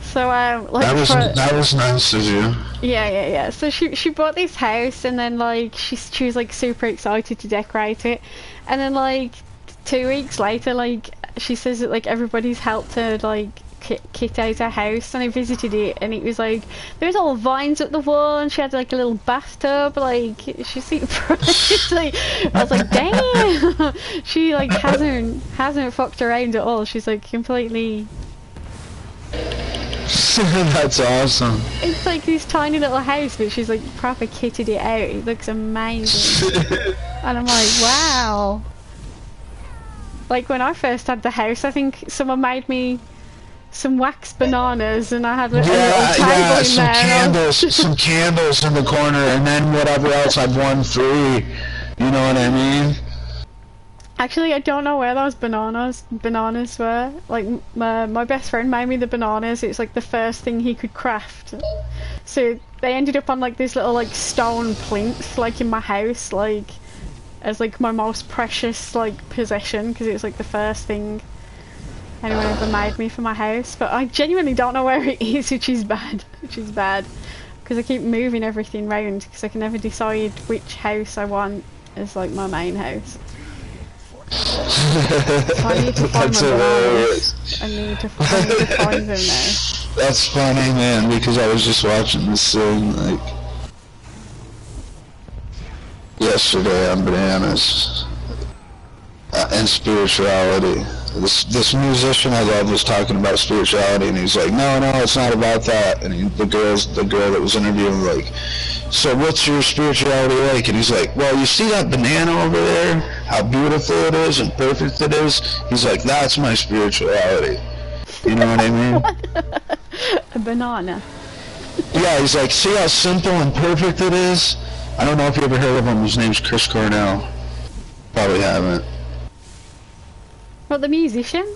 So like that was nice of you. Yeah. So she bought this house, and then like she was like super excited to decorate it, and then like 2 weeks later, like she says that like everybody's helped her like kit out her house, and I visited it, and it was like there was all vines up the wall, and she had like a little bathtub. Like she seemed like I was like, damn. She like hasn't fucked around at all. She's like completely. That's awesome. It's like this tiny little house, but she's like proper kitted it out. It looks amazing. And I'm like, wow. Like when I first had the house, I think someone made me some wax bananas, and I had a little table in some there. Candles, some candles in the corner, and then whatever else I'd won free. You know what I mean? Actually, I don't know where those bananas were. Like my best friend made me the bananas. It's like the first thing he could craft. So they ended up on like this little like stone plinth, like in my house, like as like my most precious like possession, because it was like the first thing anyone ever made me for my house. But I genuinely don't know where it is, which is bad. Because I keep moving everything round because I can never decide which house I want as like my main house. So I need to find my bananas. I need to find them now. That's funny, man, because I was just watching this thing, like... Yeah, yesterday on bananas and spirituality. This musician I love was talking about spirituality, and he's like, no, it's not about that. And the girl that was interviewing, like, so what's your spirituality like? And he's like, well, you see that banana over there? How beautiful it is and perfect it is? He's like, that's my spirituality. You know what I mean? A banana. Yeah, he's like, see how simple and perfect it is? I don't know if you ever heard of him. His name's Chris Cornell. Probably haven't. What, the musician?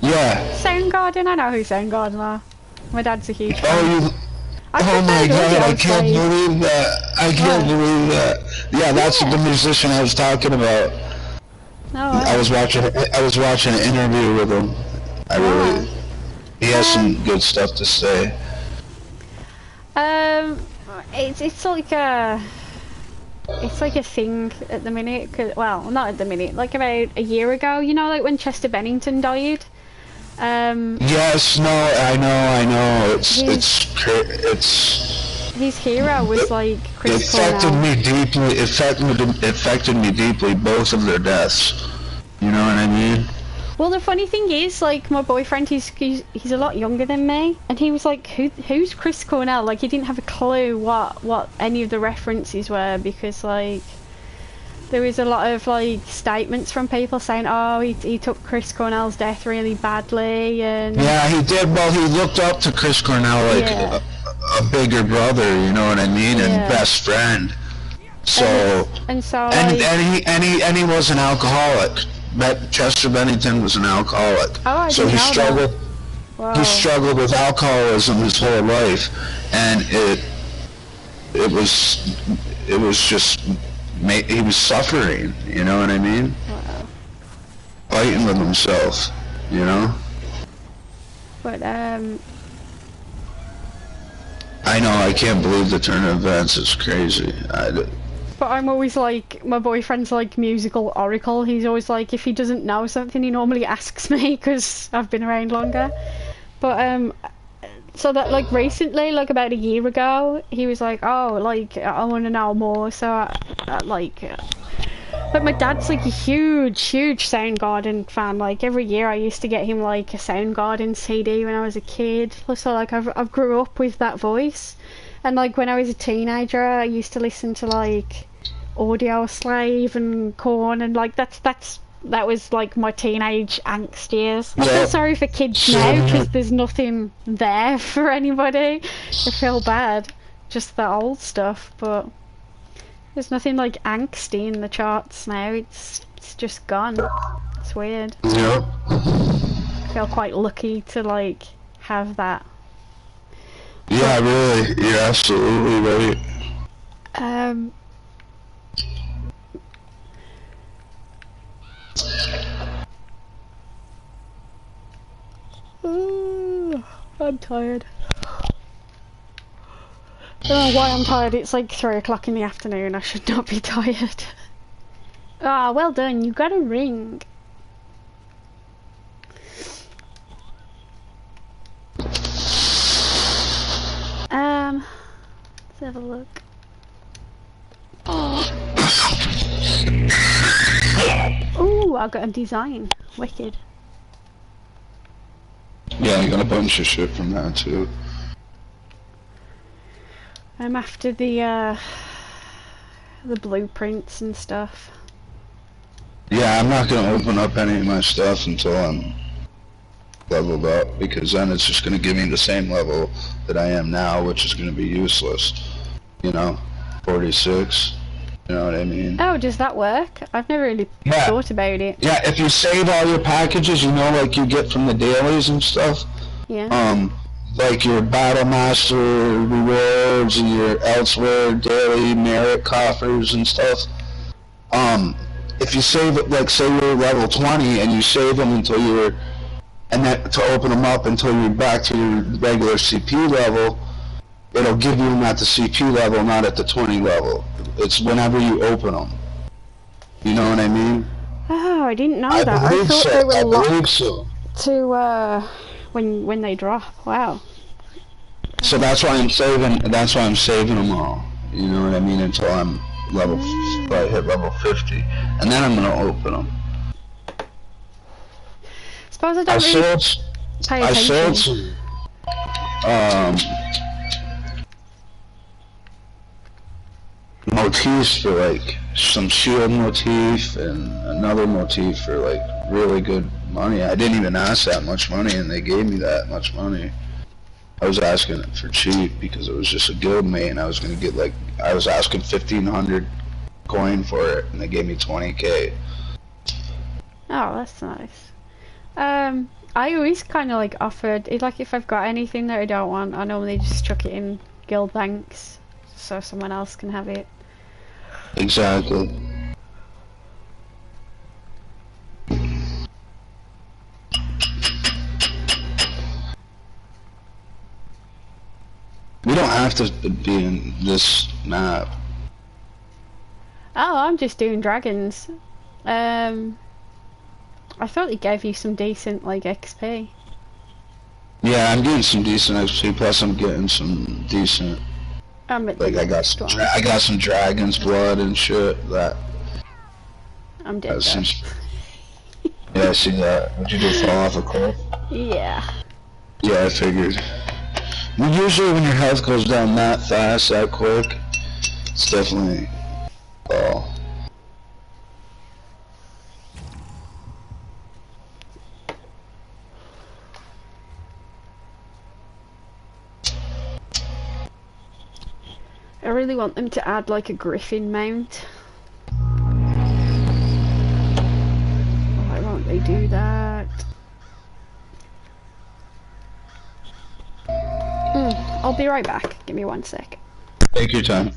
Yeah. Soundgarden? I know who Soundgarden are. My dad's a huge fan. Oh my god, I can't believe that. I can't believe that. Yeah, that's the musician I was talking about. I was watching an interview with him. He has some good stuff to say. It's like a thing at the minute. Well, not at the minute. Like about a year ago, you know, like when Chester Bennington died. Yes, no, I know. It's his hero was like Chris Cornell. It affected me deeply. Both of their deaths. You know what I mean? Well, the funny thing is, like, my boyfriend, he's a lot younger than me, and he was like, who's Chris Cornell? Like, he didn't have a clue what any of the references were, because, like, there was a lot of, like, statements from people saying, oh, he took Chris Cornell's death really badly, and... Yeah, he did. Well, he looked up to Chris Cornell like a bigger brother, you know what I mean, and best friend. So... And he was an alcoholic. Chester Bennington was an alcoholic, so he struggled. He struggled with alcoholism his whole life, and it was just he was suffering. You know what I mean? Fighting with himself. You know. But I know. I can't believe the turn of events. It's crazy. But I'm always like, my boyfriend's like musical oracle. He's always like, if he doesn't know something, he normally asks me because I've been around longer. But so that like recently, like about a year ago, he was like, oh, like I want to know more. So but my dad's like a huge Soundgarden fan. Like every year I used to get him like a Soundgarden CD when I was a kid. So like I've grew up with that voice. And like when I was a teenager, I used to listen to like Audio Slave and Korn, and like that was like my teenage angst years. I feel sorry for kids now because there's nothing there for anybody. I feel bad, just the old stuff, but there's nothing like angsty in the charts now. It's just gone. It's weird. Yeah. I feel quite lucky to like have that. Yeah, really, you're absolutely right. I'm tired. I don't know why I'm tired. It's like 3 o'clock in the afternoon. I should not be tired. Ah, well done. You got a ring. Let's have a look. Oh. Ooh, I got a design. Wicked. Yeah, I got a bunch of shit from that too. I'm after the blueprints and stuff. Yeah, I'm not gonna open up any of my stuff until I'm leveled up, because then it's just gonna give me the same level that I am now, which is gonna be useless. You know, 46. You know what I mean? Oh, does that work? I've never really thought about it. Yeah, if you save all your packages, you know, like you get from the dailies and stuff. Yeah. Like your Battle Master rewards and your elsewhere daily merit coffers and stuff. If you save it, like say you're level 20 and you save them until you're, and then to open them up until you're back to your regular CP level, it'll give you them at the CP level, not at the 20 level. It's whenever you open them. You know what I mean? Oh, I didn't know that. I thought they were locked to when they drop. Wow. So that's why I'm saving. That's why I'm saving them all. You know what I mean? Until I'm level, so I hit level 50, and then I'm gonna open them. Suppose I don't really pay I attention. sold some, motifs for like some shield motif and another motif for like really good money. I didn't even ask that much money, and they gave me that much money. I was asking it for cheap because it was just a guild mate, and I was gonna get like, I was asking 1,500 coin for it, and they gave me 20k. Oh, that's nice. I always kind of like offered, like if I've got anything that I don't want, I normally just chuck it in guild banks so someone else can have it. Exactly. We don't have to be in this map. Oh, I'm just doing dragons. I thought they gave you some decent like XP. Yeah, I'm getting some decent XP. Plus, I'm getting some decent. Like I got some dragon's blood and shit. That. I'm dead. Some... Yeah, I see that. Would you just fall off a cliff? Yeah. Yeah, I figured. Well, usually when your health goes down that fast, that quick, it's definitely. Oh. I really want them to add like a griffin mount. Why won't they do that? I'll be right back. Give me 1 sec. Take your time.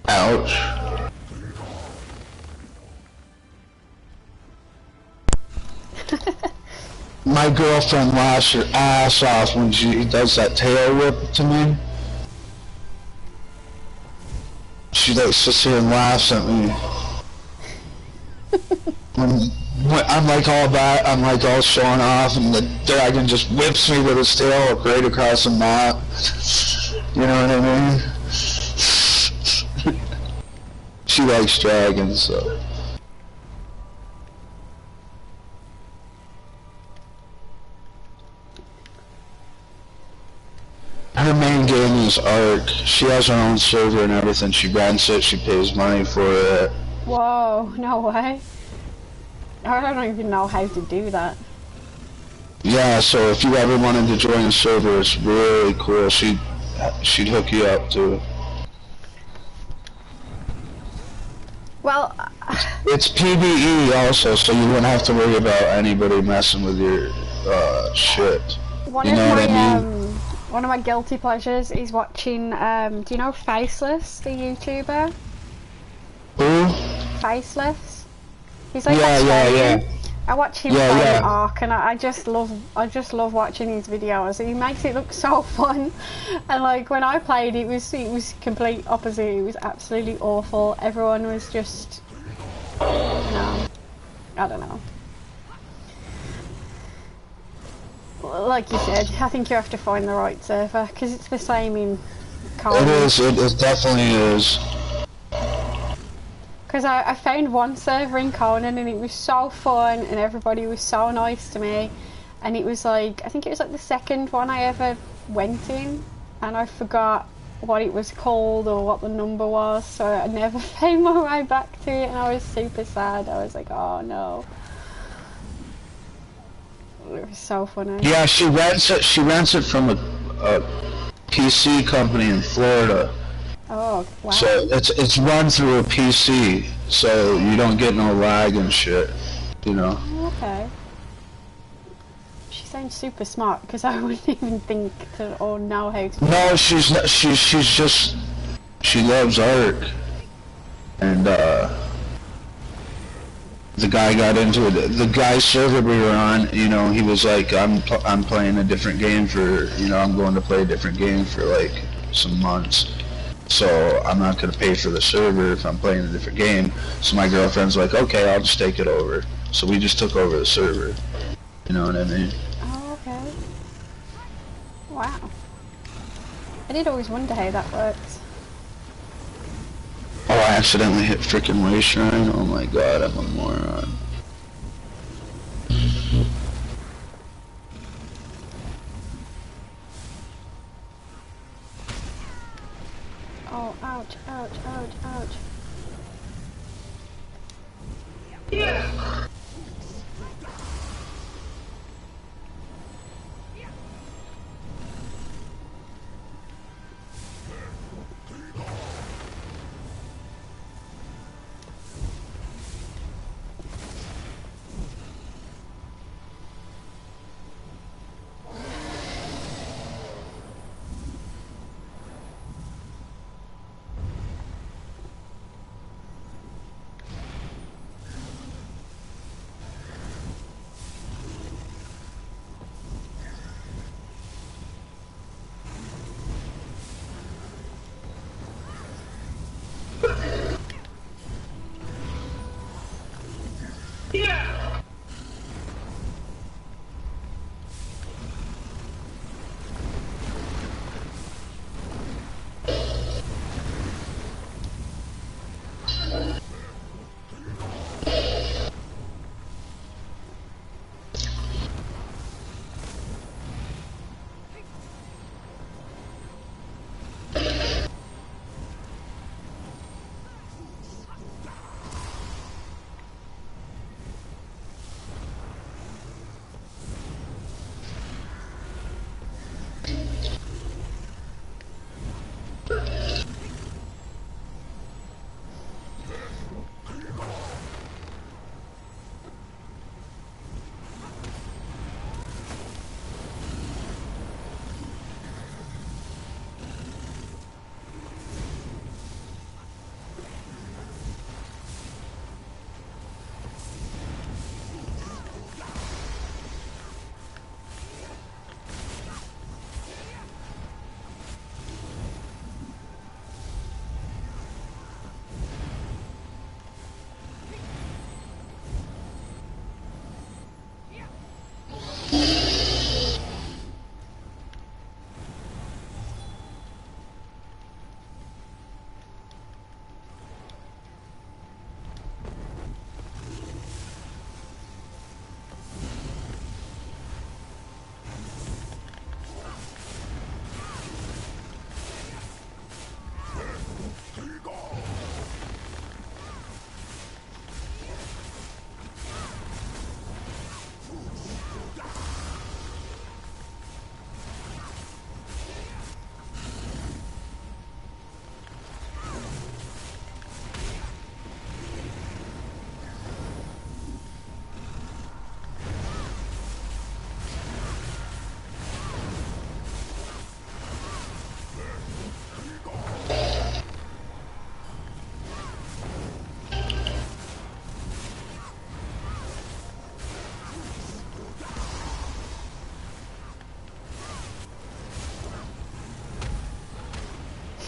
Ouch. My girlfriend laughs her ass off when she does that tail whip to me. She like sits here and laughs at me. when I'm like all that, I'm like all showing off, and the dragon just whips me with his tail right across the map. You know what I mean? She likes dragons, so. Her main game is Ark. She has her own server and everything. She rents it, she pays money for it. Whoa, no way. I don't even know how to do that. Yeah, so if you ever wanted to join a server, it's really cool. She'd hook you up to it. Well, it's PvE also, so you wouldn't have to worry about anybody messing with your shit. One of my guilty pleasures is watching, do you know Faceless, the YouTuber? Who? Faceless? He's like yeah. I watch him play Ark, and I just love watching his videos. He makes it look so fun, and like when I played, it was complete opposite. It was absolutely awful. Everyone was just, I don't know. Like you said, I think you have to find the right server, because it's the same in Conan. It definitely is. Because I found one server in Conan and it was so fun and everybody was so nice to me, and it was like, I think it was like the second one I ever went in, and I forgot what it was called or what the number was, so I never found my way back to it, and I was super sad. I was like, oh no. It was so funny. Yeah, she rents it from a PC company in Florida. Oh, wow. So it's run through a PC, so you don't get no lag and shit, you know. Okay. She sounds super smart, because I wouldn't even think to or know how to. No, she's not. She's just, she loves Ark, and the guy got into it. The guy's server we were on, you know, he was like, I'm playing a different game for, you know, I'm going to play a different game for like some months. So I'm not going to pay for the server if I'm playing a different game. So my girlfriend's like, okay, I'll just take it over. So we just took over the server. You know what I mean? Oh, okay. Wow. I did always wonder how that works. Oh, I accidentally hit frickin' Way Shrine. Oh my god, I'm a moron. Oh, ouch, ouch, ouch, ouch. Yeah.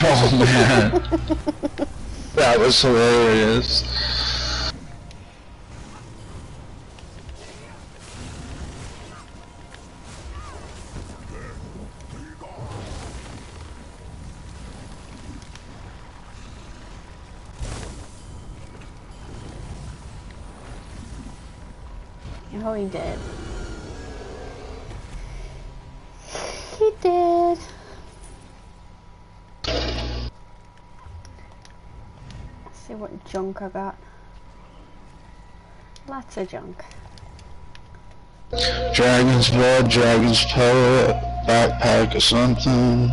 Oh man, that was hilarious. Oh, he did. He did. Let's see what junk I got. Lots of junk. Dragon's blood, dragon's pellet, backpack or something.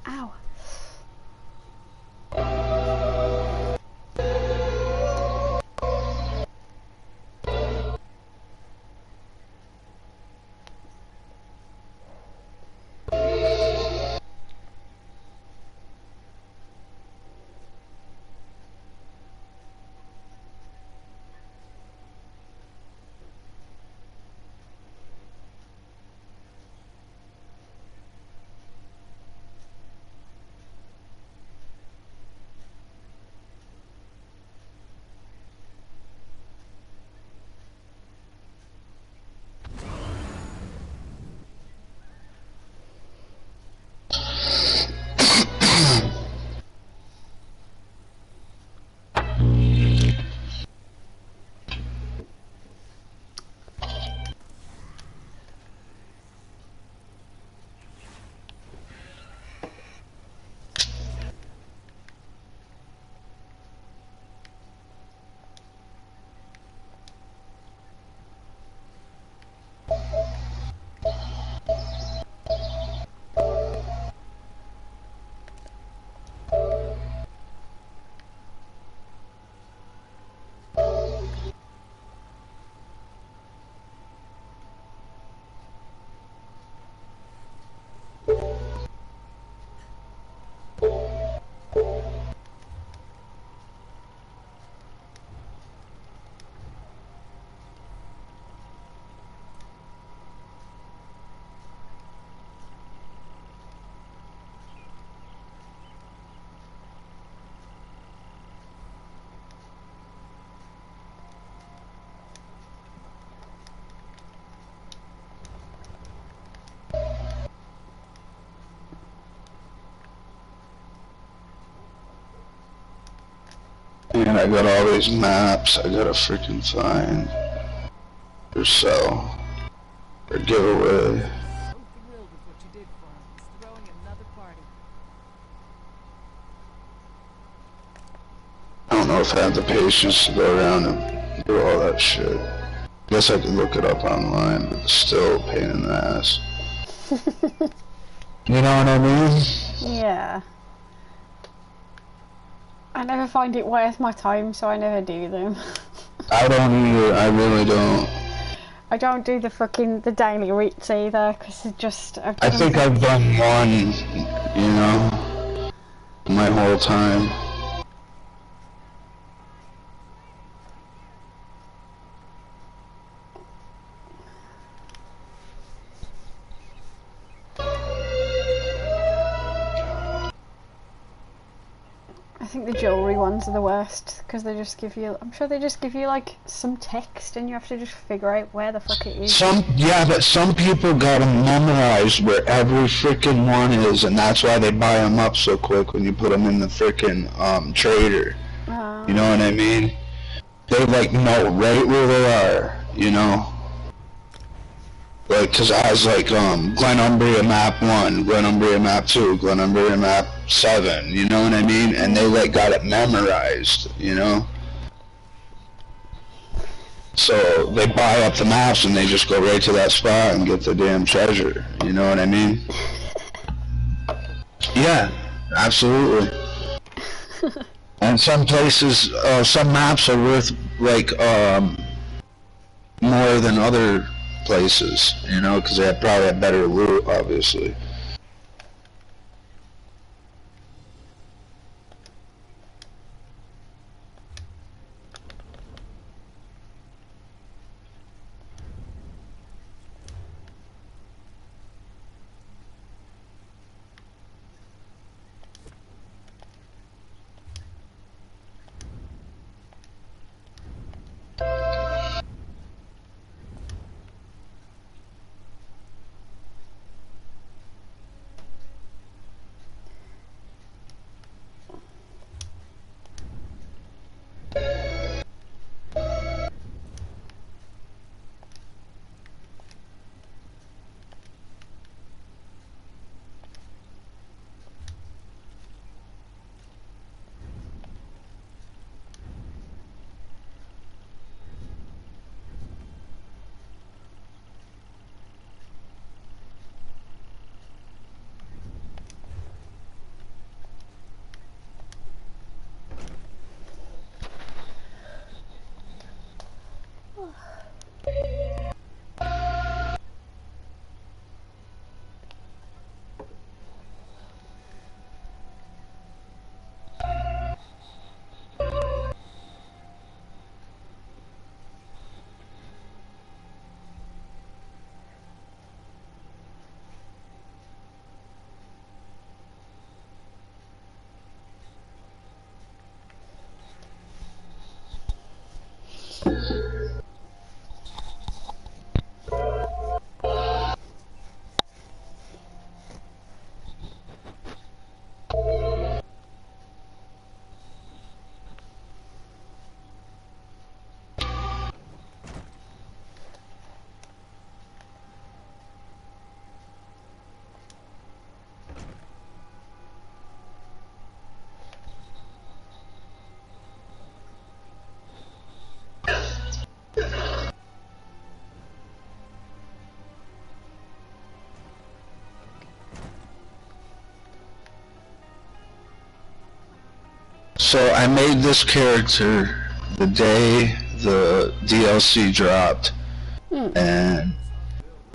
Ow. And I got all these maps I gotta freaking find. Or sell. Or give away. So thrilled with what you did for him. He's throwing another party. I don't know if I have the patience to go around and do all that shit. Guess I could look it up online, but it's still a pain in the ass. You know what I mean? Yeah. I never find it worth my time, so I never do them. I don't either, I really don't. I don't do the daily reads either, because it just... I think I've done one, you know, my whole time. I think the jewellery ones are the worst, because they just give you... I'm sure they just give you, like, some text, and you have to just figure out where the fuck it is. Yeah, but some people gotta memorize where every freaking one is, and that's why they buy them up so quick when you put them in the freaking, trader. You know what I mean? They, like, know right where they are, you know? Like, cause I was like, Glenumbria map 1, Glenumbria map 2, Glenumbria map 7, you know what I mean? And they, like, got it memorized, you know? So, they buy up the maps and they just go right to that spot and get the damn treasure, you know what I mean? Yeah, absolutely. And some places, some maps are worth, like, more than other places, you know, because they probably have better loot, obviously. So I made this character the day the DLC dropped, and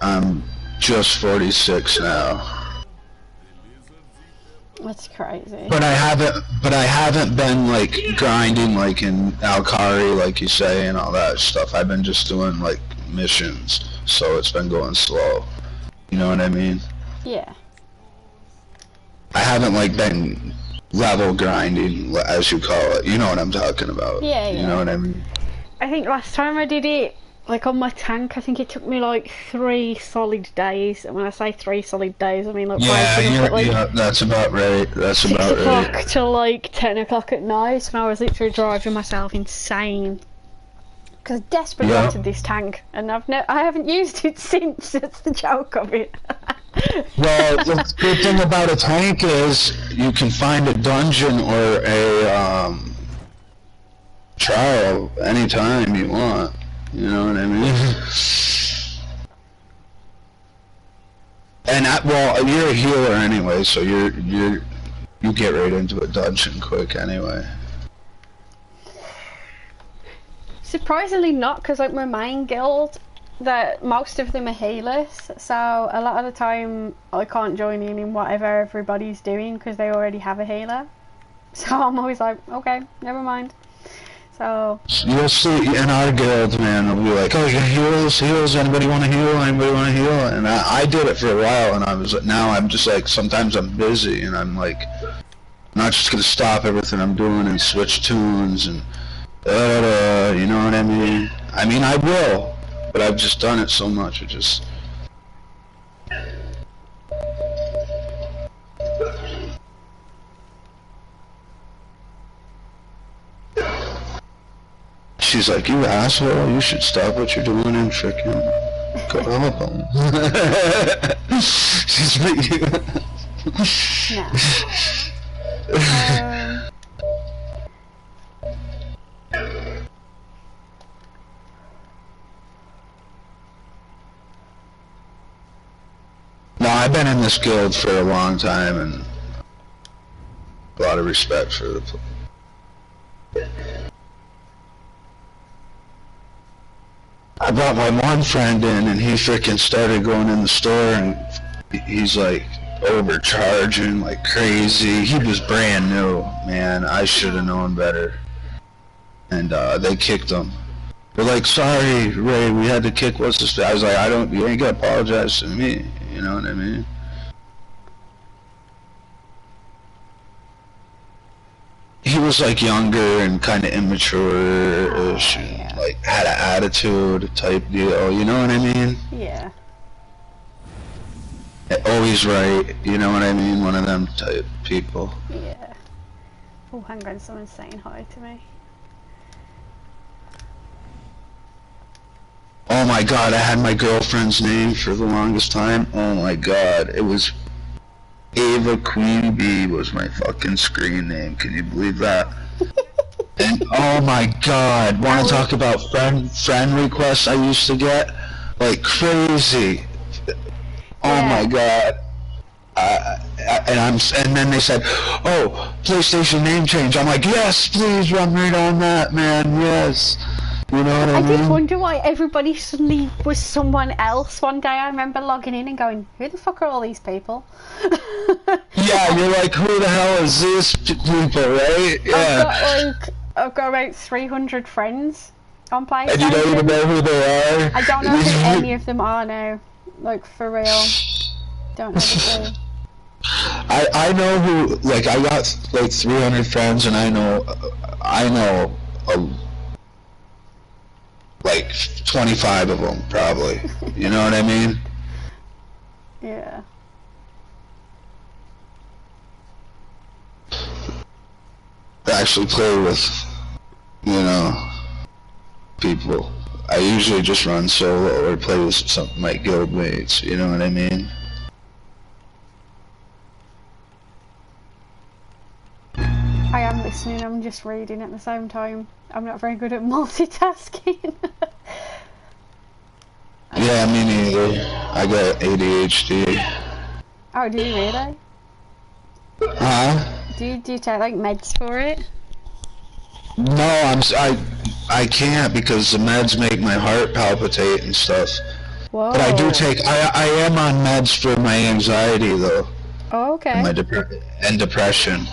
I'm just 46 now. That's crazy. But I haven't been like grinding like in Alkari, like you say, and all that stuff. I've been just doing like missions, so it's been going slow. You know what I mean? Yeah. I haven't like been level grinding, as you call it. You know what I'm talking about. Yeah, You know what I mean? I think last time I did it, like on my tank, I think it took me like 3 solid days. And when I say 3 solid days, I mean like Yeah, that's about right. That's 6 about o'clock right. till like 10 o'clock at night, and I was literally driving myself insane. Because I desperately wanted this tank, and I haven't used it since. That's the joke of it. Well, the good thing about a tank is you can find a dungeon or a trial anytime you want. You know what I mean? And well, you're a healer anyway, so you get right into a dungeon quick anyway. Surprisingly not, because like my main guild, that most of them are healers, so a lot of the time I can't join in whatever everybody's doing because they already have a healer. So I'm always like, okay, never mind. So you'll see in our guild, man, they'll be like, oh, you heals, anybody want to heal, and I did it for a while, and now I'm just like, sometimes I'm busy, and I'm like, I'm not just gonna stop everything I'm doing and switch tunes and you know what I mean? I mean, I will, but I've just done it so much, it just... She's like, you asshole, you should stop what you're doing and freaking go help him. She's like... No, I've been in this guild for a long time, and a lot of respect for the... I brought my one friend in, and he freaking started going in the store, and he's like overcharging like crazy. He was brand new, man. I should have known better. And they kicked him. They're like, sorry, Ray, we had to kick what's this? I was like, you ain't gotta apologize to me. You know what I mean? He was like younger and kind of immature-ish, and like had an attitude type deal. You know what I mean? Yeah. Always right. You know what I mean? One of them type people. Yeah. Oh, hang on, someone's saying hi to me. Oh my god, I had my girlfriend's name for the longest time. Oh my god, it was Ava Queen Bee was my fucking screen name. Can you believe that? And oh my god, want to talk about friend requests I used to get? Like crazy. Oh my god. And then they said, oh, PlayStation name change. I'm like, yes, please run right on that, man, yes. You know what I mean? I did wonder why everybody suddenly was someone else one day. I remember logging in and going, who the fuck are all these people? Yeah, you're like, who the hell is this people, right? Yeah. I've got about 300 friends on PlayStation. And you don't even know who they are? I don't know who any of them are now. Like, for real. Don't know the clue. I know who, like, I got like 300 friends, and I know like 25 of them, probably. You know what I mean? Yeah. I actually play with, you know, people. I usually just run solo or play with some of my guild mates, you know what I mean? I am listening, I'm just reading at the same time. I'm not very good at multitasking. Yeah, me neither. I got ADHD. Oh, do you really? Huh? Do you take like meds for it? No, I can't because the meds make my heart palpitate and stuff. Whoa. But I do take, I am on meds for my anxiety though. Oh, okay. And my depression.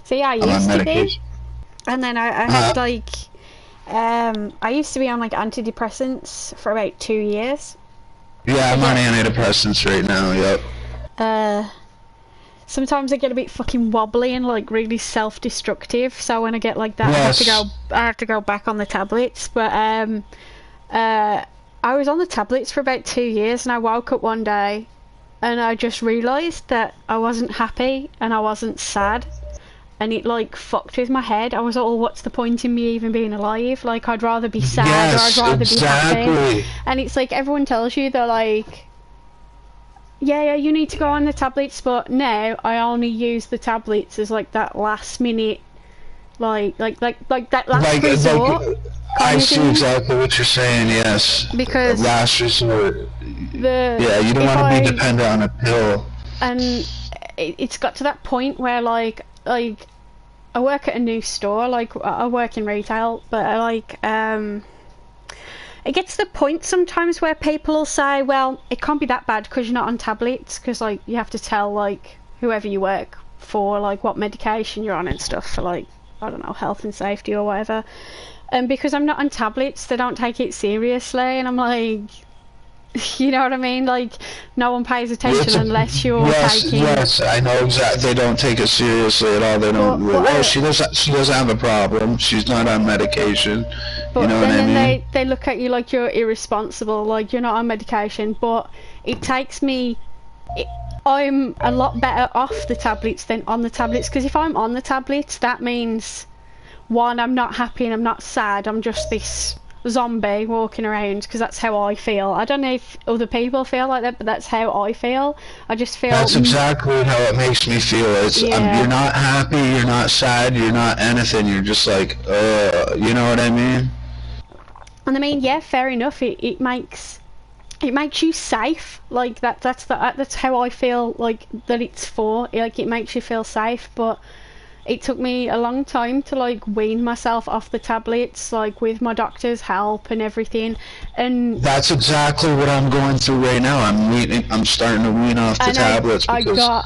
See, I used to be. And then I had like, I used to be on like antidepressants for about 2 years. Yeah, I'm on antidepressants right now, yep. Sometimes I get a bit fucking wobbly and like really self-destructive, so when I get like that, yes. I have to go back on the tablets. But I was on the tablets for about 2 years, and I woke up one day and I just realised that I wasn't happy and I wasn't sad, and it like fucked with my head. I was like, oh, what's the point in me even being alive? Like, I'd rather be sad, or I'd rather be happy. And it's like everyone tells you, they're like, yeah, you need to go on the tablets, but now I only use the tablets as like that last minute, like that last resort. I see exactly what you're saying. Yes. Because last resort. Yeah, you don't want to be dependent on a pill. And it's got to that point where like I work at a new store, like I work in retail, but it gets to the point sometimes where people will say, well, it can't be that bad because you're not on tablets, because like you have to tell like whoever you work for like what medication you're on and stuff for like, I don't know, health and safety or whatever. And because I'm not on tablets, they don't take it seriously, and I'm like, you know what I mean? Like, no one pays attention unless you're taking... Yes, I know exactly. They don't take it seriously at all. They don't... she doesn't have a problem. She's not on medication. But you know what I mean? They look at you like you're irresponsible, like you're not on medication. But it takes me... I'm a lot better off the tablets than on the tablets, because if I'm on the tablets, that means, one, I'm not happy and I'm not sad. I'm just this zombie walking around, because that's how I feel. I don't know if other people feel like that, but that's how I feel. I just feel... That's exactly how it makes me feel. It's you're not happy, you're not sad, you're not anything. You're just like, you know what I mean? And I mean, yeah, fair enough. It makes you safe. Like that's how I feel like that it's for. Like, it makes you feel safe, but it took me a long time to like wean myself off the tablets, like with my doctor's help and everything. And that's exactly what I'm going through right now. I'm starting to wean off the tablets because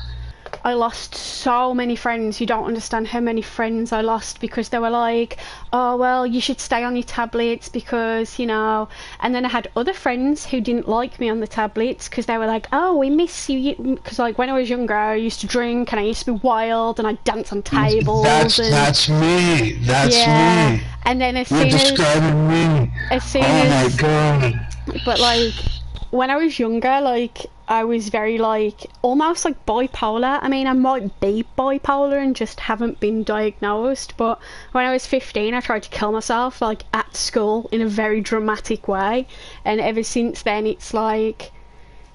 I lost so many friends. You don't understand how many friends I lost because they were like, oh, well, you should stay on your tablets because, you know. And then I had other friends who didn't like me on the tablets because they were like, oh, we miss you. Because, like, when I was younger, I used to drink and I used to be wild and I'd dance on tables. That's me. That's me. And then as You're soon describing me. as... Oh, my God. But, like, when I was younger, like... I was very like almost like bipolar. I mean, I might be bipolar and just haven't been diagnosed, but when I was 15 I tried to kill myself like at school in a very dramatic way, and ever since then it's like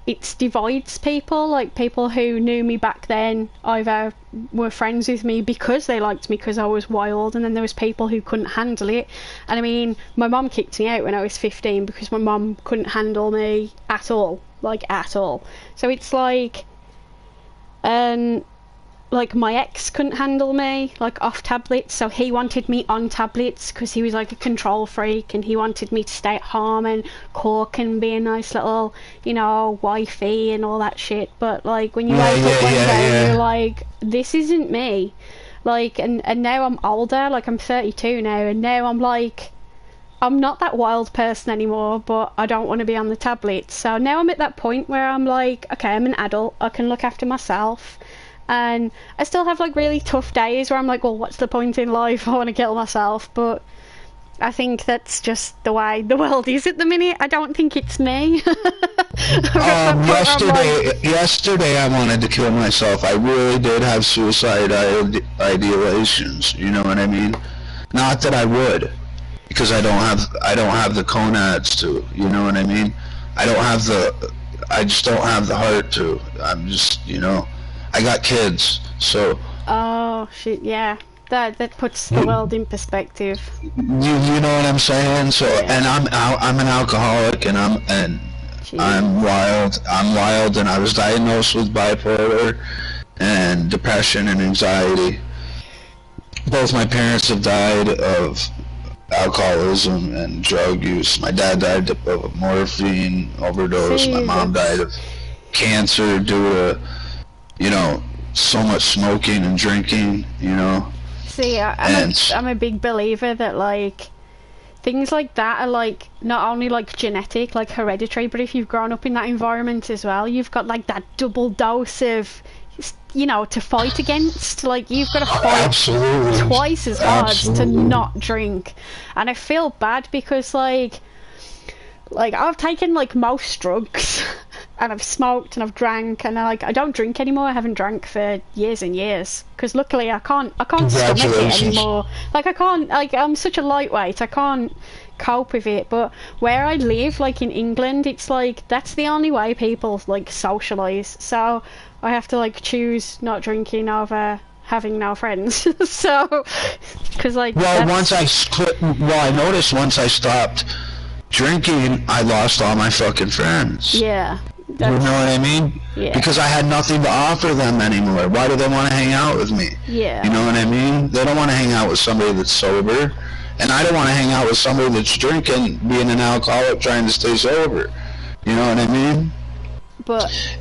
it divides people. Like people who knew me back then either were friends with me because they liked me because I was wild, and then there was people who couldn't handle it. And I mean, my mum kicked me out when I was 15 because my mum couldn't handle me at all. Like at all. So it's like my ex couldn't handle me like off tablets, so he wanted me on tablets because he was like a control freak and he wanted me to stay at home and cook and be a nice little, you know, wifey and all that shit. But like when you wake up one day you're like, this isn't me. Like and now I'm older, like I'm 32 now, and now I'm like, I'm not that wild person anymore, but I don't want to be on the tablets. So now I'm at that point where I'm like, okay, I'm an adult, I can look after myself. And I still have like really tough days where I'm like, well, what's the point in life? I want to kill myself. But I think that's just the way the world is at the minute. I don't think it's me. Yesterday I wanted to kill myself. I really did have suicide ideations, you know what I mean? Not that I would. Because I don't have the conads to, you know what I mean? I just don't have the heart to. I'm just, you know, I got kids, so. Oh shit, yeah. That puts the world in perspective. You know what I'm saying? So, yeah. And I'm an alcoholic, and I'm wild. I'm wild, and I was diagnosed with bipolar and depression and anxiety. Both my parents have died of alcoholism and drug use. My dad died of a morphine overdose. My mom died of cancer due to, you know, so much smoking and drinking, you know. See, I'm a big believer that like things like that are like not only like genetic, like hereditary, but if you've grown up in that environment as well, you've got like that double dose of, you know, to fight against. Like you've got to fight twice as hard to not drink. And I feel bad because like I've taken like most drugs and I've smoked and I've drank, and I don't drink anymore. I haven't drank for years and years because luckily I can't stomach it anymore. Like I can't, like I'm such a lightweight, I can't cope with it. But where I live, like in England, it's like that's the only way people like socialise. So I have to like choose not drinking over having no friends. So because like I noticed once I stopped drinking, I lost all my fucking friends. Yeah. You know what I mean? Yeah. Because I had nothing to offer them anymore. Why do they want to hang out with me? Yeah. You know what I mean? They don't want to hang out with somebody that's sober, and I don't want to hang out with somebody that's drinking, being an alcoholic, trying to stay sober. You know what I mean?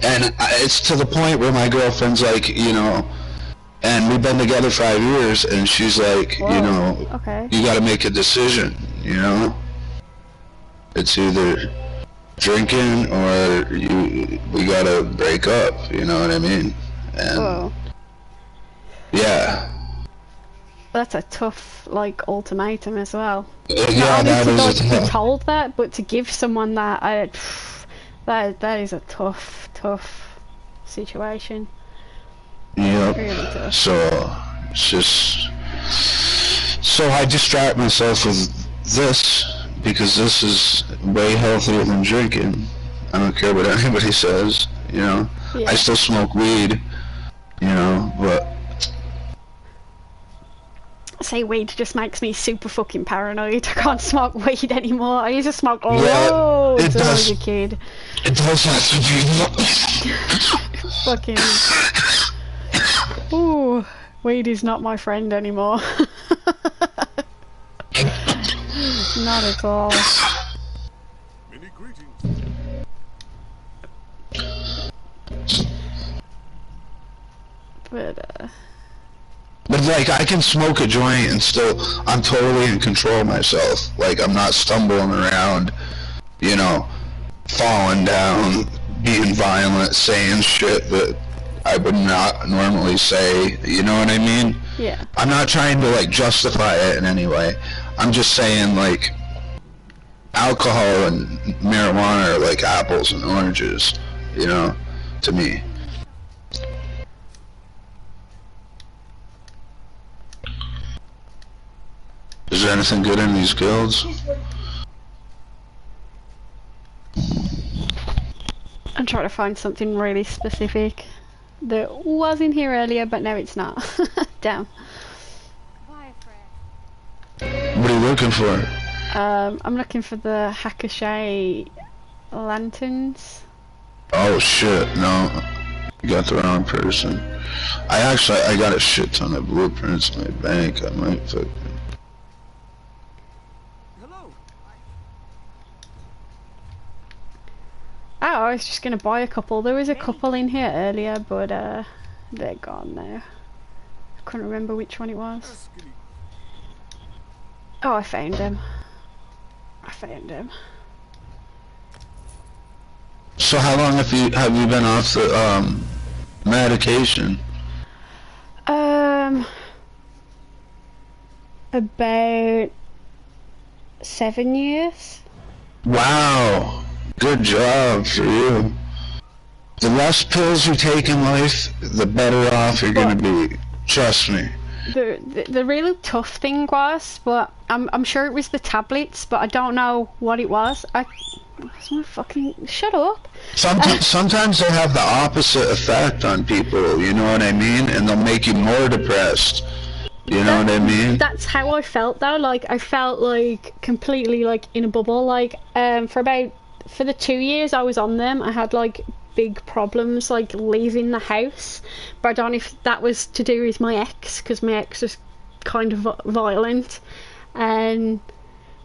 And it's to the point where my girlfriend's like, you know, and we've been together 5 years, and she's like, whoa, you know, you got to make a decision, you know? It's either drinking or we got to break up, you know what I mean? And whoa. Yeah. That's a tough, like, ultimatum as well. Yeah, not only to be told that, but to give someone that, that is a tough situation. Yep. Really tough. So it's just, so I distract myself with this because this is way healthier than drinking. I don't care what anybody says, you know. Yeah. I still smoke weed, you know, but say weed just makes me super fucking paranoid. I can't smoke weed anymore. I used to smoke loads when I was a kid. It does have to be fucking. Ooh. Weed is not my friend anymore. Not at all. Many greetings. But like, I can smoke a joint and still, I'm totally in control of myself. Like, I'm not stumbling around, you know, falling down, being violent, saying shit that I would not normally say, you know what I mean? Yeah. I'm not trying to like justify it in any way. I'm just saying like, alcohol and marijuana are like apples and oranges, you know, to me. Is there anything good in these guilds? I'm trying to find something really specific that was in here earlier, but now it's not. Damn. Bye, Fred. What are you looking for? I'm looking for the Hakusei lanterns. Oh shit, no. You got the wrong person. I got a shit ton of blueprints in my bank. I might fucking... Hello. Oh, I was just gonna buy a couple. There was a couple in here earlier, but they're gone now. I couldn't remember which one it was. Oh, I found him. I found him. So how long have you been off the medication? About 7 years. Wow, good job for you. The less pills you take in life, the better off you're gonna be. Trust me. The really tough thing was, but I'm sure it was the tablets, but I don't know what it was. Fucking shut up. Sometimes they have the opposite effect on people, you know what I mean? And they'll make you more depressed. You know what I mean? That's how I felt though. Like I felt like completely like in a bubble. Like for the 2 years I was on them, I had like big problems like leaving the house. But I don't know if that was to do with my ex, because my ex was kind of violent, and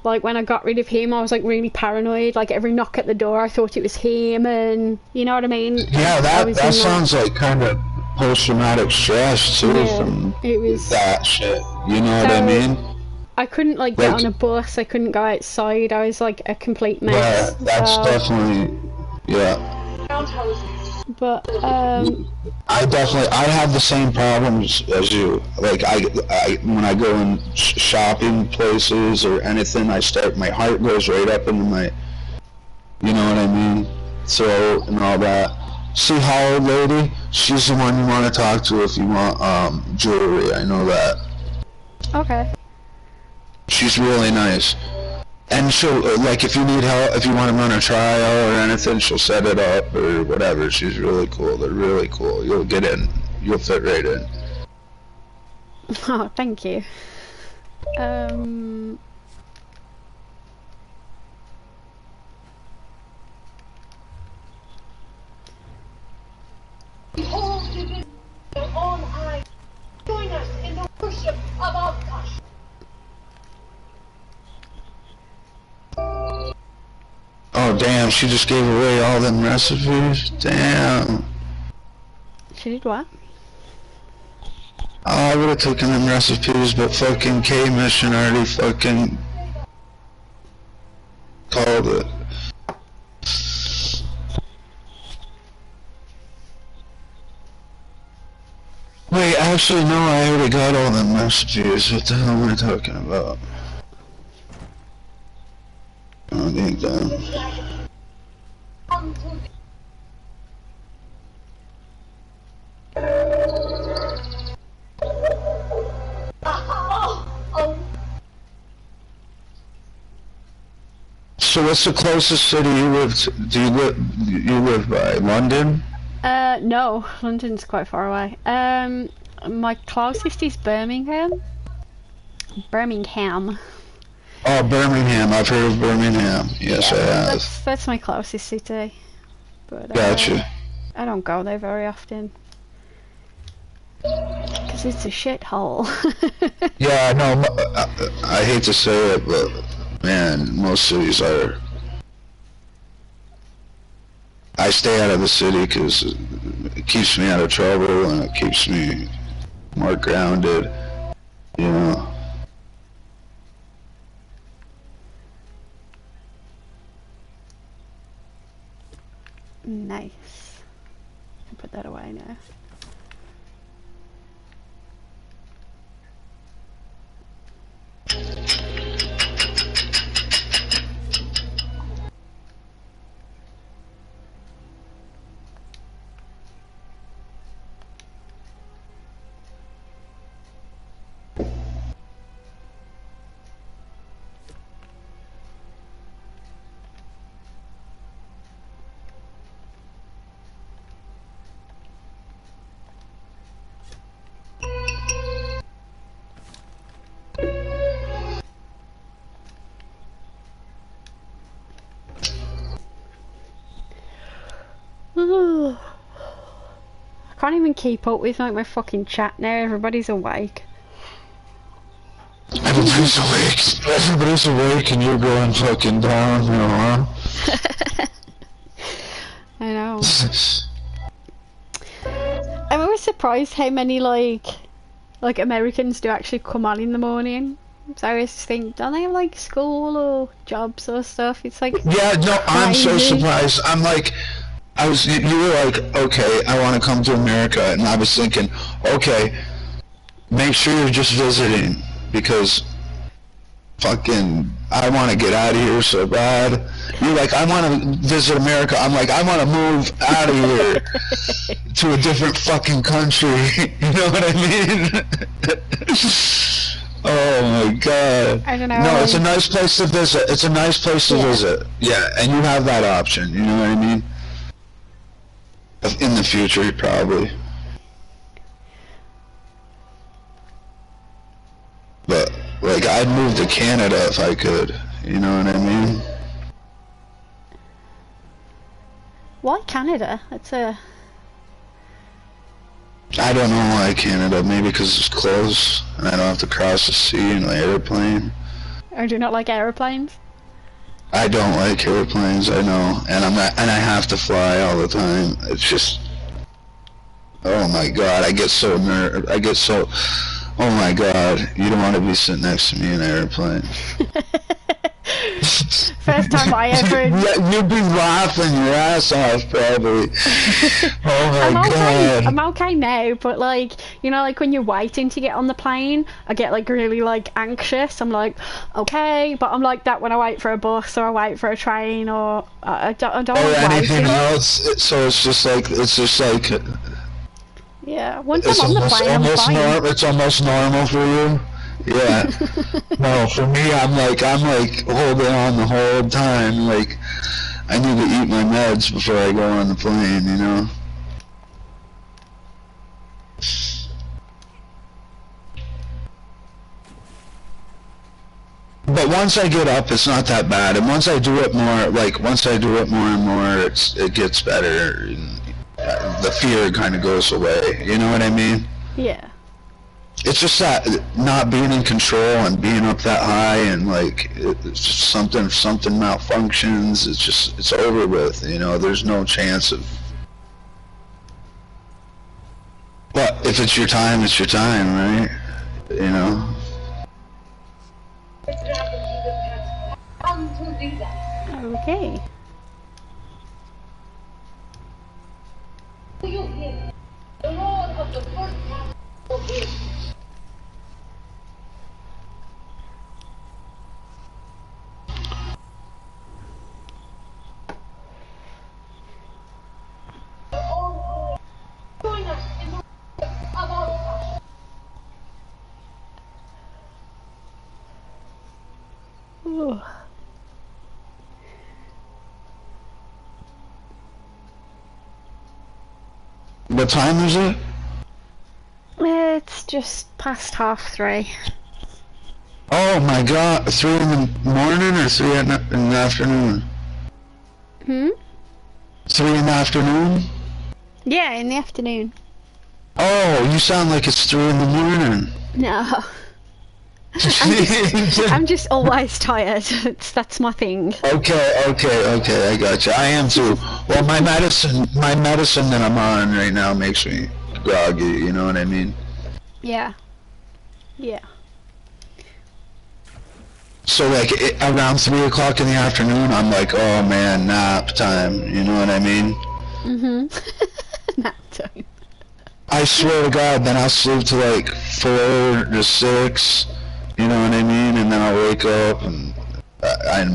like when I got rid of him I was like really paranoid. Like every knock at the door I thought it was him, and you know what I mean? Yeah, that sounds like kind of post-traumatic stress too, yeah, from it was that shit. You know what I mean? I couldn't like get on a bus, I couldn't go outside, I was like a complete mess. Yeah, that's definitely, yeah. But I have the same problems as you. Like I when I go in shopping places or anything, my heart goes right up into my, you know what I mean, throat and all that. See Howard lady? She's the one you want to talk to if you want jewelry. I know that. okay. She's really nice. And she'll, like, if you need help, if you want to run a trial or anything, she'll set it up or whatever. She's really cool. They're really cool. You'll get in. You'll fit right in. Oh, thank you. Behold, it is your own eyes. Join us in the worship of our God. Oh, damn, she just gave away all them recipes? Damn. She did what? Oh, I would have taken them recipes, but fucking K-Mission already fucking called it. Wait, actually, no, I already got all them recipes. What the hell am I talking about? Oh, dang that. So what's the closest city you live to? You live by? London? No, London's quite far away. My closest is Birmingham. Birmingham. Oh, Birmingham. I've heard of Birmingham. Yes, yeah, I have. That's my closest city. But Gotcha. I don't go there very often. Because it's a shithole. Yeah, no, I hate to say it, but man, most cities are. I stay out of the city because it keeps me out of trouble and it keeps me more grounded, you know. Nice. I'll put that away now. I can't even keep up with like my fucking chat now. Everybody's awake. Everybody's awake. Everybody's awake, and you're going fucking down, you know, huh? I know. I'm always surprised how many like Americans do actually come on in the morning. So I always think, don't they have like school or jobs or stuff? It's like yeah, no, I'm so crazy. surprised. I'm like, you were like, okay, I want to come to America, and I was thinking, okay, make sure you're just visiting, because fucking, I want to get out of here so bad. You're like, I want to visit America. I'm like, I want to move out of here to a different fucking country. You know what I mean? Oh my god. I don't know. No, it's a nice place to visit. It's a nice place to visit. Yeah, and you have that option. You know what I mean? In the future, probably. But, like, I'd move to Canada if I could. You know what I mean? Why Canada? It's a... I don't know why Canada. Maybe because it's close, and I don't have to cross the sea in an airplane. Or do you not like aeroplanes? I don't like airplanes, I know, and I have to fly all the time. It's just, oh my god, I get so oh my god, you don't want to be sitting next to me in an airplane. First time I ever... You'd be laughing your ass off, probably. Oh my god. I'm okay now, but like, you know, like when you're waiting to get on the plane, I get like really like anxious. I'm like, okay, but I'm like that when I wait for a bus or I wait for a train or I don't or like anything waiting. else. So it's just like yeah, once I'm on the plane, I'm fine. It's almost normal for you. Yeah. No, for me, I'm like holding on the whole time. Like, I need to eat my meds before I go on the plane, you know? But once I get up, it's not that bad. And once I do it more, and more, it gets better. And the fear kind of goes away. You know what I mean? Yeah. It's just that not being in control and being up that high and like it's just something malfunctions. It's over with. You know, there's no chance of. But if it's your time, it's your time, right? You know. Okay. The Lord of the first half of it. Join us in the worship of our God. Ooh. What time is it? It's just past 3:30. Oh my god, 3 in the morning or 3 in the afternoon? 3 in the afternoon? Yeah, in the afternoon. Oh, you sound like it's 3 in the morning. No. I'm just always tired. That's my thing. Okay, I got you. I am too. Well, my medicine that I'm on right now makes me groggy, you know what I mean? Yeah. Yeah. So like around 3 o'clock in the afternoon, I'm like, oh man, nap time, you know what I mean? Nap time. I swear to God, then I'll sleep to like 4 to 6, you know what I mean? And then I'll wake up and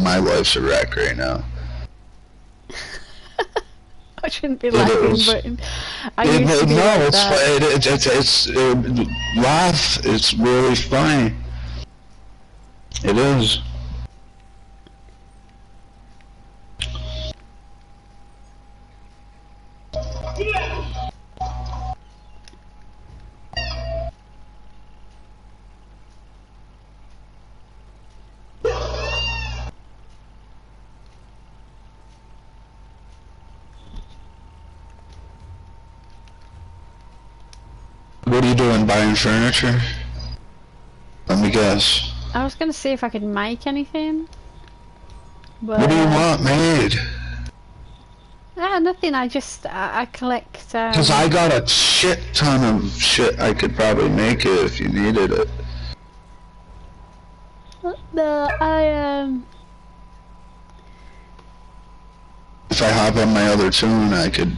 my life's a wreck right now. I shouldn't be laughing, but I used to be like that. It's laugh. It's really funny. It is. What are you doing, buying furniture? Let me guess. I was gonna see if I could make anything. But, what do you want made? Nothing, I collect, Cause I got a shit ton of shit I could probably make it if you needed it. No, If I hop on my other tune, I could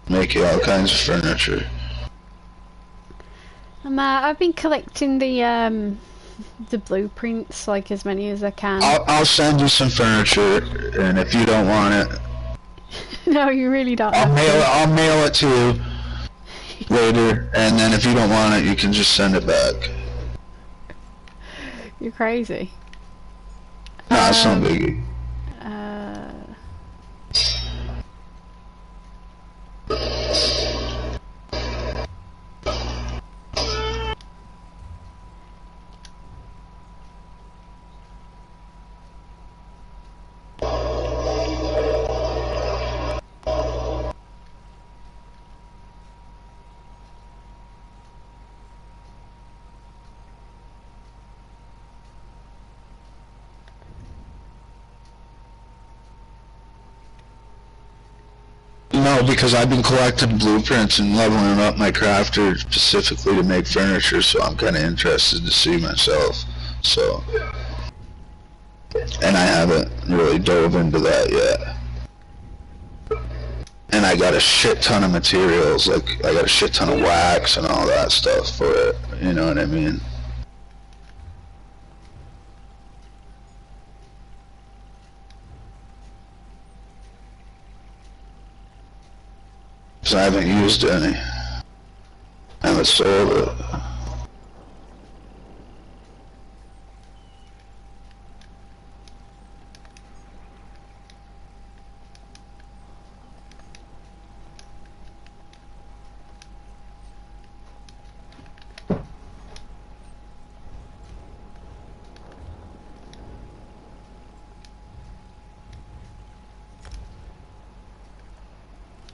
make you all kinds of furniture. I've been collecting the blueprints, like as many as I can. I'll send you some furniture, and if you don't want it, no, you really don't. I'll mail it to you later, and then if you don't want it, you can just send it back. You're crazy. Nah, it's no biggie. No, because I've been collecting blueprints and leveling up my crafter specifically to make furniture, so I'm kind of interested to see myself. So, and I haven't really dove into that yet. And I got a shit ton of materials, like I got a shit ton of wax and all that stuff for it, you know what I mean? Because I haven't used any. I haven't sold it.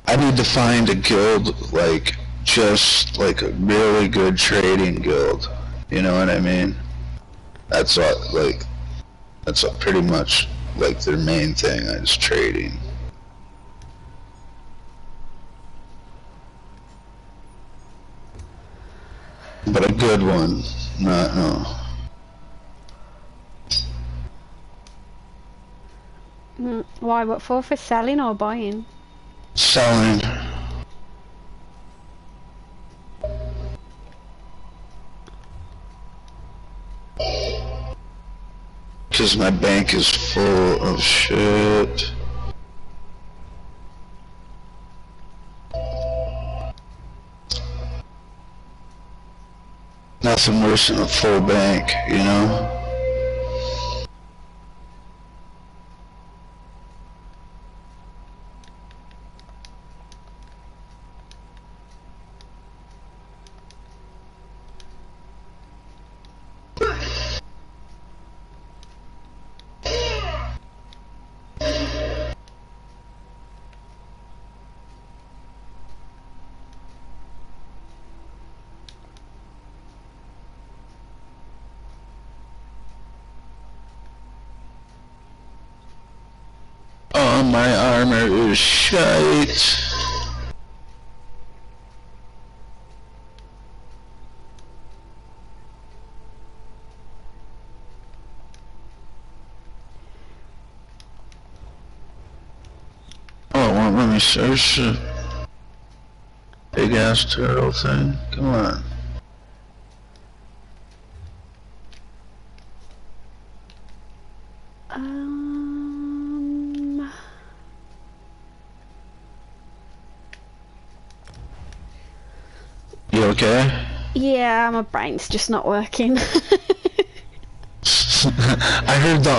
I need to find a guild, like, just, like, a really good trading guild. You know what I mean? That's what, like, that's what pretty much, like, their main thing is trading. But a good one, not, no. Why, what for selling or buying? Selling. Because my bank is full of shit. Nothing worse than a full bank, you know? my armor is shite. Oh, it won't let me search the big ass turtle thing. Come on. You okay? Yeah, my brain's just not working. I heard the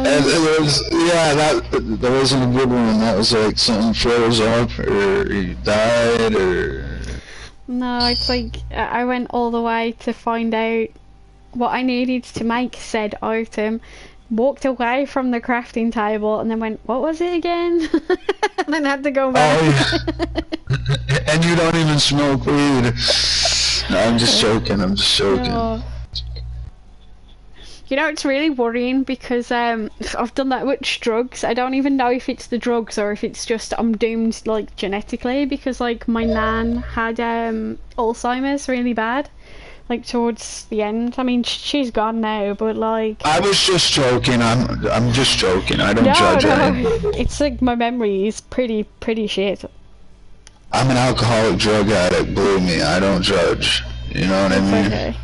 and it was, yeah, that wasn't a good one. That was like something froze up, or he died, or... No, it's like I went all the way to find out what I needed to make said item, walked away from the crafting table, and then went, what was it again? And then had to go back. Oh, yeah. And you don't even smoke weed. No, I'm just joking, I'm just joking. No. You know, it's really worrying because I've done that much drugs. I don't even know if it's the drugs or if it's just I'm doomed, like, genetically, because, like, my nan had Alzheimer's really bad, like, towards the end. I mean, she's gone now, but, like... I was just joking, I'm just joking, I don't judge anybody. It's like my memory is pretty shit. I'm an alcoholic drug addict, believe me, I don't judge. You know what I mean? Okay.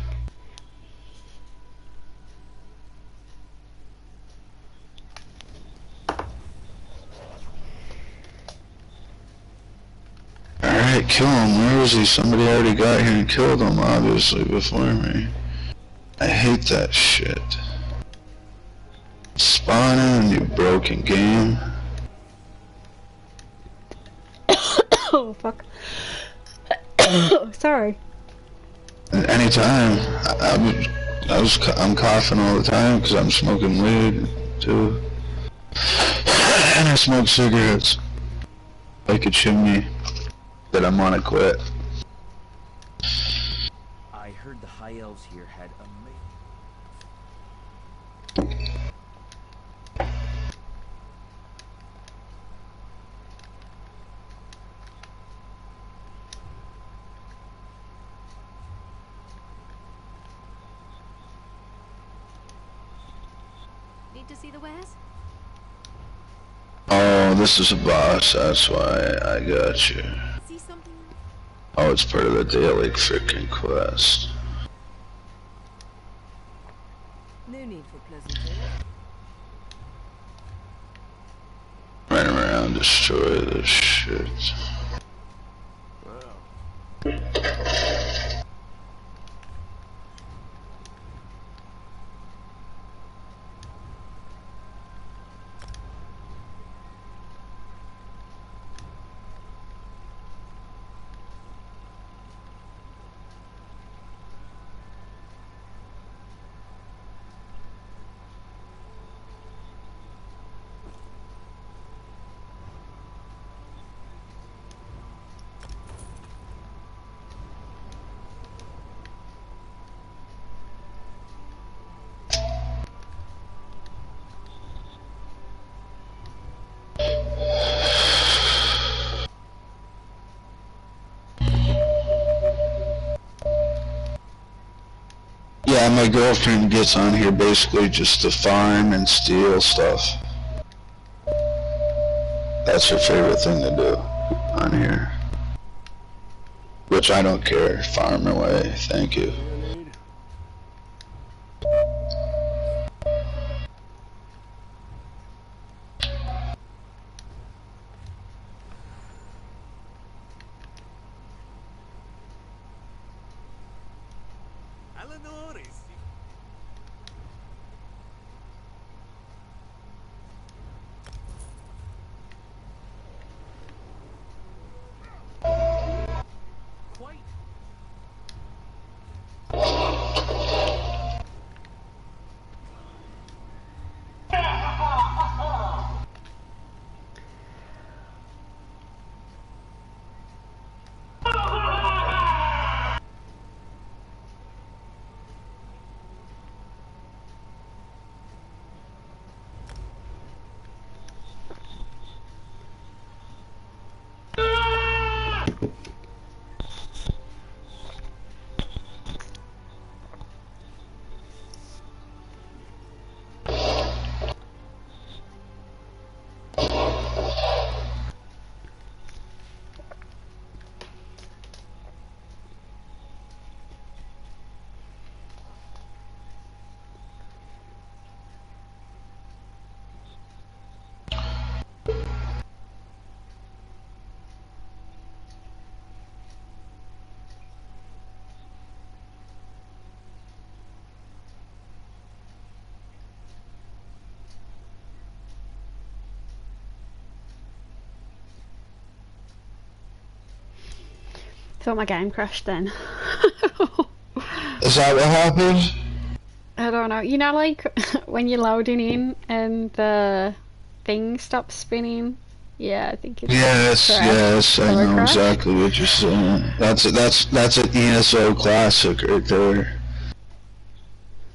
Alright, kill him. Where is he? Somebody already got here and killed him, obviously, before me. I hate that shit. Spawning, you broken game. Oh, fuck. Sorry. Anytime. I'm coughing all the time because I'm smoking weed, too. And I smoke cigarettes. Like a chimney. That I'm gonna quit. I heard the high elves here had Need to see the wares? Oh, this is a boss, that's why I got you. See something? Oh, it's part of the daily freaking quest. No need for pleasantries. Run around, destroy this shit. Yeah, my girlfriend gets on here basically just to farm and steal stuff. That's her favorite thing to do on here. Which I don't care, farm away, thank you. Thought my game crashed then. Is that what happened? I don't know. You know, like when you're loading in and the thing stops spinning. Yeah, I think it's Yes, I know crash. exactly what you're saying. That's an ESO classic right there.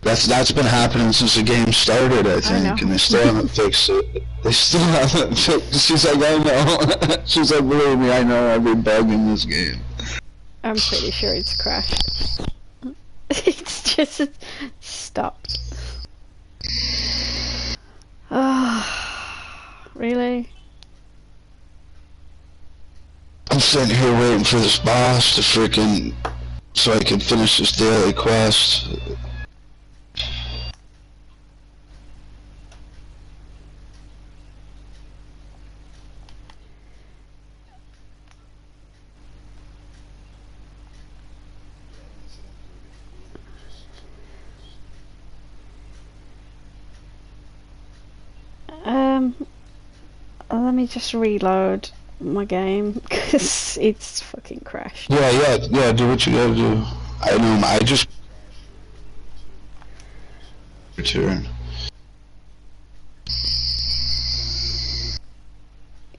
That's been happening since the game started, I think, and they still haven't fixed it. They still haven't fixed it. She's like, I know. She's like, believe me, I know every bug in this game. I'm pretty sure it's crashed. It's just stopped. Oh, really? I'm sitting here waiting for this boss to freaking, so I can finish this daily quest. Let me just reload my game because it's fucking crashed. Yeah, do what you gotta do. I know, I just return.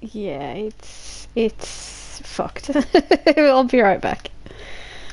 Yeah, it's fucked. I'll be right back.